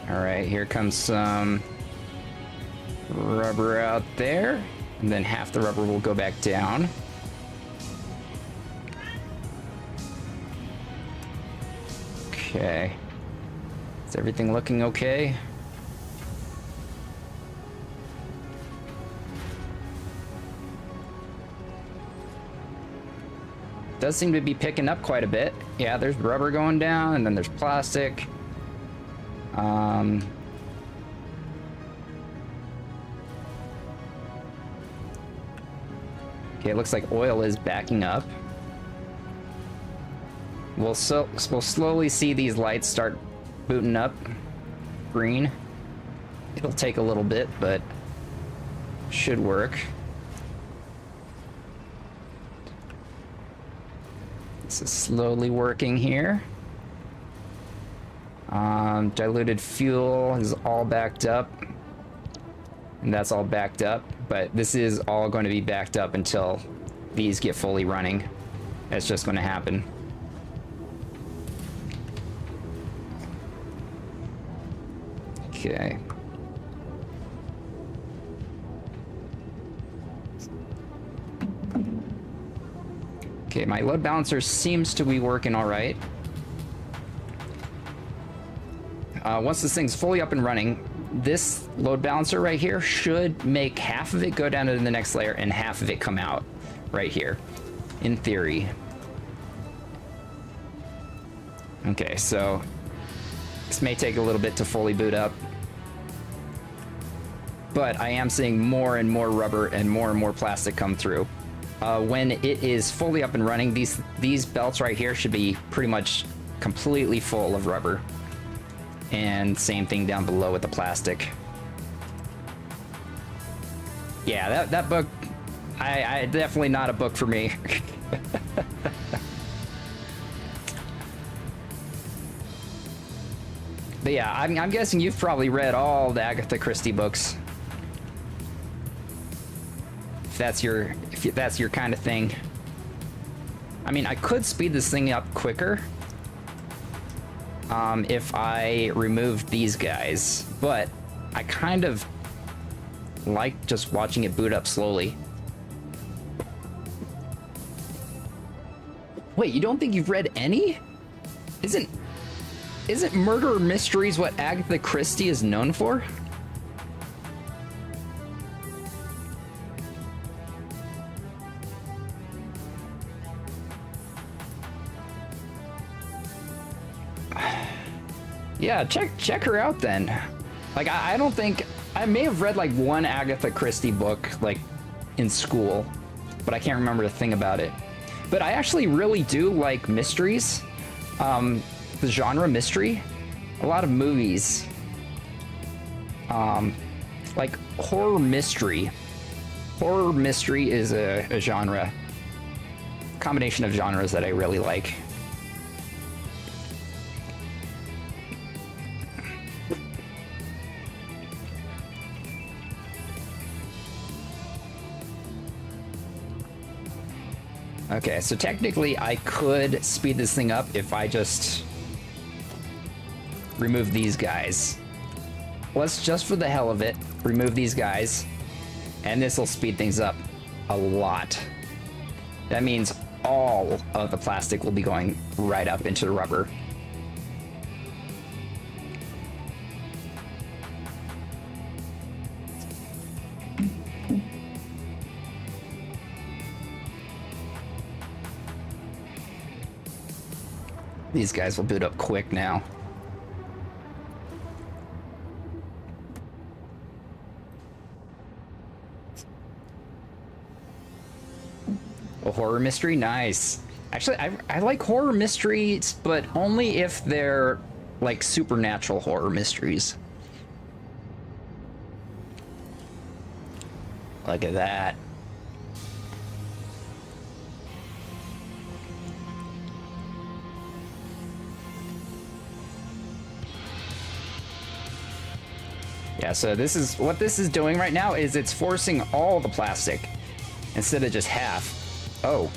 All right, here comes some rubber out there, and then half the rubber will go back down. Okay. Is everything looking okay? Does seem to be picking up quite a bit. Yeah, there's rubber going down, and then there's plastic. Okay, it looks like oil is backing up. We'll slowly see these lights start booting up green. It'll take a little bit, but should work. This is slowly working here. Diluted fuel is all backed up, and that's all backed up, but this is all going to be backed up until these get fully running. It's just going to happen. Okay. Okay, my load balancer seems to be working all right. Once this thing's fully up and running, this load balancer right here should make half of it go down to the next layer and half of it come out right here, in theory. Okay, so this may take a little bit to fully boot up, but I am seeing more and more rubber and more plastic come through. When it is fully up and running, these belts right here should be pretty much completely full of rubber. And same thing down below with the plastic. Yeah, that book, I definitely not a book for me. But yeah, I'm guessing you've probably read all the Agatha Christie books. If that's your kind of thing. I mean, I could speed this thing up quicker. If I removed these guys, but I kind of like just watching it boot up slowly. Wait, you don't think you've read any? Isn't murder mysteries what Agatha Christie is known for? Yeah, check her out then. Like, I don't think... I may have read, like, one Agatha Christie book, like, in school, but I can't remember a thing about it. But I actually really do like mysteries. The genre mystery. A lot of movies. Like, horror mystery. Horror mystery is a genre. Combination of genres that I really like. Okay, so technically I could speed this thing up if I just remove these guys. Let's just for the hell of it, remove these guys, and this will speed things up a lot. That means all of the plastic will be going right up into the rubber. These guys will boot up quick now. A horror mystery? Nice. Actually, I like horror mysteries, but only if they're like supernatural horror mysteries. Look at that. Yeah, so this is what this is doing right now is it's forcing all the plastic instead of just half. Oh.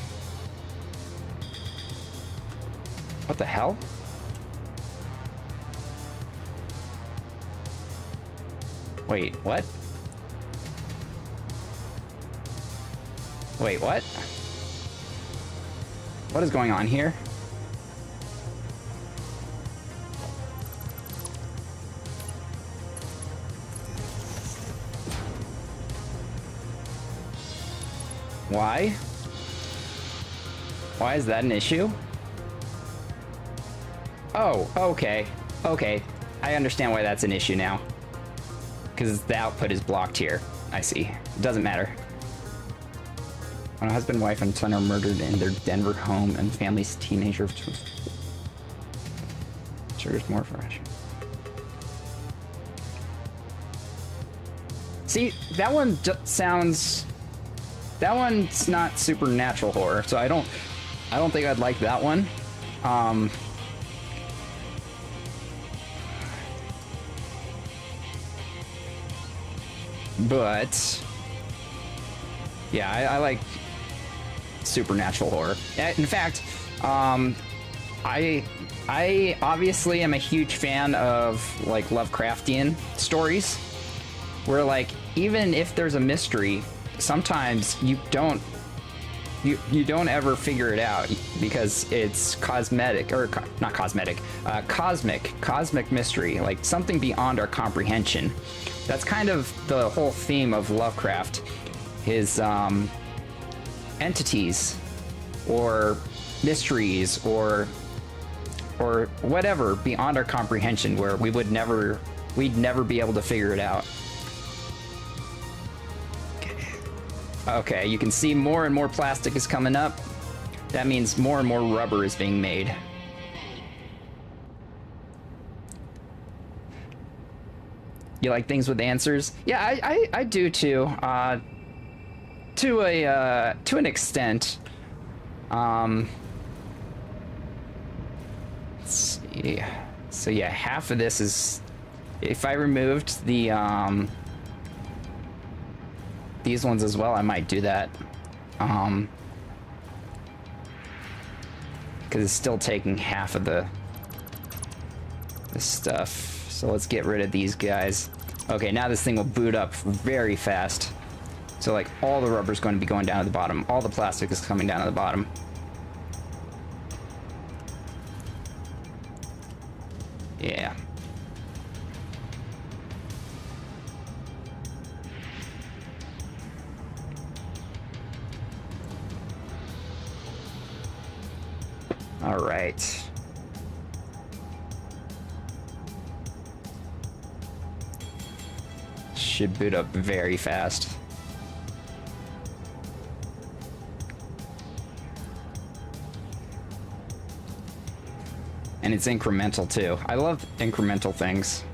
What the hell? Wait, what? Wait, what? What is going on here? Why? Why is that an issue? Oh, okay. Okay. I understand why that's an issue now. Because the output is blocked here. I see. It doesn't matter. When a husband, wife, and son are murdered in their Denver home and family's teenager triggers more fresh. See, that one sounds... That one's not supernatural horror, so I don't think I'd like that one. But yeah, I like supernatural horror. In fact, I obviously am a huge fan of like Lovecraftian stories, where like even if there's a mystery, sometimes you don't ever figure it out because it's cosmetic or not cosmetic, cosmic mystery, like something beyond our comprehension. That's kind of the whole theme of Lovecraft, his entities or mysteries or whatever beyond our comprehension, where we'd never be able to figure it out. Okay, you can see more and more plastic is coming up. That means more and more rubber is being made. You like things with answers? Yeah, I do too. To an extent. Let's see. So yeah, half of this is, if I removed the these ones as well, I might do that. Because it's still taking half of the stuff. So let's get rid of these guys. Okay, now this thing will boot up very fast. So like all the rubber's going to be going down to the bottom. All the plastic is coming down to the bottom. Yeah. All right. Should boot up very fast. And it's incremental too. I love incremental things.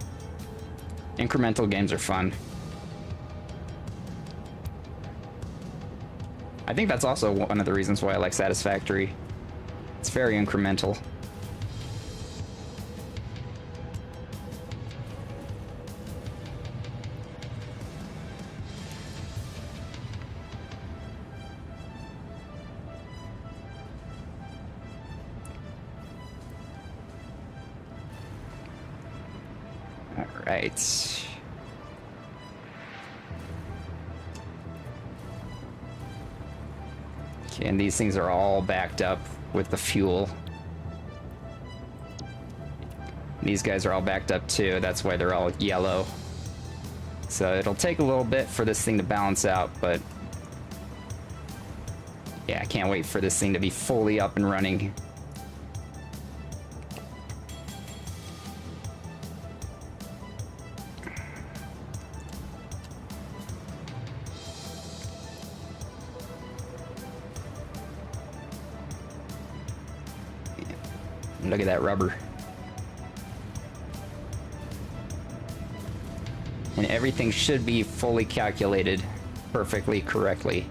Incremental games are fun. I think that's also one of the reasons why I like Satisfactory. It's very incremental. All right. Okay, and these things are all backed up with the fuel. These guys are all backed up too. That's why they're all yellow. So it'll take a little bit for this thing to balance out, but yeah, I can't wait for this thing to be fully up and running. Look at that rubber. And everything should be fully calculated perfectly correctly.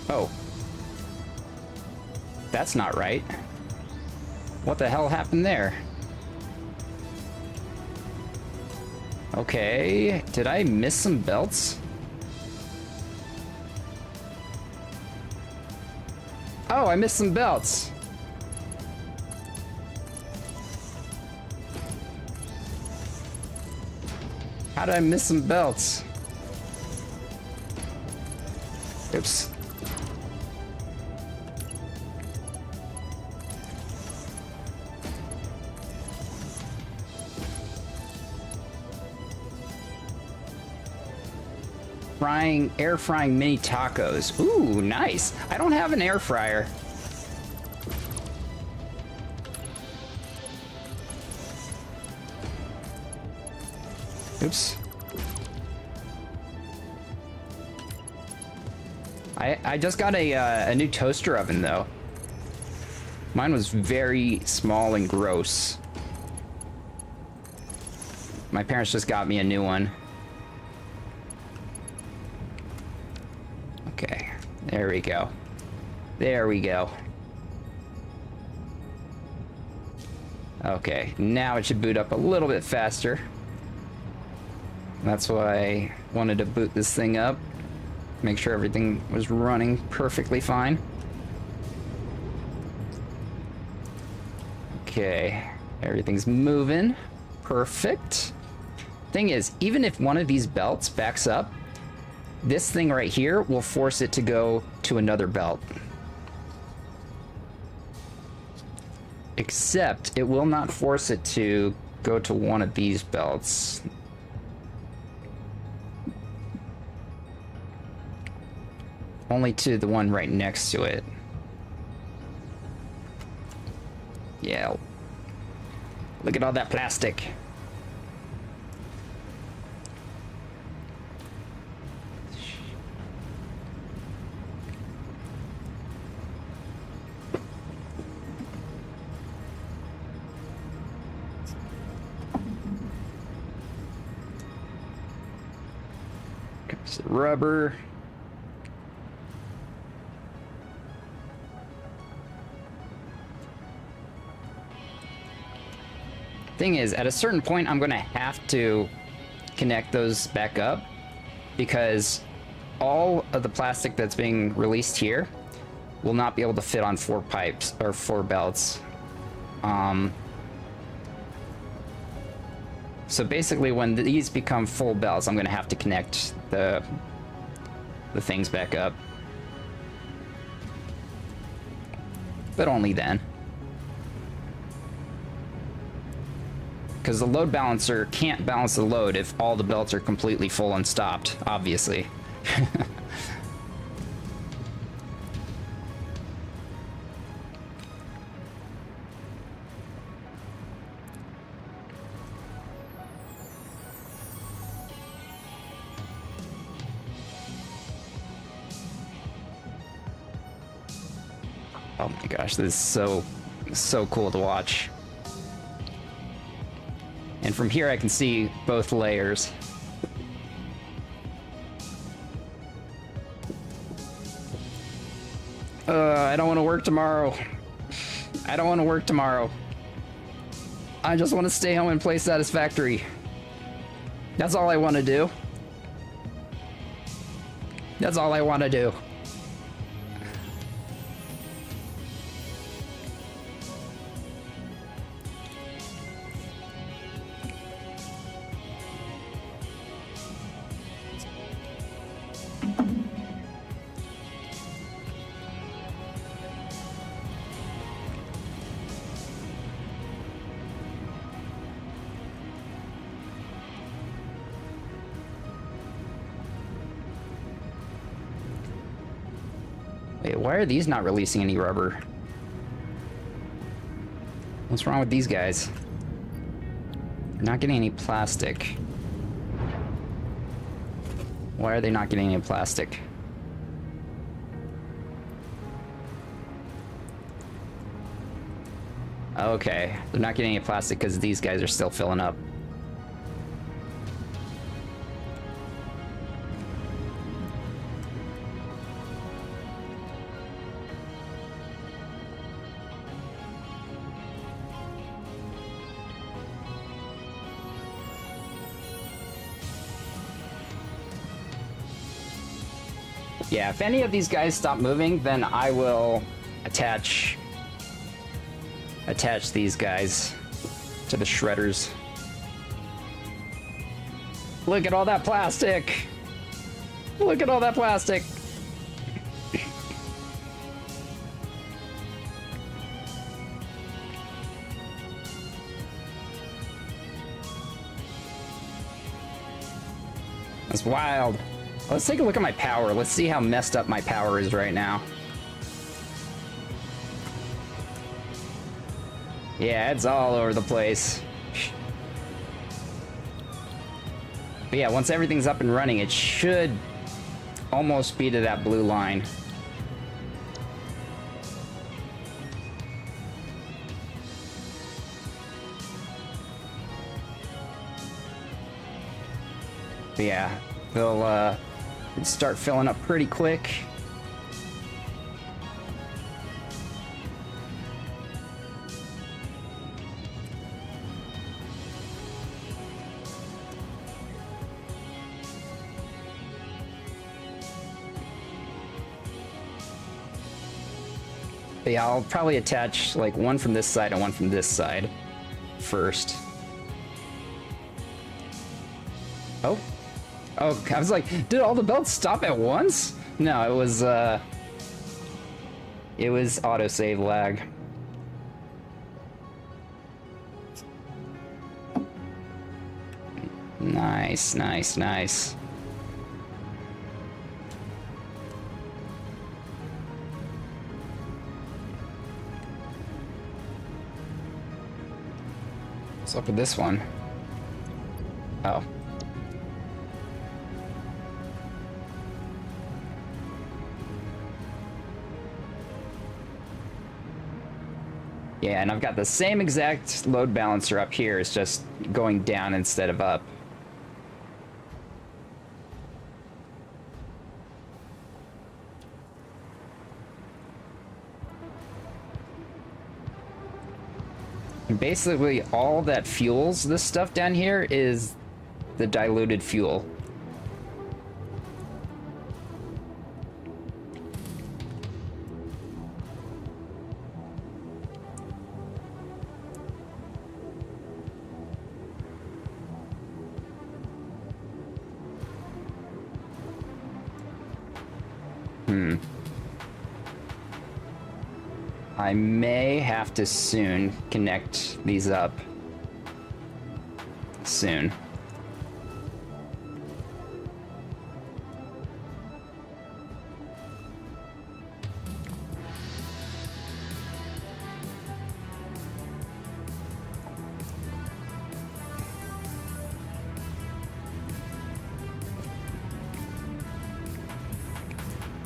Oh. That's not right. What the hell happened there? Okay, did I miss some belts? Oh, I missed some belts. How did I miss some belts? Oops. Air frying mini tacos. Ooh, nice. I don't have an air fryer. Oops. I just got a new toaster oven though. Mine was very small and gross. My parents just got me a new one. Okay, there we go. There we go. Okay, now it should boot up a little bit faster. That's why I wanted to boot this thing up. Make sure everything was running perfectly fine. Okay, everything's moving. Perfect. Thing is, even if one of these belts backs up, this thing right here will force it to go to another belt. Except it will not force it to go to one of these belts. Only to the one right next to it. Yeah. Look at all that plastic. Comes the rubber. Thing is, at a certain point, I'm gonna have to connect those back up because all of the plastic that's being released here will not be able to fit on 4 pipes or 4 belts. So basically, when these become full belts, I'm gonna have to connect the things back up, but only then. Because the load balancer can't balance the load if all the belts are completely full and stopped, obviously. Oh my gosh, this is so cool to watch. And from here I can see both layers. I don't want to work tomorrow. I don't want to work tomorrow. I just want to stay home and play Satisfactory. That's all I want to do. That's all I want to do. Wait, why are these not releasing any rubber? What's wrong with these guys? They're not getting any plastic. Why are they not getting any plastic? Okay, they're not getting any plastic because these guys are still filling up. Yeah, if any of these guys stop moving, then I will attach these guys to the shredders. Look at all that plastic! Look at all that plastic! That's wild. Let's take a look at my power. Let's see how messed up my power is right now. Yeah, it's all over the place. But yeah, once everything's up and running, it should almost be to that blue line. But yeah, they'll start filling up pretty quick. But yeah, I'll probably attach like one from this side and one from this side first. Oh. Oh, I was like, did all the belts stop at once? No, it was autosave lag. Nice, nice, nice. What's up with this one? Oh. Yeah, and I've got the same exact load balancer up here. It's just going down instead of up. And basically, all that fuels this stuff down here is the diluted fuel. I may have to soon connect these up. Soon.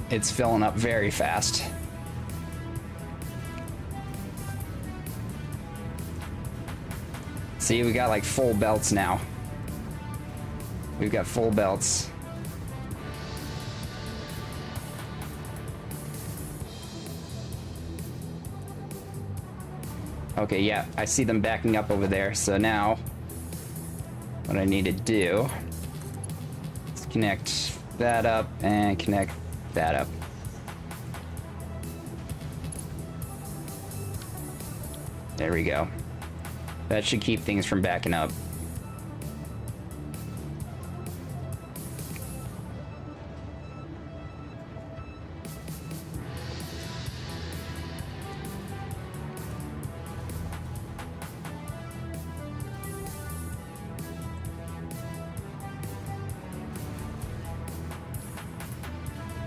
It's filling up very fast. See, we got like full belts now. We've got full belts. Okay, yeah, I see them backing up over there. So now, what I need to do is connect that up and connect that up. There we go. That should keep things from backing up.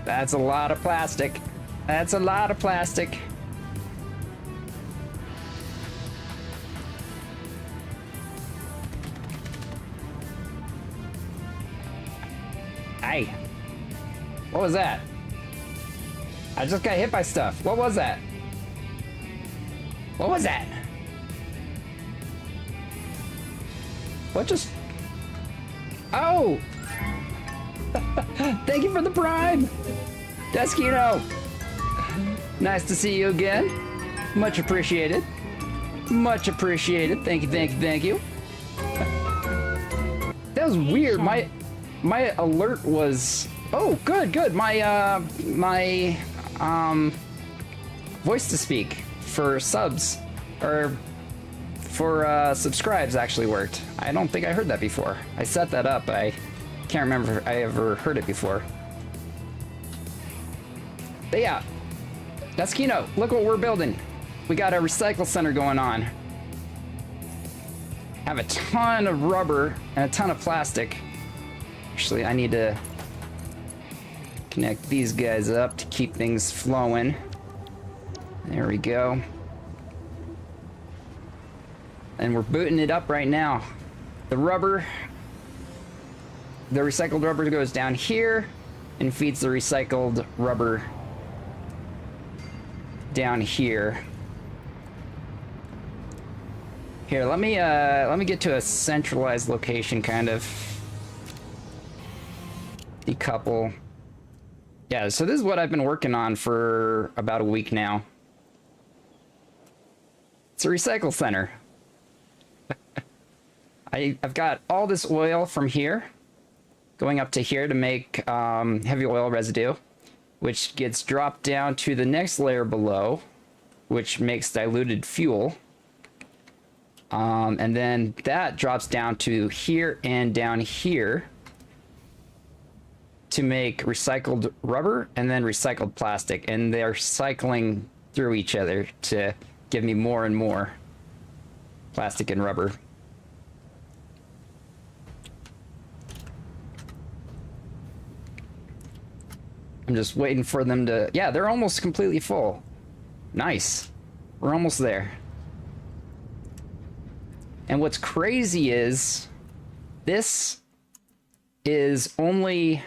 That's a lot of plastic. That's a lot of plastic. Hey. What was that? I just got hit by stuff. What was that? What was that? What just... Oh! Thank you for the prime! Deskino! Nice to see you again. Much appreciated. Much appreciated. Thank you, thank you, thank you. That was weird. My alert was... Oh, good, good. My voice to speak for subs, or for subscribes actually worked. I don't think I heard that before. I set that up, but I can't remember if I ever heard it before. But yeah, that's Kino. Look what we're building. We got a recycle center going on. Have a ton of rubber and a ton of plastic. Actually, I need to connect these guys up to keep things flowing. There we go. And we're booting it up right now. The rubber, the recycled rubber goes down here and feeds the recycled rubber down here. Here, let me get to a centralized location, kind of decouple. Yeah, so this is what I've been working on for about a week now. It's a recycle center. I've got all this oil from here going up to here to make heavy oil residue, which gets dropped down to the next layer below, which makes diluted fuel. And then that drops down to here and down here to make recycled rubber and then recycled plastic. And they're cycling through each other to give me more and more plastic and rubber. I'm just waiting for them to... Yeah, they're almost completely full. Nice. We're almost there. And what's crazy is this is only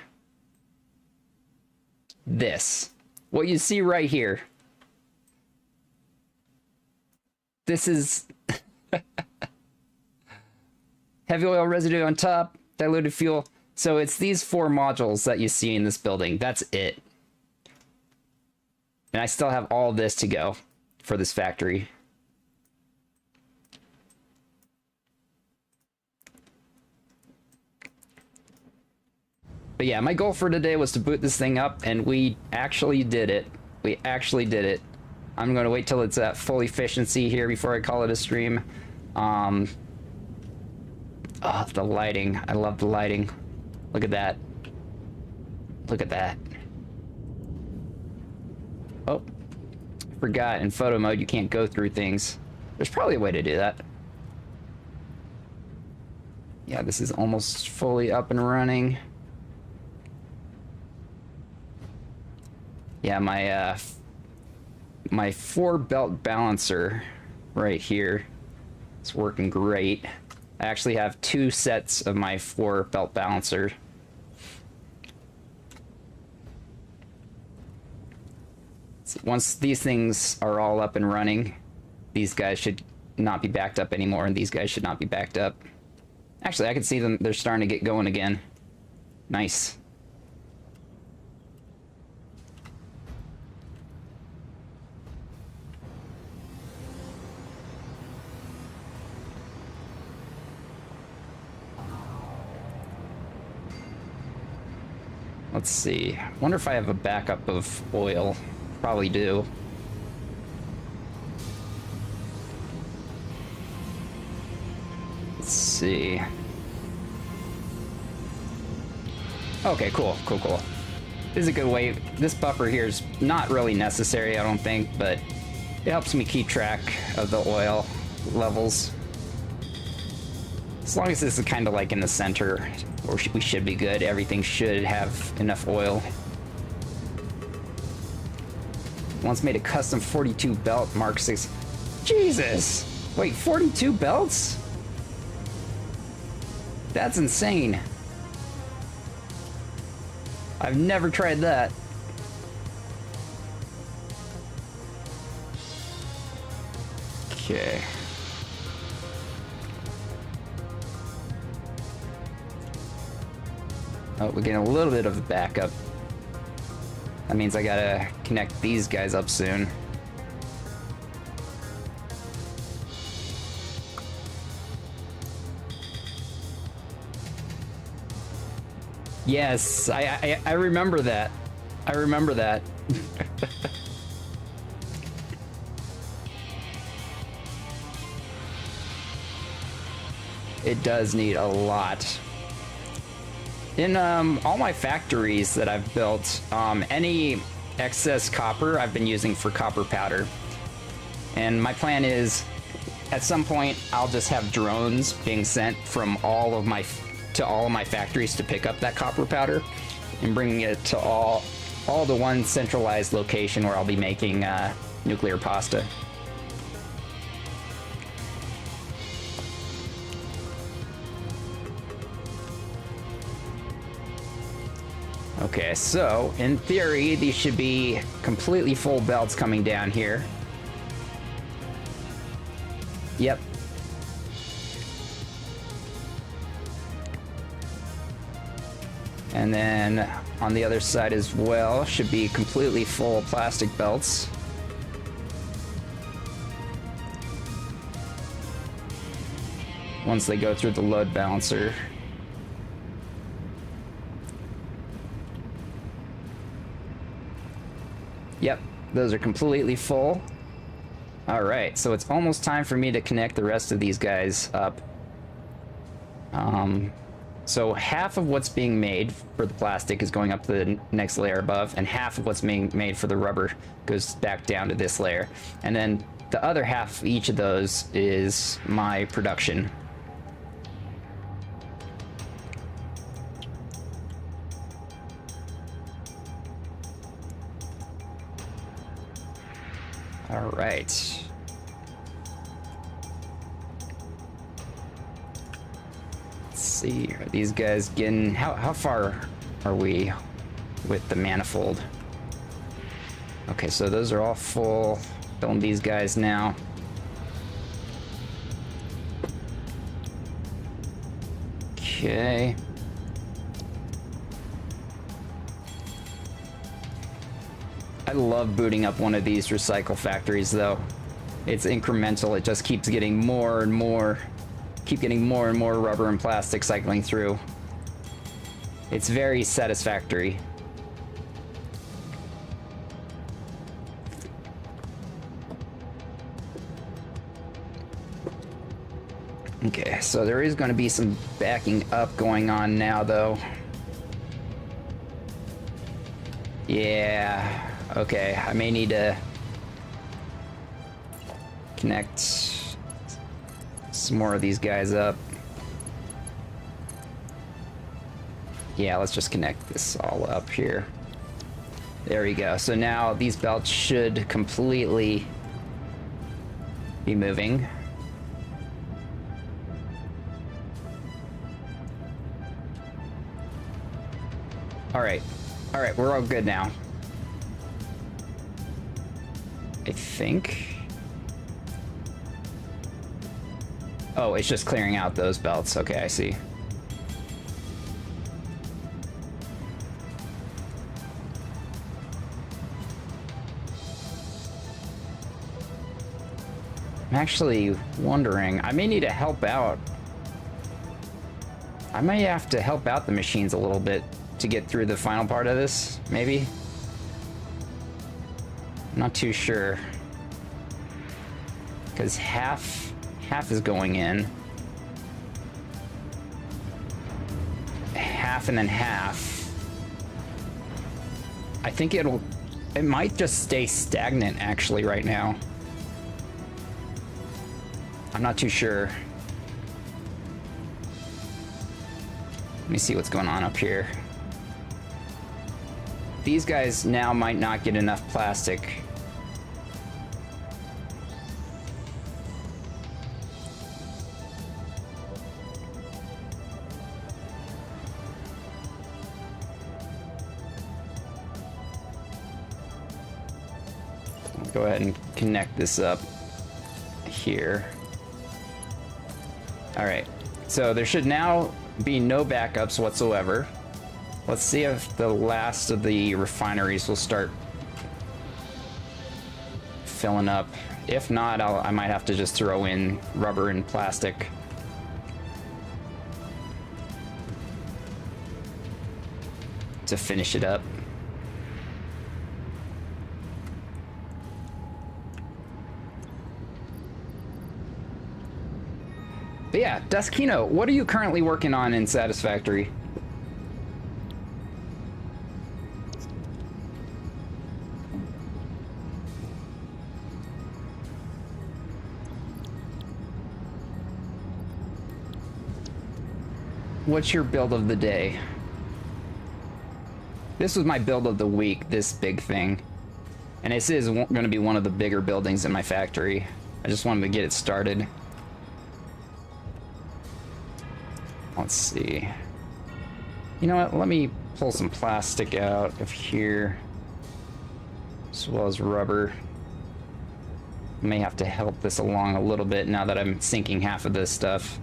this. What you see right here. This is heavy oil residue on top, diluted fuel. So it's these 4 modules that you see in this building. That's it. And I still have all this to go for this factory. But yeah, my goal for today was to boot this thing up, and we actually did it. We actually did it. I'm going to wait till it's at full efficiency here before I call it a stream. Oh, the lighting. I love the lighting. Look at that. Look at that. Oh, forgot in photo mode you can't go through things. There's probably a way to do that. Yeah, this is almost fully up and running. Yeah, my 4-belt balancer right here is working great. I actually have 2 sets of my 4-belt balancer. So once these things are all up and running, these guys should not be backed up anymore, and these guys should not be backed up. Actually, I can see them, they're starting to get going again. Nice. Let's see. Wonder if I have a backup of oil. Probably do. Let's see. Okay, cool, cool, cool. This is a good way. This buffer here is not really necessary, I don't think, but it helps me keep track of the oil levels. As long as this is kind of like in the center, we should be good. Everything should have enough oil. Once made a custom 42 belt Mark 6. Jesus! Wait, 42 belts? That's insane. I've never tried that. Okay. Oh, we're getting a little bit of a backup. That means I gotta connect these guys up soon. Yes, I remember that. I remember that. It does need a lot. In all my factories that I've built, any excess copper I've been using for copper powder. And my plan is, at some point, I'll just have drones being sent from all of my factories to pick up that copper powder and bringing it to all the one centralized location where I'll be making nuclear pasta. Okay, so in theory, these should be completely full belts coming down here. Yep. And then on the other side as well, should be completely full plastic belts. Once they go through the load balancer. Yep, those are completely full. All right, so it's almost time for me to connect the rest of these guys up. So half of what's being made for the plastic is going up to the next layer above, and half of what's being made for the rubber goes back down to this layer. And then the other half of each of those is my production. All right. Let's see, are these guys getting, how far are we with the manifold? Okay, so those are all full. Filling these guys now. Okay. I love booting up one of these recycle factories though. It's incremental, it just keeps getting more and more, keep getting more and more rubber and plastic cycling through. It's very satisfactory. Okay, so there is going to be some backing up going on now though. Yeah, okay, I may need to connect some more of these guys up. Yeah, let's just connect this all up here. There we go. So now these belts should completely be moving. All right, we're all good now. I think. Oh, it's just clearing out those belts. Okay, I see. I'm actually wondering, I may need to help out. I may have to help out the machines a little bit to get through the final part of this, maybe? I'm not too sure. Because half is going in. Half and then half. I think it might just stay stagnant actually right now. I'm not too sure. Let me see what's going on up here. These guys now might not get enough plastic. go ahead and connect this up here. All right, so there should now be no backups whatsoever. Let's see if the last of the refineries will start filling up. If not, I might have to just throw in rubber and plastic. To finish it up. But yeah, Duskino, what are you currently working on in Satisfactory? What's your build of the day? This was my build of the week, this big thing. And this is going to be one of the bigger buildings in my factory. I just wanted to get it started. Let's see. You know what? Let me pull some plastic out of here, as well as rubber. May have to help this along a little bit now that I'm sinking half of this stuff.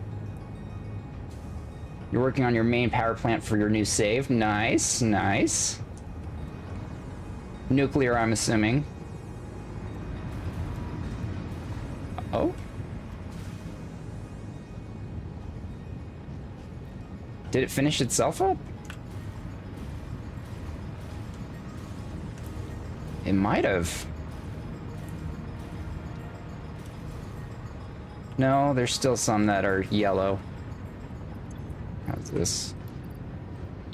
You're working on your main power plant for your new save. Nice, nice. Nuclear, I'm assuming. Oh. Did it finish itself up? It might have. No, there's still some that are yellow. How's this?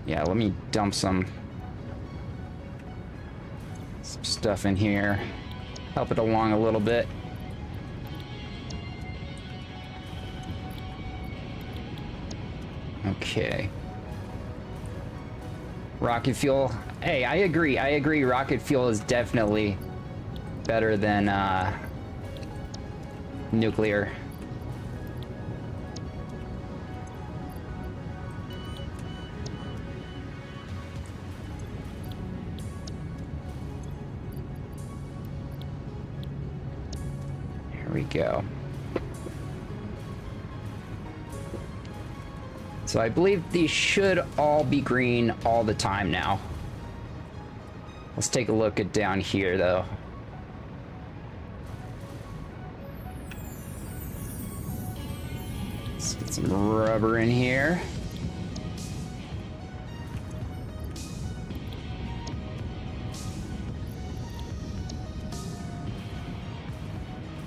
Yeah, let me dump some stuff in here. Help it along a little bit. Okay. Rocket fuel. Hey, I agree. I agree. Rocket fuel is definitely better than nuclear. Here we go. So I believe these should all be green all the time now. Let's take a look at down here though. Let's get some rubber in here.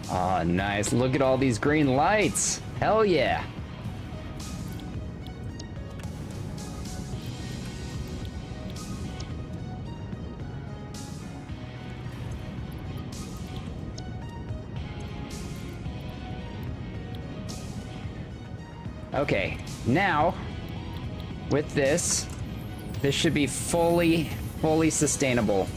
Oh, nice. Look at all these green lights. Hell yeah. Okay, now with this should be fully sustainable.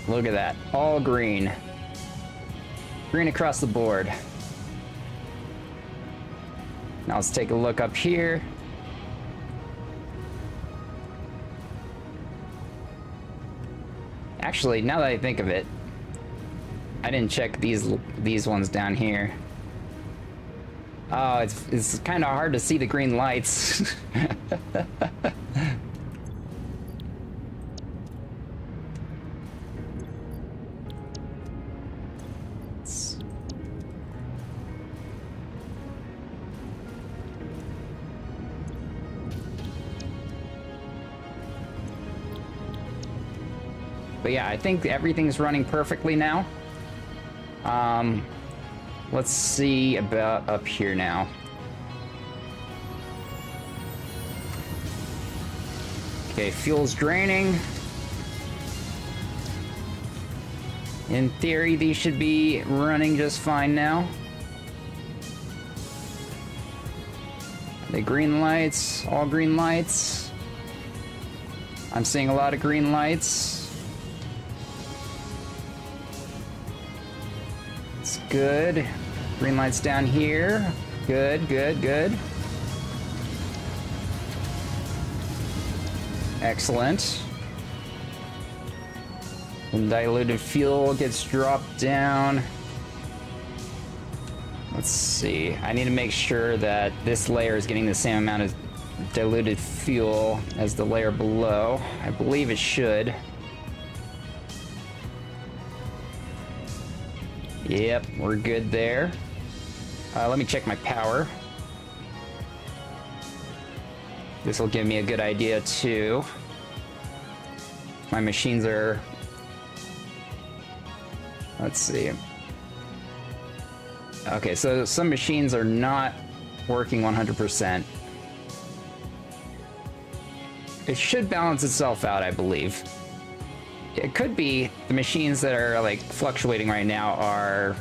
Look at that, all green. Green across the board. Now let's take a look up here. Actually, now that I think of it, I didn't check these ones down here. Oh, it's kind of hard to see the green lights. But yeah, I think everything's running perfectly now. Let's see about up here now. Okay, fuel's draining. In theory, these should be running just fine now. The green lights, all green lights. I'm seeing a lot of green lights. Good. Green lights down here. Good, good, good. Excellent. When diluted fuel gets dropped down. Let's see. I need to make sure that this layer is getting the same amount of diluted fuel as the layer below. I believe it should. Yep, we're good there. Let me check my power. This will give me a good idea too. My machines are... Let's see. Okay, so some machines are not working 100%. It should balance itself out, I believe. It could be the machines that are like fluctuating right now are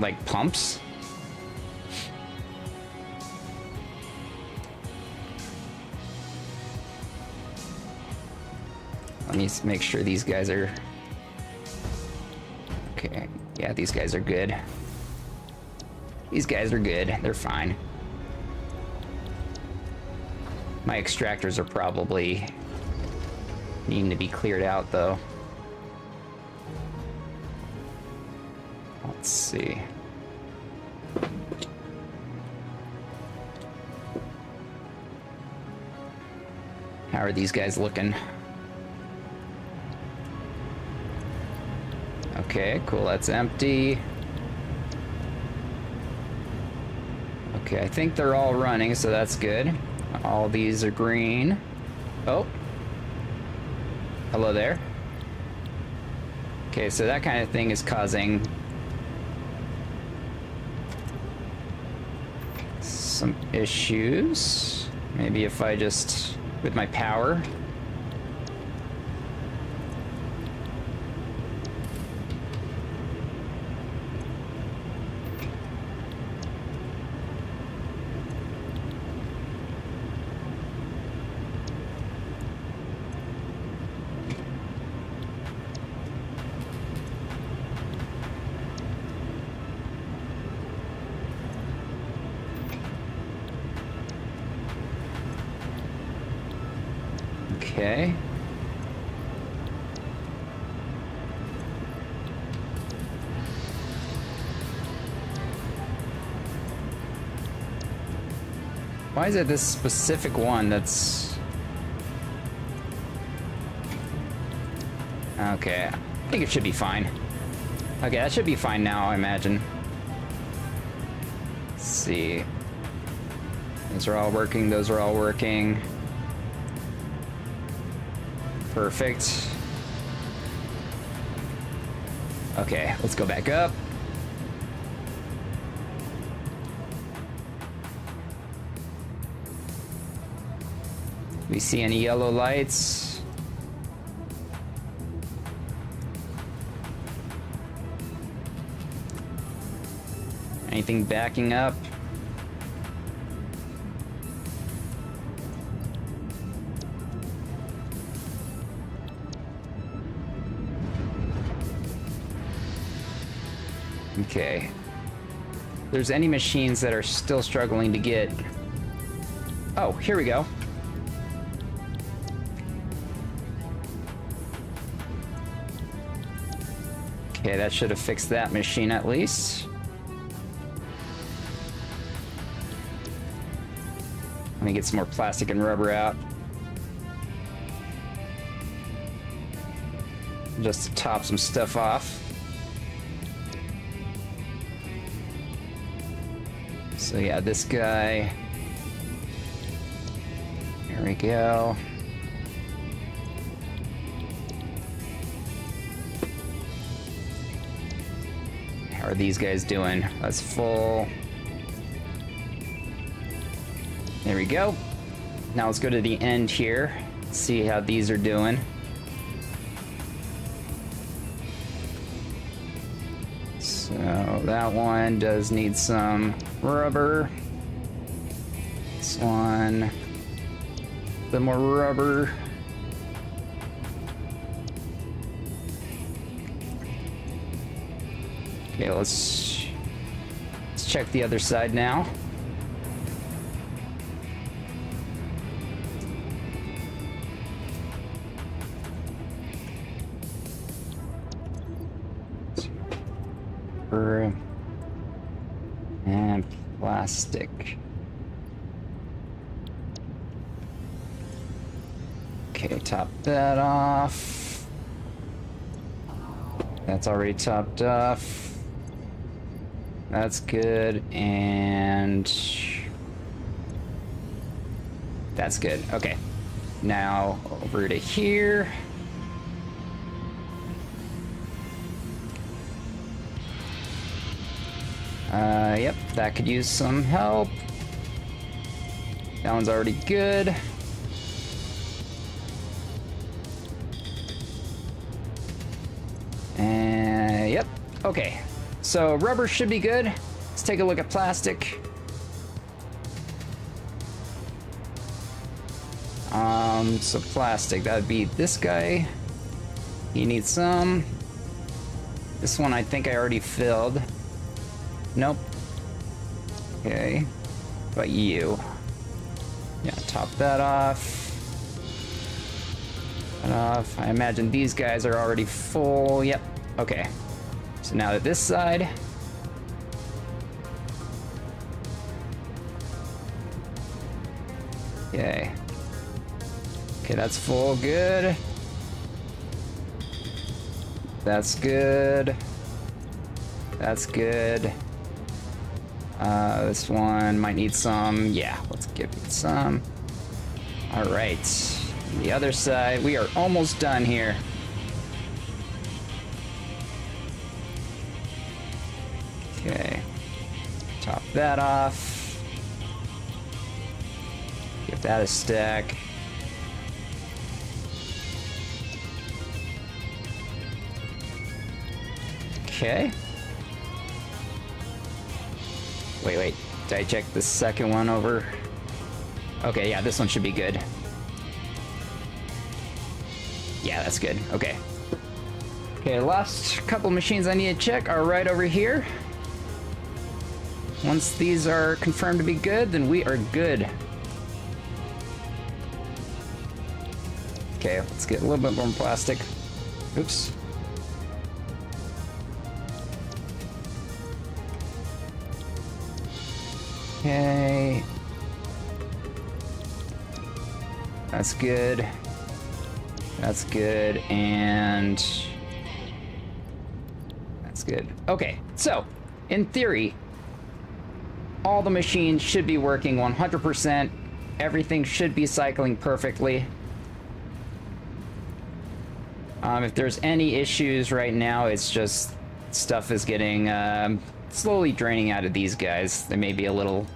like pumps. Let me make sure these guys are... Okay, yeah, these guys are good. These guys are good, they're fine. My extractors are probably needing to be cleared out though. Let's see. How are these guys looking? Okay, cool, that's empty. Okay, I think they're all running, so that's good. All these are green. Oh. Hello there. Okay, so that kind of thing is causing some issues. Maybe if I just, with my power. Okay. Why is it this specific one that's... Okay, I think it should be fine. Okay, that should be fine now, I imagine. Let's see. Those are all working, those are all working. Perfect. Okay, let's go back up. We see any yellow lights? Anything backing up? Okay. If there's any machines that are still struggling to get... Oh, here we go. Okay, that should have fixed that machine at least. Let me get some more plastic and rubber out. Just to top some stuff off. So yeah, this guy. There we go. How are these guys doing? That's full. There we go. Now let's go to the end here. See how these are doing. So that one does need some rubber. This one, a bit more rubber. Okay, let's check the other side now. Rubber and plastic. Okay, top that off. That's already topped off. That's good, and that's good. Okay, now over to here. Yep, that could use some help. That one's already good. And yep, okay. So rubber should be good. Let's take a look at plastic. So plastic, that would be this guy. He needs some. This one I think I already filled. Nope. Okay. But you. Yeah, top that off. That off. I imagine these guys are already full. Yep. Okay. So now that this side. Okay. Okay, that's full. Good. That's good. That's good. This one might need some. Yeah, let's give it some. All right. The other side, we are almost done here. Okay. Top that off. Give that a stack. Okay. Wait. Did I check the second one over? Okay, yeah, this one should be good. Yeah, that's good. Okay. Okay, last couple machines I need to check are right over here. Once these are confirmed to be good, then we are good. Okay, let's get a little bit more plastic. Oops. Okay. That's good. That's good, and that's good. Okay, so in theory, all the machines should be working 100%. Everything should be cycling perfectly. If there's any issues right now, it's just stuff is getting slowly draining out of these guys. They may be a little...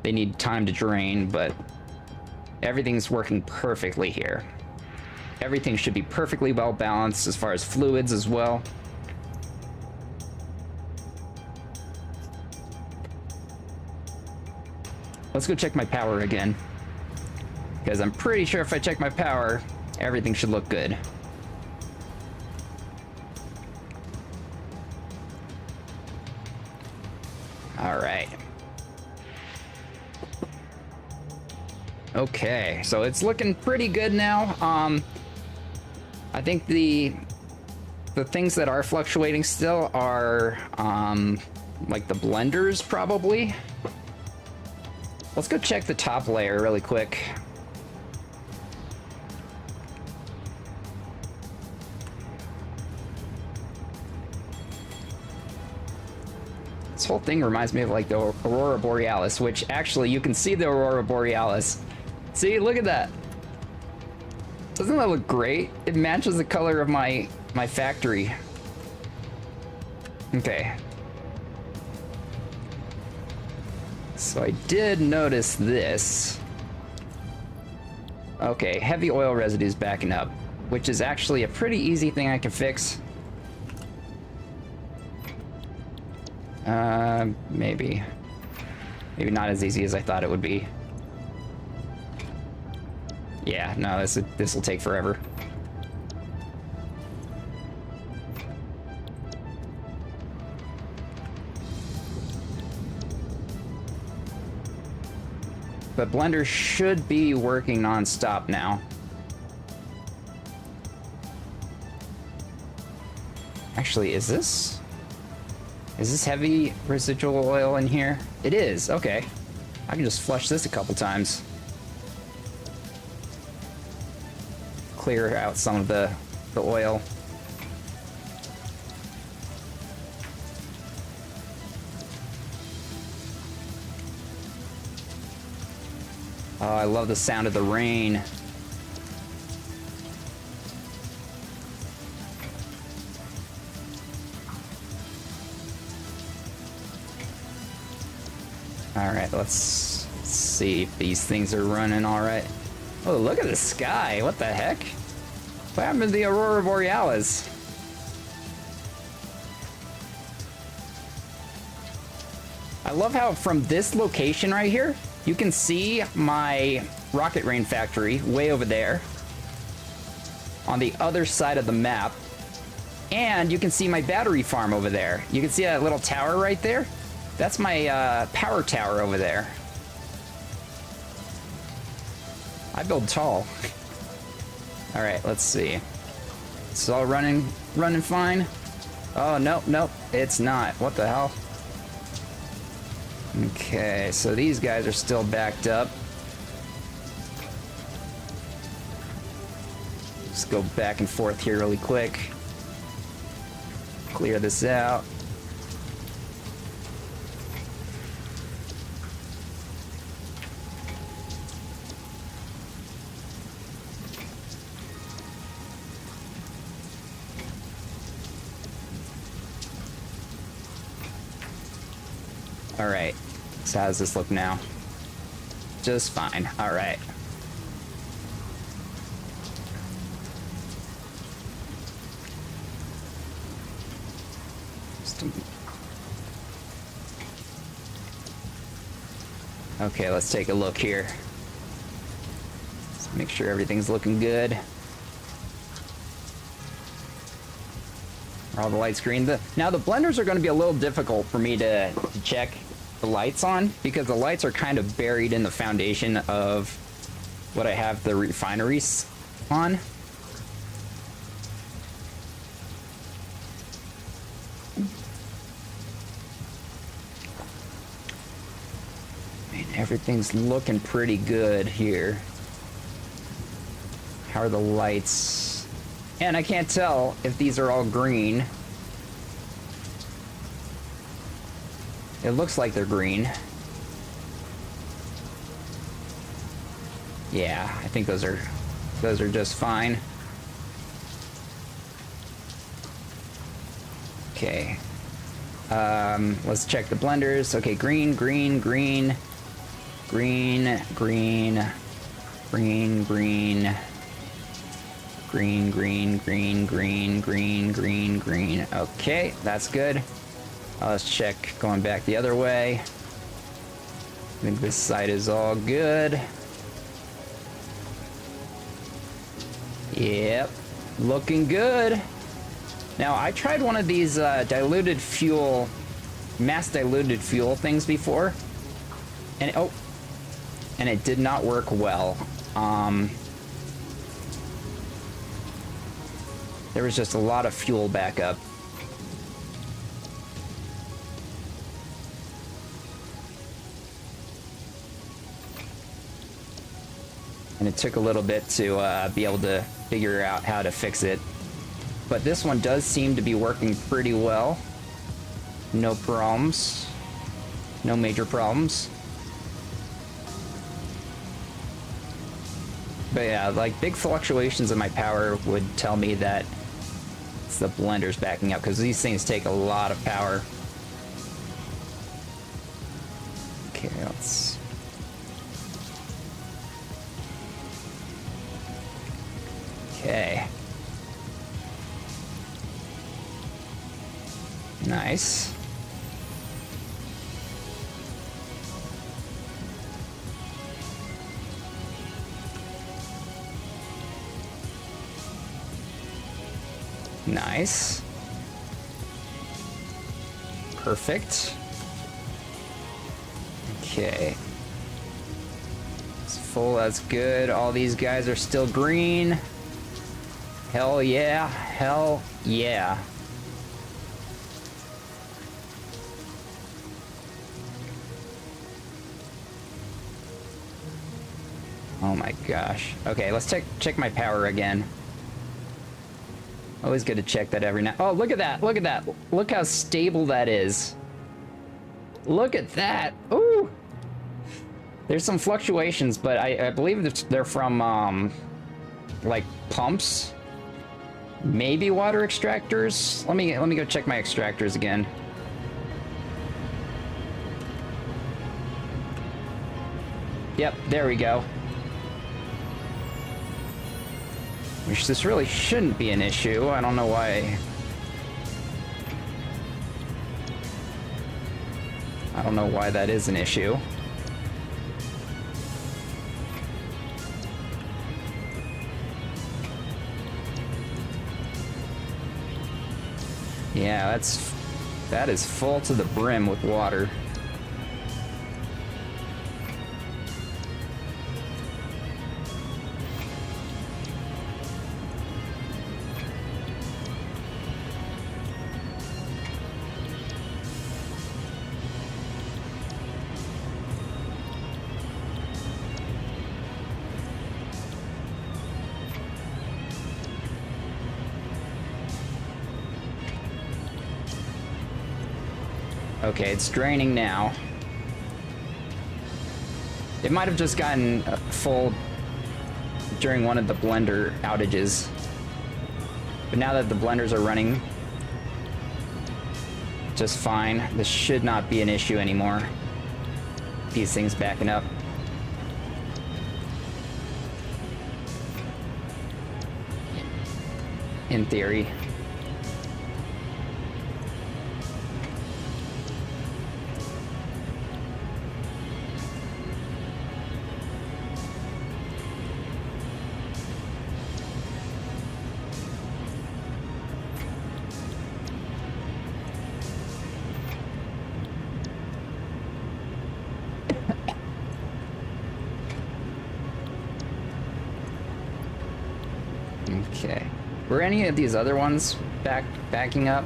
They need time to drain, but everything's working perfectly here. Everything should be perfectly well balanced as far as fluids as well. Let's go check my power again, because I'm pretty sure if I check my power, everything should look good. All right. Okay, so it's looking pretty good now. I think the things that are fluctuating still are like the blenders probably. Let's go check the top layer really quick. This whole thing reminds me of like the Aurora Borealis, which actually you can see the Aurora Borealis. See, look at that. Doesn't that look great? It matches the color of my factory. Okay. So I did notice this. Okay, heavy oil residues backing up, which is actually a pretty easy thing I can fix. Maybe. Maybe not as easy as I thought it would be. Yeah, no, this will take forever. But Blender should be working non-stop now. Actually, is this? Is this heavy residual oil in here? It is, okay. I can just flush this a couple times. Clear out some of the oil. Oh, I love the sound of the rain. Alright, let's see if these things are running alright. Oh, look at the sky. What the heck? What happened to the Aurora Borealis? I love how from this location right here, you can see my rocket rain factory way over there on the other side of the map. And you can see my battery farm over there. You can see that little tower right there? That's my power tower over there. I build tall. All right, let's see. It's all running fine. Oh, nope, it's not. What the hell? Okay, so these guys are still backed up. Just go back and forth here really quick. Clear this out. All right, so how does this look now? Just fine, all right. Okay, let's take a look here. Let's make sure everything's looking good. Are all the lights green? Now the blenders are going to be a little difficult for me to check the lights on because the lights are kind of buried in the foundation of what I have the refineries on. Man, everything's looking pretty good here. How are the lights? And I can't tell if these are all green. It looks like they're green. Yeah, I think those are just fine. Okay. Let's check the blenders. Okay, green, green, green, green, green, green, green. Green, green, green, green, green, green, green. Okay, that's good. Let's check going back the other way. I think this side is all good. Yep, looking good. Now, I tried one of these diluted fuel, mass diluted fuel things before. And, and it did not work well. There was just a lot of fuel backup. And it took a little bit to be able to figure out how to fix it. But this one does seem to be working pretty well. No problems. No major problems. But yeah, like big fluctuations in my power would tell me that it's the blender's backing up because these things take a lot of power. Okay, let's... Okay. Nice. Nice. Perfect. Okay. It's full, that's good. All these guys are still green. Hell yeah. Hell yeah. Oh my gosh. Okay, let's check my power again. Always good to check that every now. Oh, look at that! Look at that! Look how stable that is. Look at that! Ooh! There's some fluctuations, but I believe they're from like pumps. Maybe water extractors. Let me go check my extractors again. Yep, there we go. Which this really shouldn't be an issue. I don't know why. I don't know why that is an issue. Yeah, that is full to the brim with water. Okay, it's draining now. It might have just gotten full during one of the blender outages. But now that the blenders are running just fine, this should not be an issue anymore. These things backing up. In theory. Okay. Were any of these other ones backing up?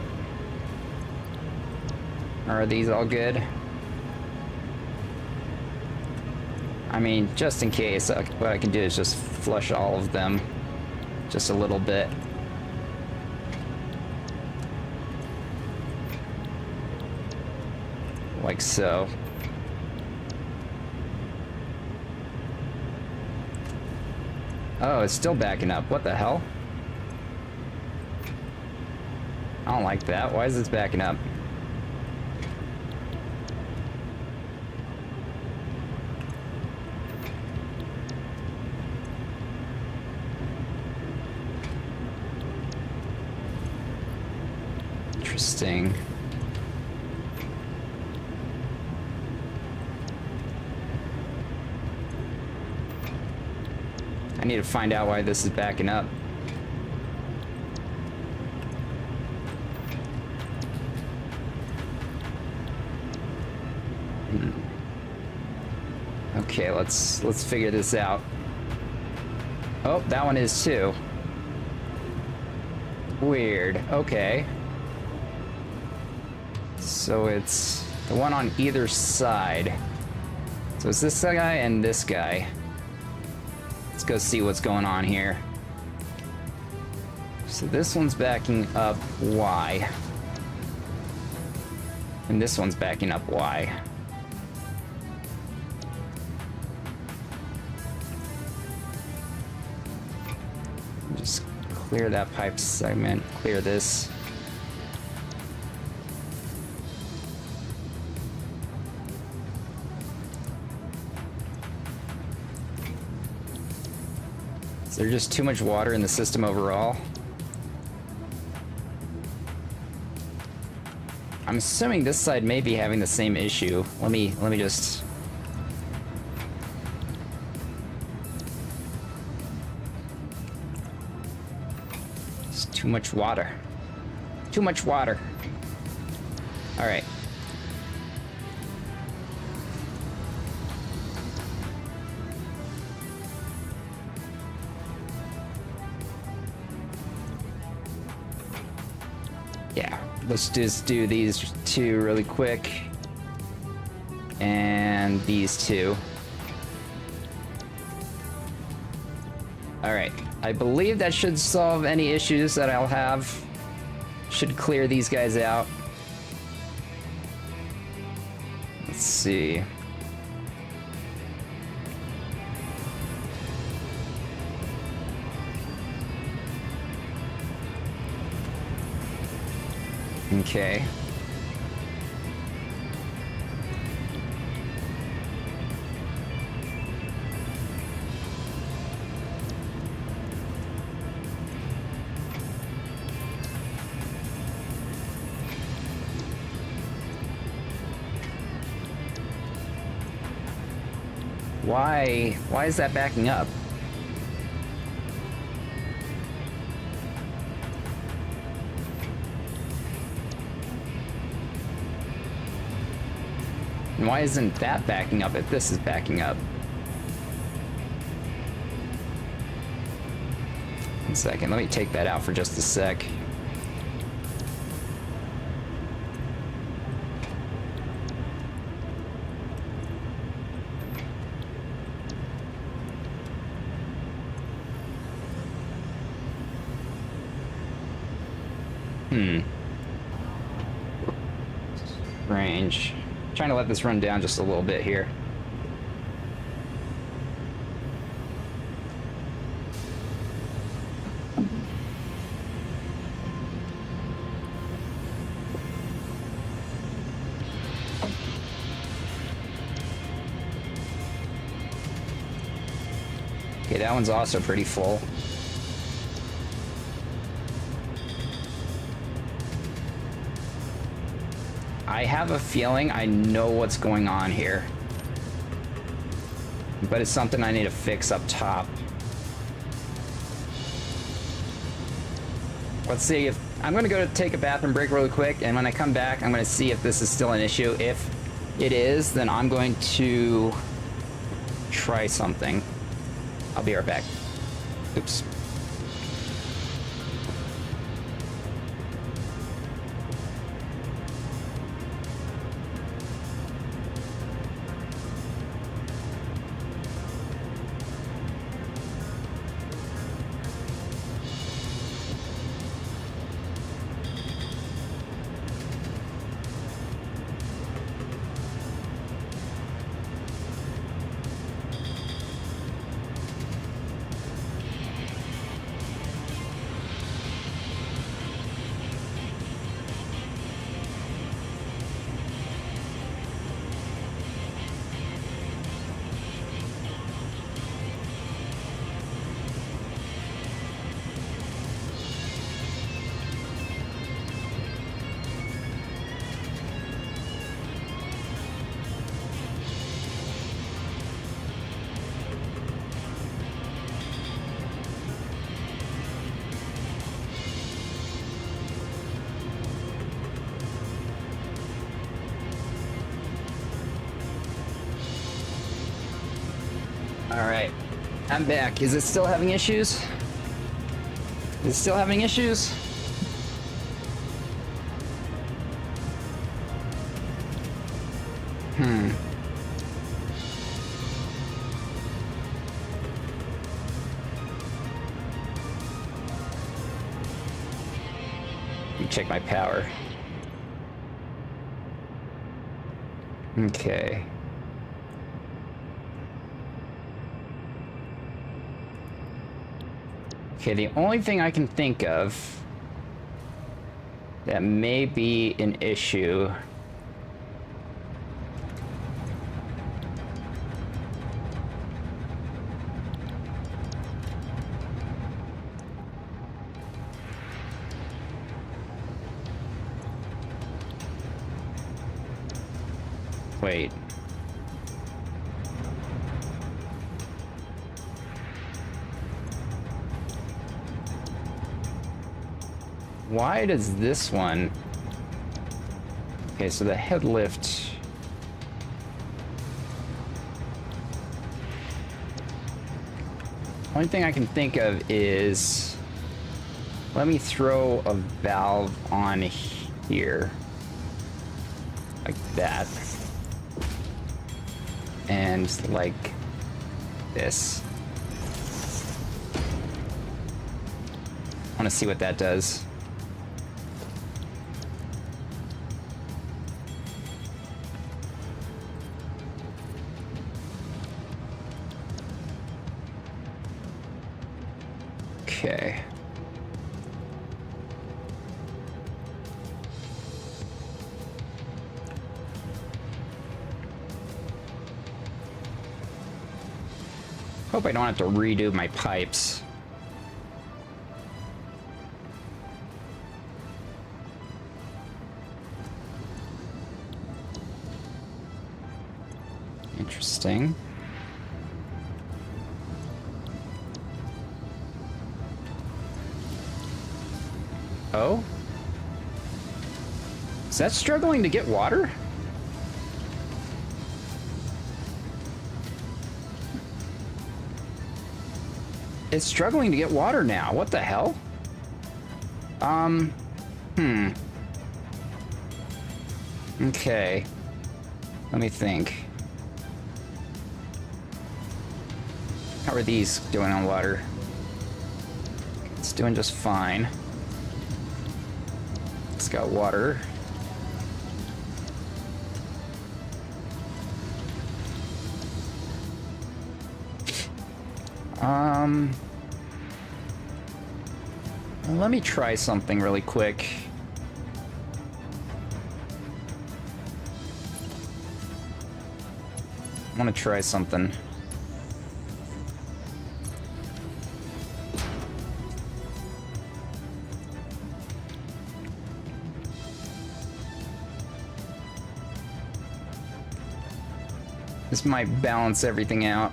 Or are these all good? I mean, just in case, what I can do is just flush all of them just a little bit. Like so. Oh, it's still backing up. What the hell? I don't like that. Why is this backing up? Interesting. I need to find out why this is backing up. Okay, let's figure this out. Oh, that one is too. Weird. Okay. So it's the one on either side. So it's this guy and this guy. Let's go see what's going on here. So this one's backing up Y. And this one's backing up Y. Just clear that pipe segment, clear this. Is there just too much water in the system overall? I'm assuming this side may be having the same issue. Let me just... It's too much water. Too much water. All right. Yeah, let's just do these two really quick. And these two. All right, I believe that should solve any issues that I'll have. Should clear these guys out. Let's see. Okay. Why is that backing up? And why isn't that backing up if this is backing up? 1 second, let me take that out for just a sec. Range. Trying to let this run down just a little bit here. Okay, that one's also pretty full. I have a feeling I know what's going on here. But it's something I need to fix up top. Let's see if... I'm going to go take a bathroom break really quick, and when I come back, I'm going to see if this is still an issue. If it is, then I'm going to try something. I'll be right back. Oops. Alright, I'm back. Is it still having issues? Is it still having issues? Let me check my power. Okay. Okay, the only thing I can think of that may be an issue wait. Why does this one... Okay, so the head lift... Only thing I can think of is... Let me throw a valve on here. Like that. And like this. I want to see what that does. Okay. Hope I don't have to redo my pipes. Interesting. Oh? Is that struggling to get water? It's struggling to get water now. What the hell? Okay. Let me think. How are these doing on water? It's doing just fine. It's got water. Let me try something really quick. I want to try something. This might balance everything out.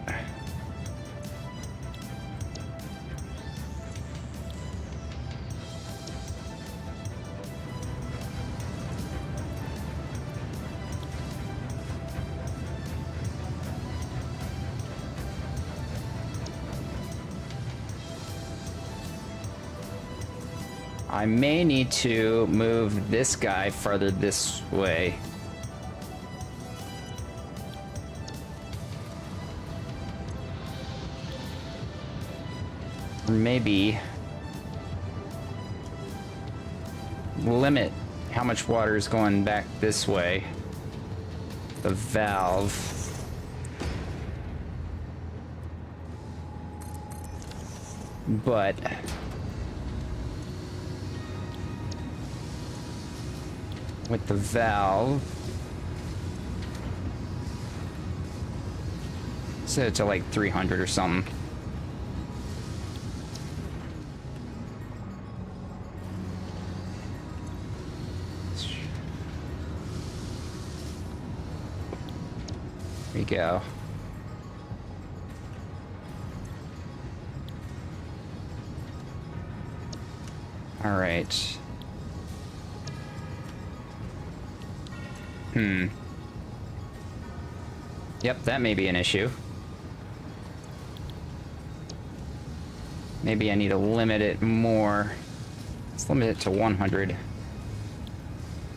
I may need to move this guy farther this way. Or maybe limit how much water is going back this way. The valve. But with the valve, set it to like 300 or something. There we go. All right. Yep, that may be an issue. Maybe I need to limit it more. Let's limit it to 100.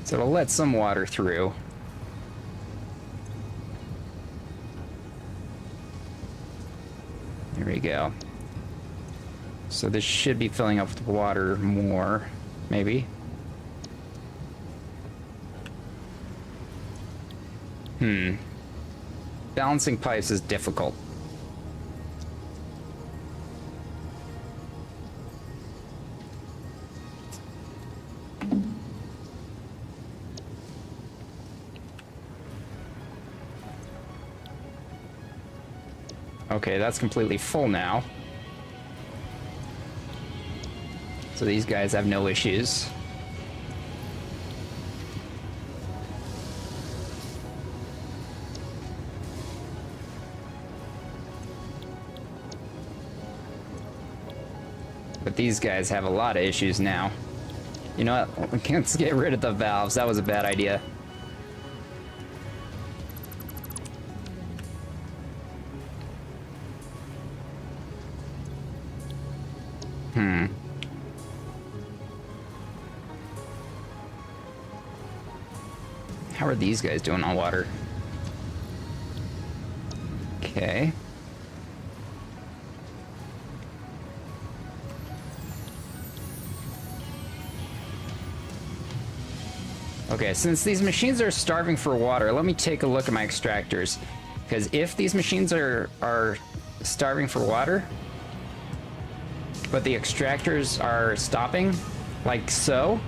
So it'll let some water through. There we go. So this should be filling up with water more, maybe. Balancing pipes is difficult. Okay, that's completely full now. So these guys have no issues. But these guys have a lot of issues now. You know what? Let's get rid of the valves. That was a bad idea. How are these guys doing on water? Okay. Okay, since these machines are starving for water, let me take a look at my extractors. Because if these machines are starving for water, but the extractors are stopping, like so.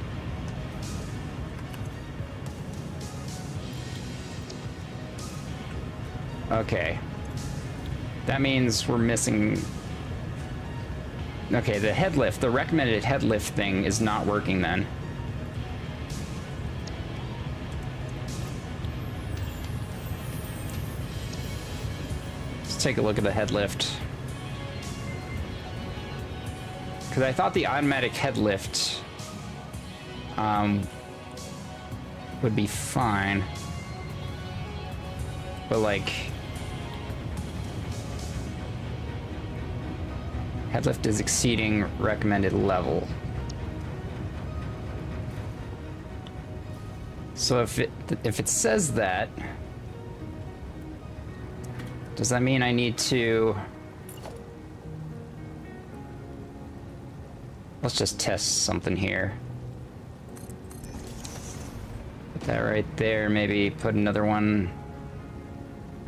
Okay. That means we're missing... Okay, the head lift, the recommended head lift thing is not working then. Let's take a look at the head lift. Because I thought the automatic head lift would be fine. But like... Head lift is exceeding recommended level. So if it says that, does that mean I need to... Let's just test something here. Put that right there, maybe put another one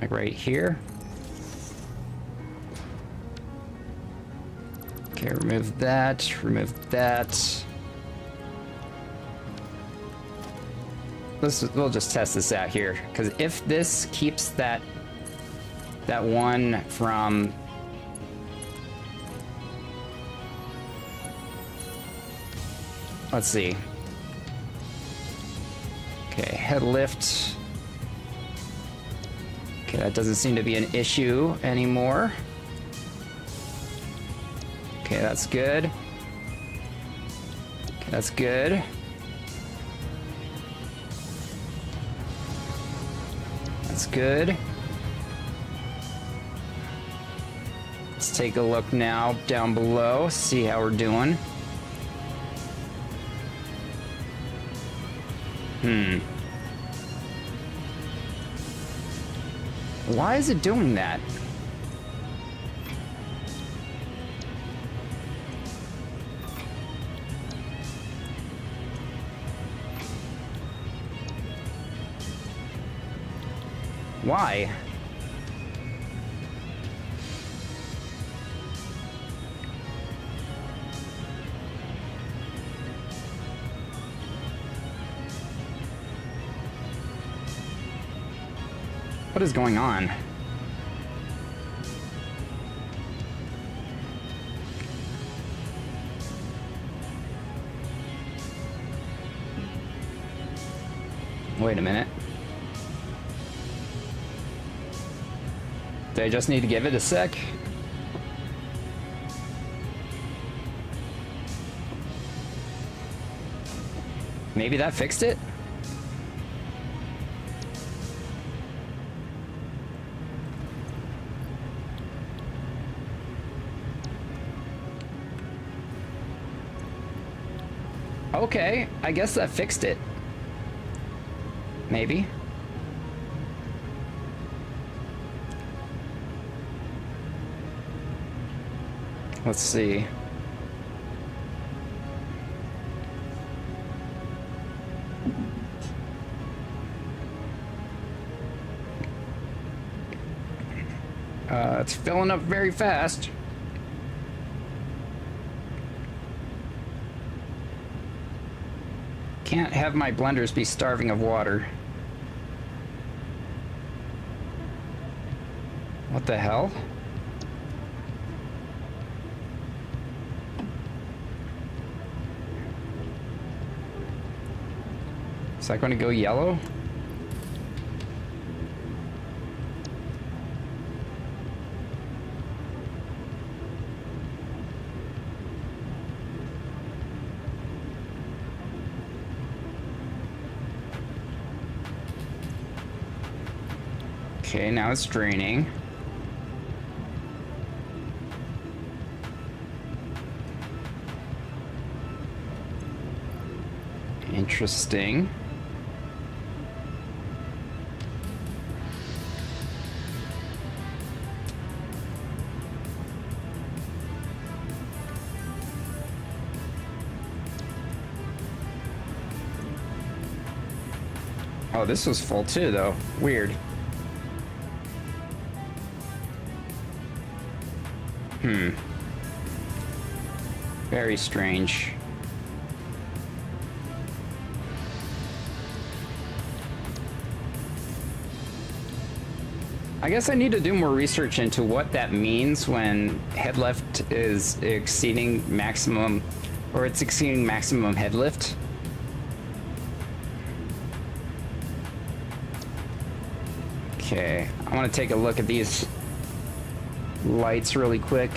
like right here. Okay, remove that, remove that. We'll just test this out here, because if this keeps that one from... Let's see. Okay, head lift. Okay, that doesn't seem to be an issue anymore. Okay, that's good. Okay, that's good. That's good. Let's take a look now down below, see how we're doing. Why is it doing that? Why? What is going on? Wait a minute. Do I just need to give it a sec? Maybe that fixed it? Okay, I guess that fixed it. Maybe. Let's see. It's filling up very fast. Can't have my blenders be starving of water. What the hell? Is that going to go yellow? Okay, now it's draining. Interesting. Oh, this was full too, though. Weird. Very strange. I guess I need to do more research into what that means when head lift is exceeding maximum, or it's exceeding maximum head lift. Okay, I want to take a look at these lights really quick.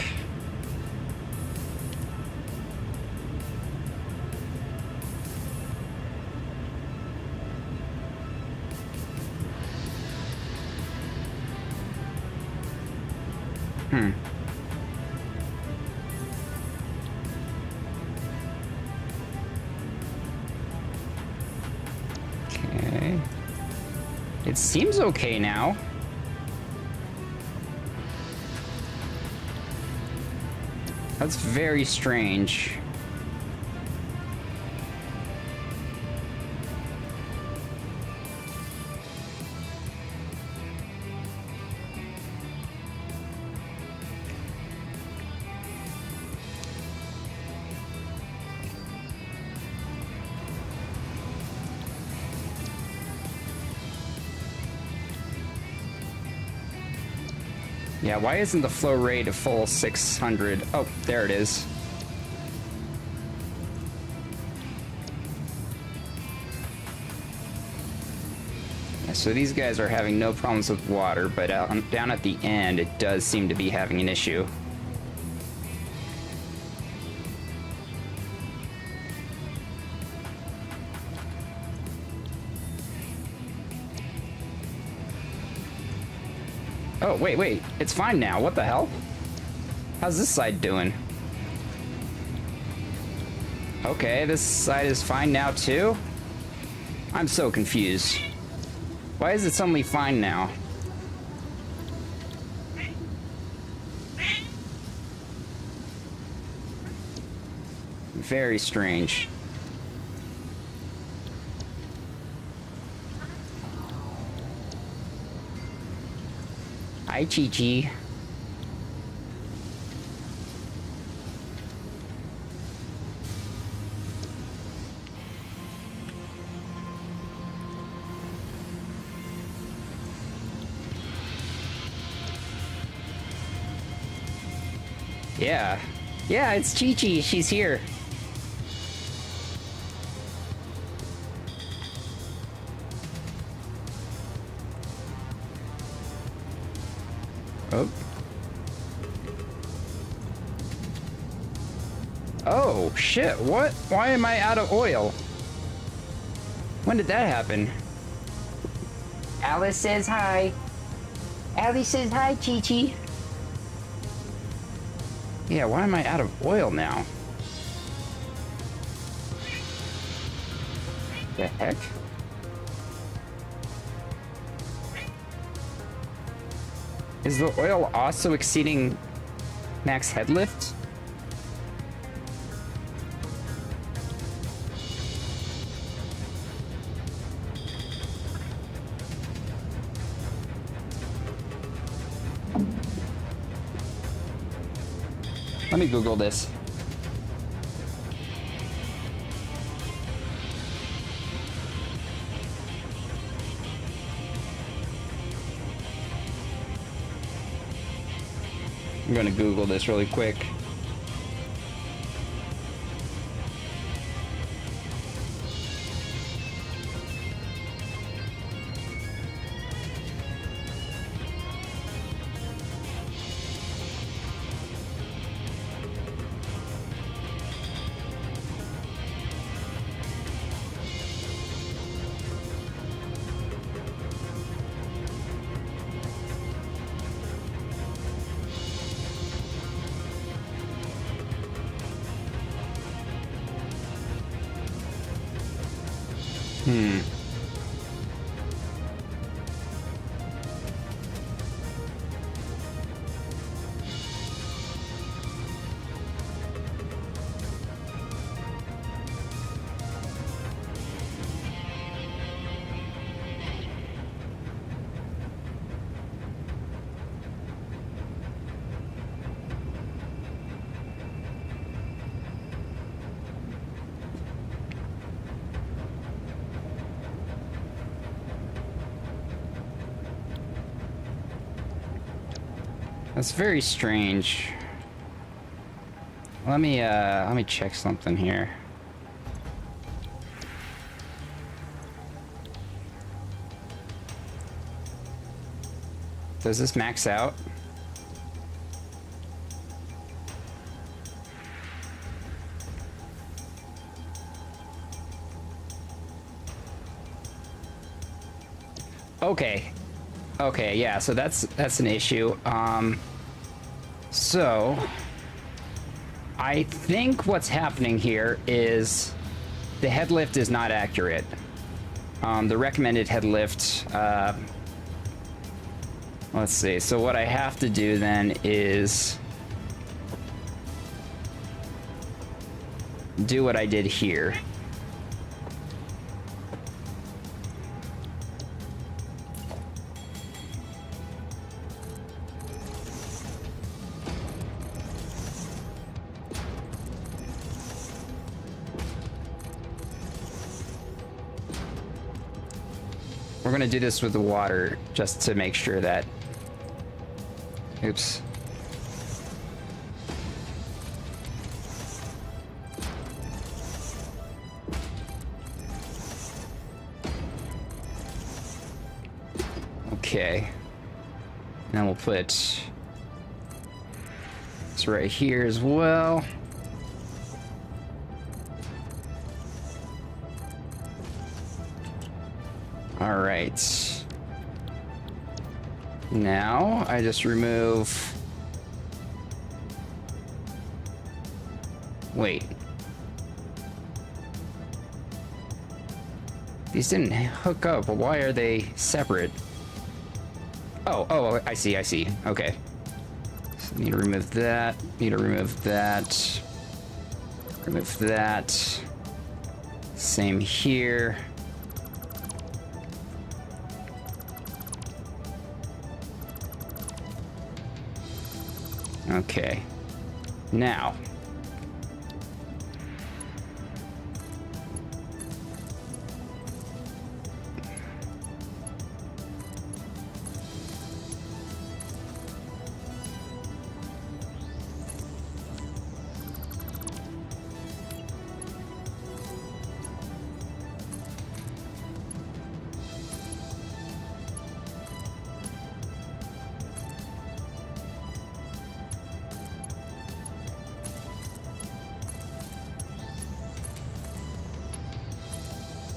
Okay. It seems okay now. That's very strange. Yeah, why isn't the flow rate a full 600? Oh, there it is. Yeah, so these guys are having no problems with water, but down at the end, it does seem to be having an issue. Oh, wait. It's fine now. What the hell? How's this side doing? Okay, this side is fine now, too? I'm so confused. Why is it suddenly fine now? Very strange. Hi, Chi-Chi. Yeah. Yeah, it's Chi-Chi. She's here. Oh. Oh, shit. What? Why am I out of oil? When did that happen? Alice says hi. Alice says hi, Chi-Chi. Yeah, why am I out of oil now? The heck? Is the oil also exceeding max head lift? Let me Google this. I'm gonna Google this really quick. That's very strange. Let me check something here. Does this max out? Okay. Okay, yeah, so that's an issue. So I think what's happening here is the head lift is not accurate. The recommended head lift, let's see. So what I have to do then is do what I did here. We're gonna do this with the water just to make sure that... Oops. Okay. Now we'll put this right here as well. All right. Now I just remove... Wait. These didn't hook up, but why are they separate? Oh, I see. Okay. So need to remove that. Need to remove that. Remove that. Same here. Okay. Now.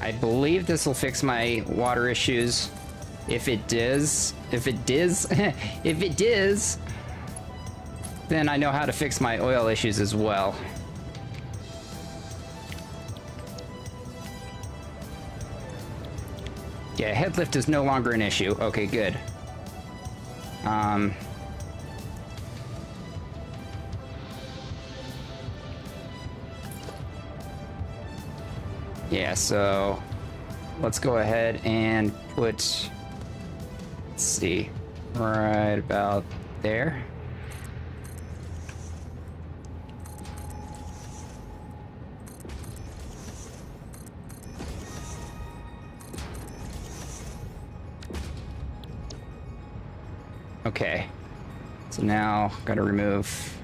I believe this will fix my water issues. If it does, if it does, then I know how to fix my oil issues as well. Yeah, head lift is no longer an issue. Okay, good. Yeah, so let's go ahead and put, let's see, right about there. Okay, so now gotta remove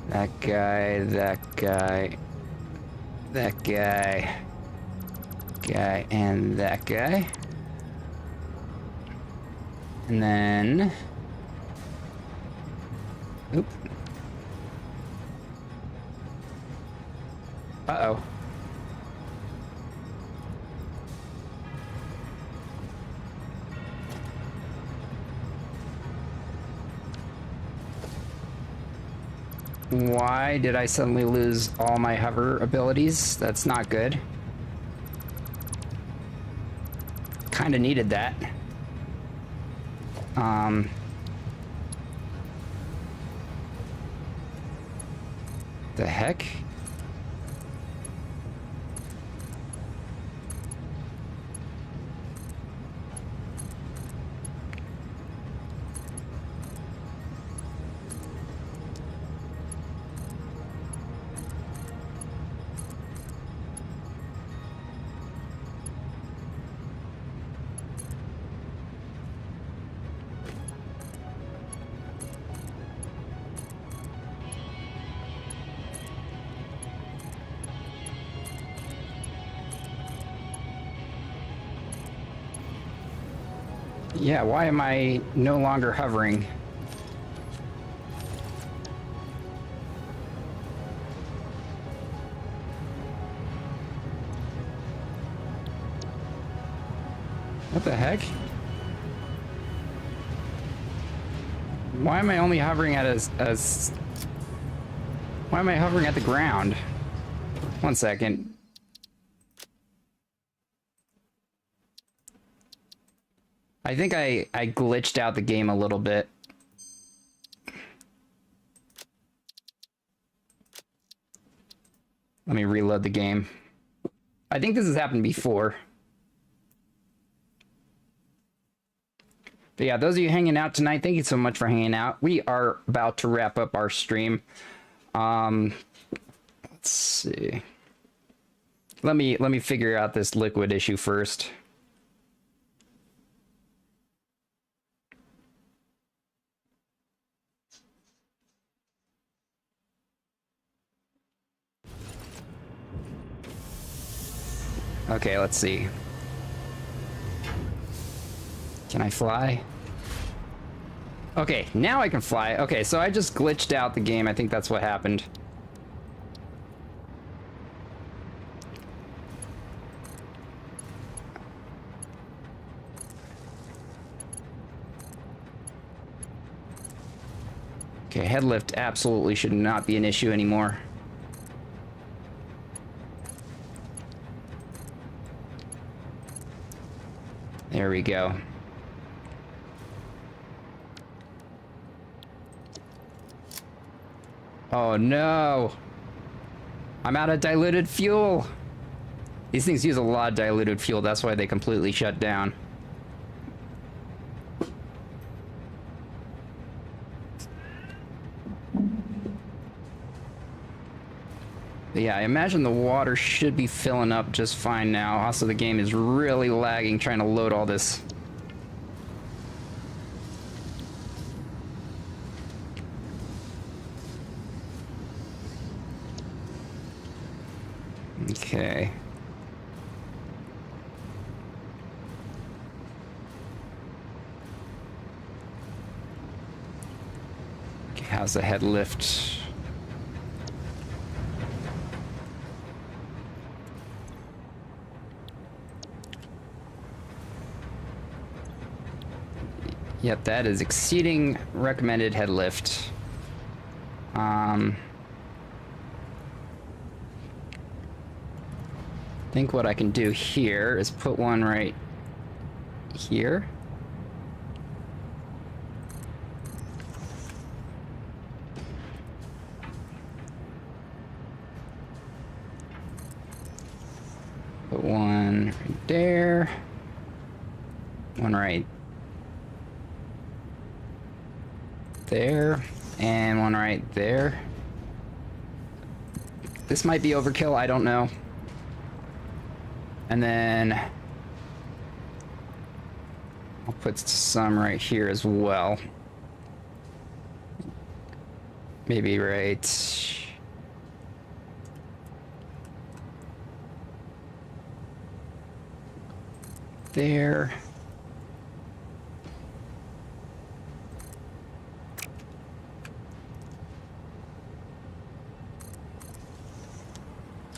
that guy, that guy, that guy, and that guy. And then... Oop. Uh-oh. Why did I suddenly lose all my hover abilities? That's not good. Kinda needed that. The heck? Yeah, why am I no longer hovering? What the heck? Why am I only hovering at why am I hovering at the ground? 1 second. I think I glitched out the game a little bit. Let me reload the game. I think this has happened before. But yeah, those of you hanging out tonight, thank you so much for hanging out. We are about to wrap up our stream. Let's see. Let me figure out this liquid issue first. Okay, let's see. Can I fly? Okay, now I can fly. Okay, so I just glitched out the game. I think that's what happened. Okay, head lift absolutely should not be an issue anymore. There we go. Oh no! I'm out of diluted fuel! These things use a lot of diluted fuel, that's why they completely shut down. But yeah, I imagine the water should be filling up just fine now. Also, the game is really lagging trying to load all this. Okay. Okay, how's the head lift? Yep, that is exceeding recommended head lift. I think what I can do here is put one right here. Put one right there. One right there, and one right there. This might be overkill, I don't know. And then I'll put some right here as well. Maybe right there.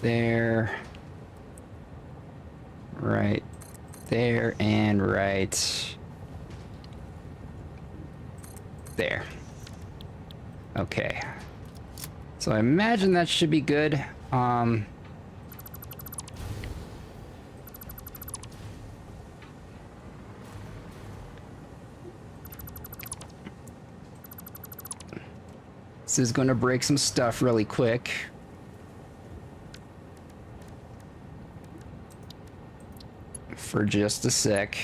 There, right there, and right there. Okay, so I imagine that should be good. This is going to break some stuff really quick. For just a sec.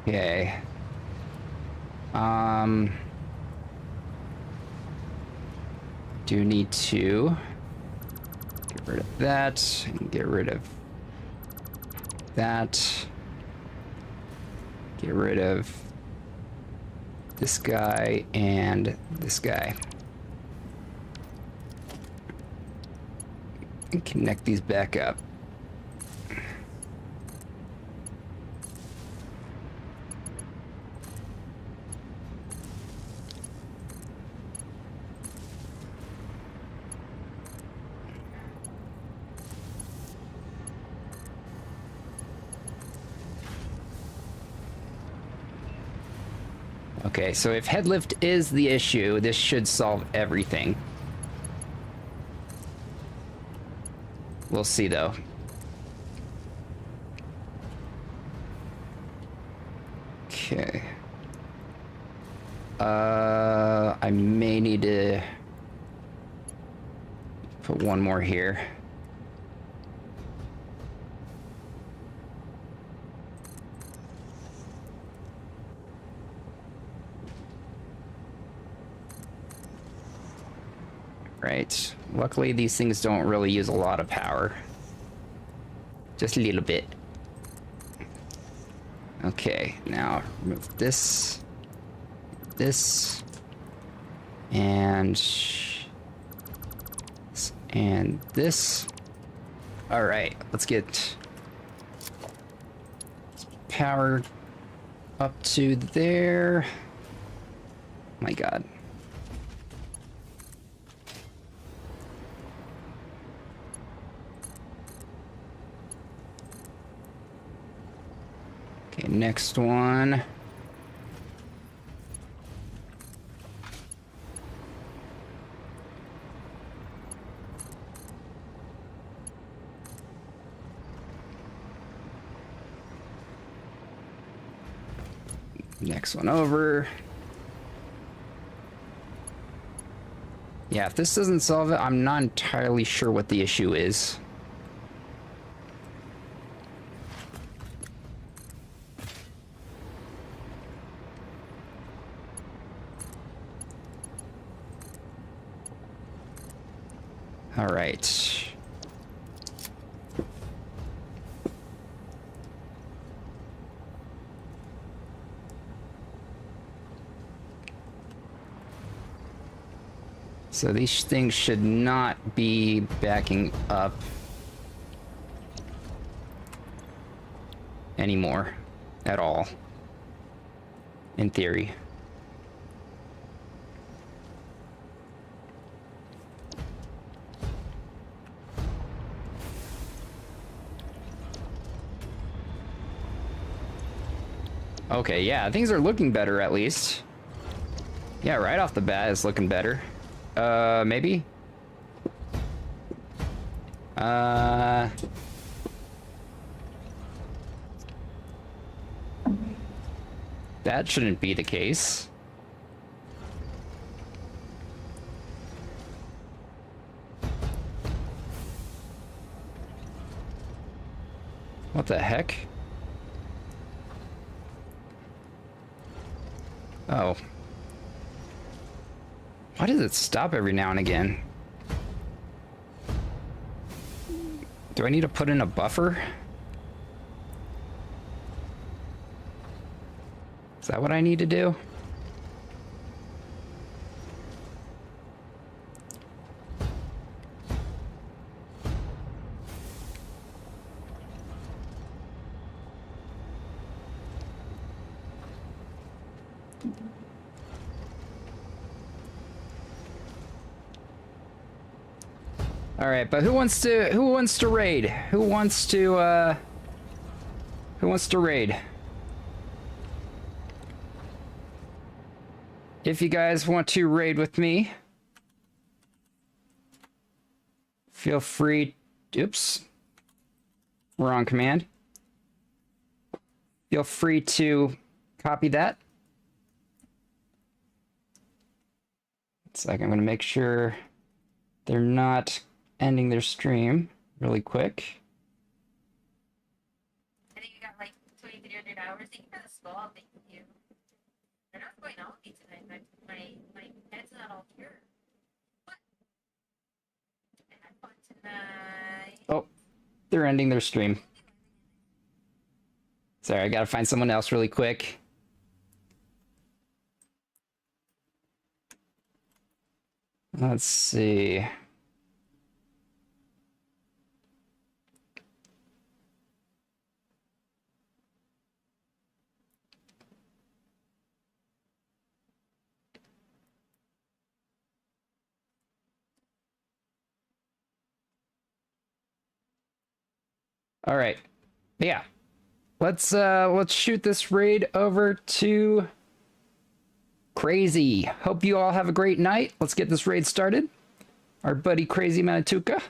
Okay. do need to get rid of that and get rid of that. Get rid of this guy and this guy. And connect these back up. Okay, so if head lift is the issue, this should solve everything. We'll see, though. Okay. I may need to put one more here. Right. Luckily, these things don't really use a lot of power. Just a little bit. Okay, now remove this, and this. All right, let's get power up to there. My God. Okay, next one. Next one over. Yeah, if this doesn't solve it, I'm not entirely sure what the issue is. All right. So these things should not be backing up anymore at all, in theory. Okay, yeah, things are looking better at least. Yeah, right off the bat, it's looking better. Maybe? That shouldn't be the case. What the heck? Oh. Why does it stop every now and again? Do I need to put in a buffer? Is that what I need to do? All right, but who wants to raid? Who wants to raid? If you guys want to raid with me, feel free. Oops. Wrong command. Feel free to copy that. It's like I'm going to make sure they're not ending their stream really quick. I think you got like 2,300 hours. Thank you for the small. Thank you. I don't know what's going on with me tonight. My head's not all pure. What? They're ending their stream. Sorry, I gotta find someone else really quick. Let's see. All right. Yeah. Let's shoot this raid over to Crazy. Hope you all have a great night. Let's get this raid started. Our buddy Crazy Manituka.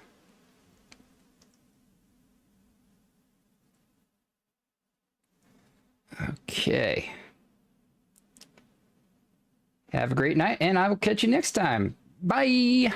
Okay. Have a great night, and I will catch you next time. Bye!